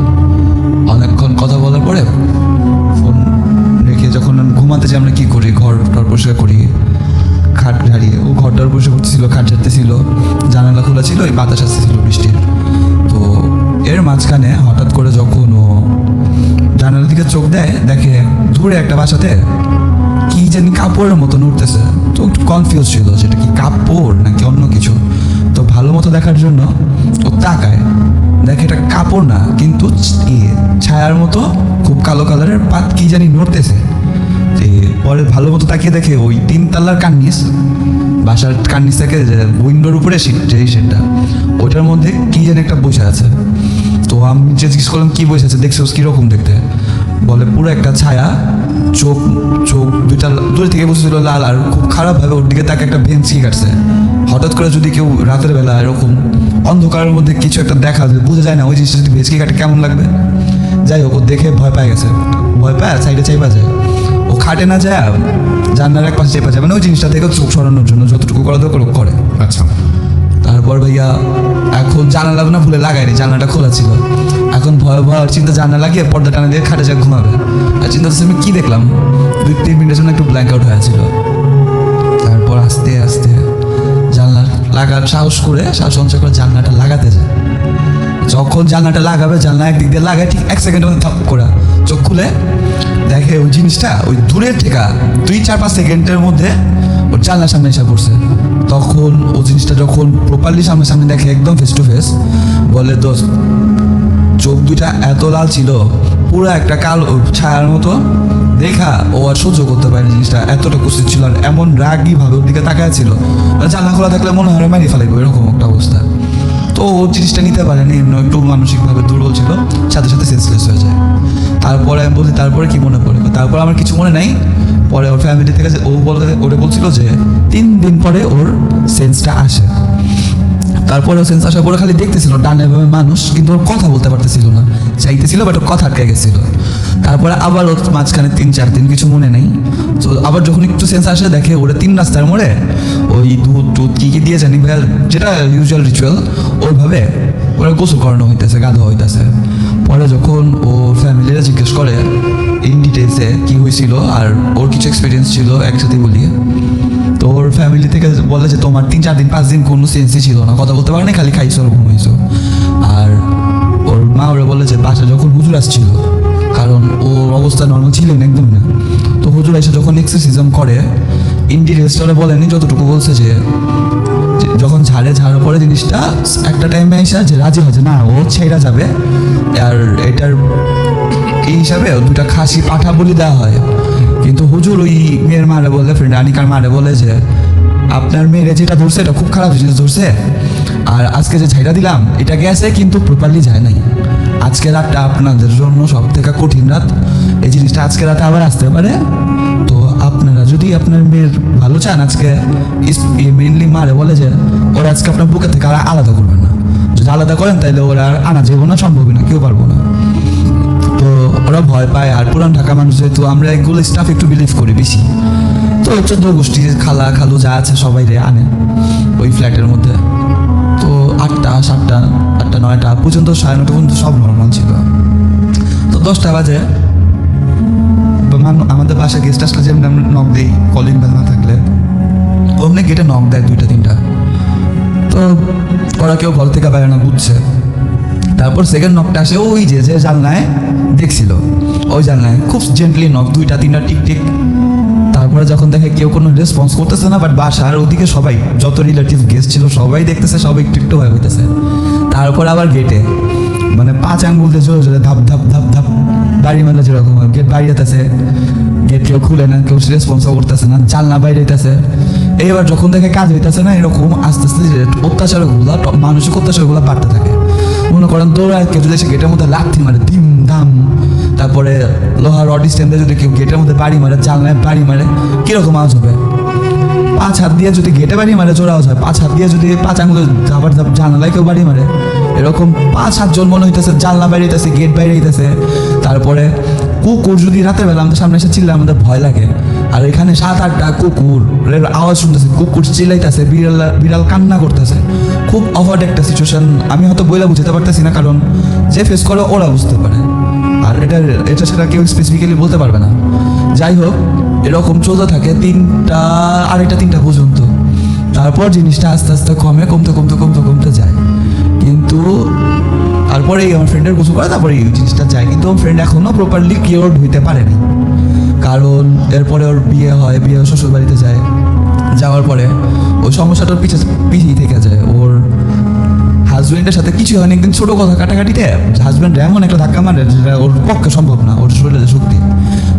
অনেকক্ষণ কথা বলার পরে ফোন রেখে যখন ঘুমাতে যাই, আমরা কী করি, ঘরটার পরিষ্কার করি, খাট ঝাড়িয়ে ও ঘরটার পরিষ্কার করতেছিল, খাট ঝাড়তেছিল, জানালা খোলা ছিল, ওই বাতাস আসতেছিল বৃষ্টির। তো এর মাঝখানে হঠাৎ করে যখন ও জানালার দিকে চোখ দেয়, দেখে দূরে একটা বাসাতে কি জানি কাপড়ের মতো উঠতেছে। তো একটু কনফিউজ ছিল যেটা কি কাপড় নাকি অন্য কিছু। তো ভালো মতো দেখার জন্য ও তাকায়, দেখে এটা কাপড় না, কিন্তু ছায়ার মতো খুব কালো কালারের পাত কি জানি নড়তেছে। পরে ভালো মতো তাকিয়ে দেখে ওই 3 তলার কার্নিস, বাসার কার্নিস থেকে যে উইন্ডোর উপরে যেই সেটটা, ওইটার মধ্যে কি জানি একটা বসে আছে। তো আমি জিজ্ঞেস করলাম কি বসে আছে, দেখছো কীরকম দেখতে? বলে পুরো একটা ছায়া, চোখ দুইটা দূরে থেকে বসেছিল লাল, আর খুব খারাপভাবে ওর দিকে তাকে একটা ভেঞ্চি কাটছে। হঠাৎ করে যদি কেউ রাতের বেলা এরকম অন্ধকারের মধ্যে কিছু একটা দেখা যায়, বোঝা যায় না ওই জিনিসটা যদি ভেঁচকি কাটে কেমন লাগবে। যাই হোক, ও দেখে ভয় পেয়ে গেছে, ভয় পায় সাইডে চাইপা যায়। ও খাটে না যায়, জানলার এক পাশে চেপা যায়, মানে ওই জিনিসটা থেকে চোখ সরানোর জন্য যতটুকু করা দরকার করে। আচ্ছা, তারপর ভাইয়া এখন জানালা না ভুলে লাগায়নি, জানলাটা খোলা ছিল। এখন ভয় চিন্তা জানলা লাগিয়ে পর্দা টানা দিয়ে খাটে যা ঘুমাবে। আর চিন্তা করছে আমি কী দেখলাম, 2-3 মিনিটের জন্য একটু ব্ল্যাঙ্ক আউট হয়েছিল। তারপর আস্তে আস্তে জানলা সাহস সঞ্চয় করে জানলাটা লাগাতে যায়। যখন জানলাটা লাগাবে, জানলা একদিক দিয়ে লাগায়, ঠিক 1 সেকেন্ডের মধ্যে থাপ করে চোখ খুলে দেখে ওই জিনিসটা ওই দূরের থেকে 2-4-5 সেকেন্ডের মধ্যে ওর জানলার সামনে এসে পড়ছে। তখন ও জিনিসটা যখন প্রপারলি সামনে দেখে, একদম ফেস টু ফেস, বলে দোস্ত, চোখ দুইটা এত লাল ছিল, পুরো একটা কালো ছায়ার মতো দেখা ও আর সহ্য করতে পারেনি জিনিসটা, এতটা কুচিত ছিল, আর এমন রাগীভাবে ওর দিকে তাকায় ছিল, জানলা খোলা থাকলে মনে হয় মারি ফেলাইবো, এরকম একটা অবস্থা। তো ও জিনিসটা নিতে পারেনি, এমনি একটু মানসিকভাবে দুর্বল ছিল, সাথে সাথে সেন্সলেস হয়ে যায়। তারপরে আমি বলছি তারপরে কি মনে পড়ে, তারপর আমার কিছু মনে নাই। পরে ওর ফ্যামিলি থেকে ওরা বলছিল যে 3 দিন পরে ওর সেন্সটা আসে। তারপরে ও সেন্স আসার পরে খালি দেখতেছিল ডানে ভাবে মানুষ, কিন্তু ওর কথা বলতে পারতেছিল না, চাইতেছিল বাট ওর কথা আটকে গেছিল। তারপরে আবার ওর মাঝখানে 3-4 দিন কিছু মনে নেই। তো আবার যখন একটু সেন্স আসে, দেখে ওরা 3 রাস্তার মোড়ে ওই দুধ কি দিয়ে জানি যেটা ইউজুয়াল রিচুয়াল, ওইভাবে ওরা গোসল করানো হইতেছে, গাধোয়া হইতেছে। পরে যখন ও ফ্যামিলিরা জিজ্ঞেস করে ইন ডিটেলসে কী হয়েছিল আর ওর কিছু এক্সপিরিয়েন্স ছিল একসাথে বলিয়ে, তো ওর ফ্যামিলি থেকে বলে যে তোমার 3-4 দিন 5 দিন কোনো সেন্সই ছিল না, কথা বলতে পারে না, খালি খাইছো আর ঘুমাইছো। আর ওর মা ওরা বলে যে বাসা যখন হুজুর আসছিল, কারণ ওর অবস্থা নর্মাল ছিল না, একদমই না। তো হুজুর এসে যখন এক্সারসাইজম করে, ইন ডিটেলস ওরা বলেনি, যতটুকু বলছে যে যখন ঝাড়ার পরে জিনিসটা একটা টাইমে এসে যে রাজি হয় যে না ও ছেড়া যাবে, আর এটার এই হিসাবে দুটা খাসি পাঠা বলি দেওয়া হয়। কিন্তু হুজুর ওই মেয়ের মারে বলে, ফ্রেন্ড আনিকার মারে বলে যে আপনার মেয়েরে যেটা ধরছে এটা খুব খারাপ জিনিস ধরছে, আর আজকে যে ঝাইটা দিলাম এটা গেছে কিন্তু প্রপারলি যায় নাই। আজকে রাতটা আপনাদের জন্য সব থেকে কঠিন রাত, এই জিনিসটা আজকে রাতে আবার আসতে পারে। তো আপনারা যদি আপনার মেয়ের ভালো চান, আজকে মেনলি মারে বলে যে ওরা আজকে আপনার বুকে থেকে আর আলাদা করবেন না, যদি আলাদা করেন তাহলে ওরা আর আনা যাবো না, সম্ভবই না, কেউ পারবো না। তো ওরা ভয় পায়, আর পুরান ঢাকা মানুষ যেহেতু আমরা এগুলো স্টাফ একটু বিলিভ করি বেশি, তো 14 গোষ্ঠী খালা খালু যা আছে সবাই রে আনে ওই ফ্ল্যাটের মধ্যে। তো 8টা 7টা 8টা 9টা পর্যন্ত 9:30 পর্যন্ত সব নর্মাল ছিল। তো 10টা বাজে আমাদের বাসায় গেস্ট আসলে যেমন আমরা নক দিই, কলিং বেল না থাকলে অমনি গেটে নক দেয় 2টা 3টা। তো ওরা কেউ ঘর থেকে বাইরে না বুঝছে। তারপর সেকেন্ড নকটা আসে ওই যে জানলায় দেখছিল, ওই জানলায় খুব জেন্টলি নক 2টা 3টা টিক টিক। তারপরে যখন দেখে কেউ কোনো রেসপন্স করতেছে না, বাট বাসার ওদিকে সবাই যত রিলেটিভ গেস্ট ছিল সবাই দেখতেছে, সবাই একটু একটু ভয় হইতেছে। তারপর আবার গেটে মানে 5 আঙ্গুল দিয়ে জোরে জোরে ধাপ ধাপ ধাপ ধাপ বাড়ি মানে যেরকম গেট বাইরে যেতেছে, গেট কেউ খুলে না, কেউ রেসপন্সও করতেছে না, জানলা বাইরে হইতেছে। এইবার যখন দেখে কাজ হইতেছে না, এরকম আস্তে আস্তে অত্যাচারগুলো মানসিক অত্যাচারগুলো বাড়তে থাকে। মনে করেন দৌড়ায় কেউ যদি এসে গেটের মধ্যে লাথি মারে দিম দাম, তারপরে লোহার রড স্ট্যান্ডে যদি কেউ গেটের মধ্যে বাড়ি মারে, জানলায় বাড়ি মারে, কীরকম আওয়াজ হবে? 5 হাত দিয়ে যদি গেটে বাড়ি মারে জোর আওয়াজ হয়, 5 হাত দিয়ে যদি 5 আঙুলে আবার জানলায় কেউ বাড়ি মারে, এরকম 5-7 জন মনে হইতেছে জানলা বাইরে হইতেছে, গেট বাইরে হইতেছে। তারপরে কুকুর যদি রাতের বেলা আমাদের সামনে এসে চিল্লে আমাদের ভয় লাগে। আর এখানে 7-8টা কুকুর আওয়াজ শুনতেছে, কুকুর চিল্লাইতেছে, বিড়াল কান্না করতেছে। খুব অফার্ড একটা সিচুয়েশন, আমি হয়তো বইলা বুঝতে পারতেছি না, কারণ যে ফেস করে ওরা বুঝতে পারে, আর এটা সেটা কেউ স্পেসিফিক্যালি বলতে পারবে না। যাই হোক, এরকম চলতে থাকে 3টা পর্যন্ত। তারপর জিনিসটা আস্তে আস্তে কমতে যায়। কিন্তু তারপরে আমার ফ্রেন্ডের গোসল করে তারপরে এই জিনিসটা যায়, কিন্তু আমার ফ্রেন্ড এখনও প্রপারলি কিওরড হইতে পারেনি। কারণ এরপরে ওর বিয়ে হয়, বিয়ে শ্বশুর বাড়িতে যায়, যাওয়ার পরে ওই সমস্যাটার পিছিয়ে থেকে যায়। ওর হাজব্যান্ডের সাথে কিছু হয়নি, একদিন ছোটো কথা কাটাকাটিতে হাজব্যান্ড এমন একটা ধাক্কা মারে যেটা ওর পক্ষে সম্ভব না, ওর শরীরে শক্তি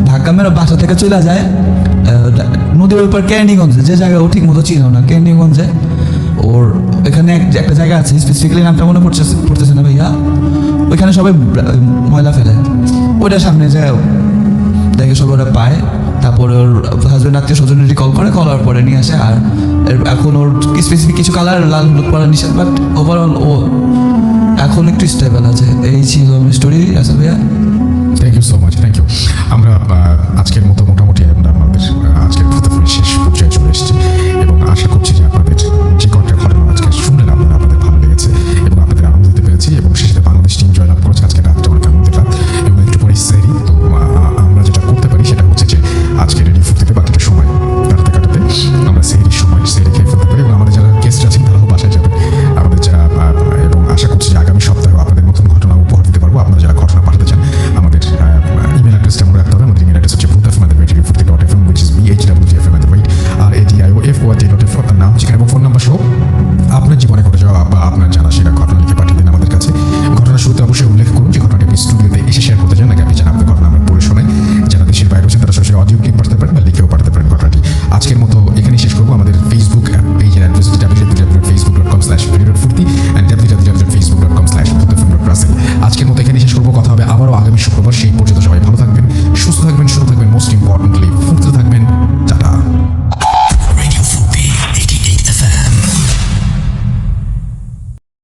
ধাক্কা মেরে বাসা থেকে চলে যায় নদীর উপর ক্যান্ডিগঞ্জে, যে জায়গায় ও ঠিক মতো চিনো না, ক্যান্ডিগঞ্জে। ওর এখানে একটা জায়গা আছে, স্পেসিফিক্যালি নামটা মনে পড়তেছে না ভাইয়া, ওইখানে সবাই ময়লা ফেলে, ওইটার সামনে যায় দেখে সব ওরা পায়। তারপরে ওর হাজব্যান্ড আত্মীয় স্বজনের রিকল করার পরে নিয়ে আসে। আর এখন ওর স্পেসিফিক কিছু কালার লাল হলুদ পরা নিষেধ, বাট ওভারঅল ও এখন একটু স্টেবল আছে। এই ছিল স্টোরি আসলে ভাইয়া। Thank you so much, thank you. আমরা আজকের মতো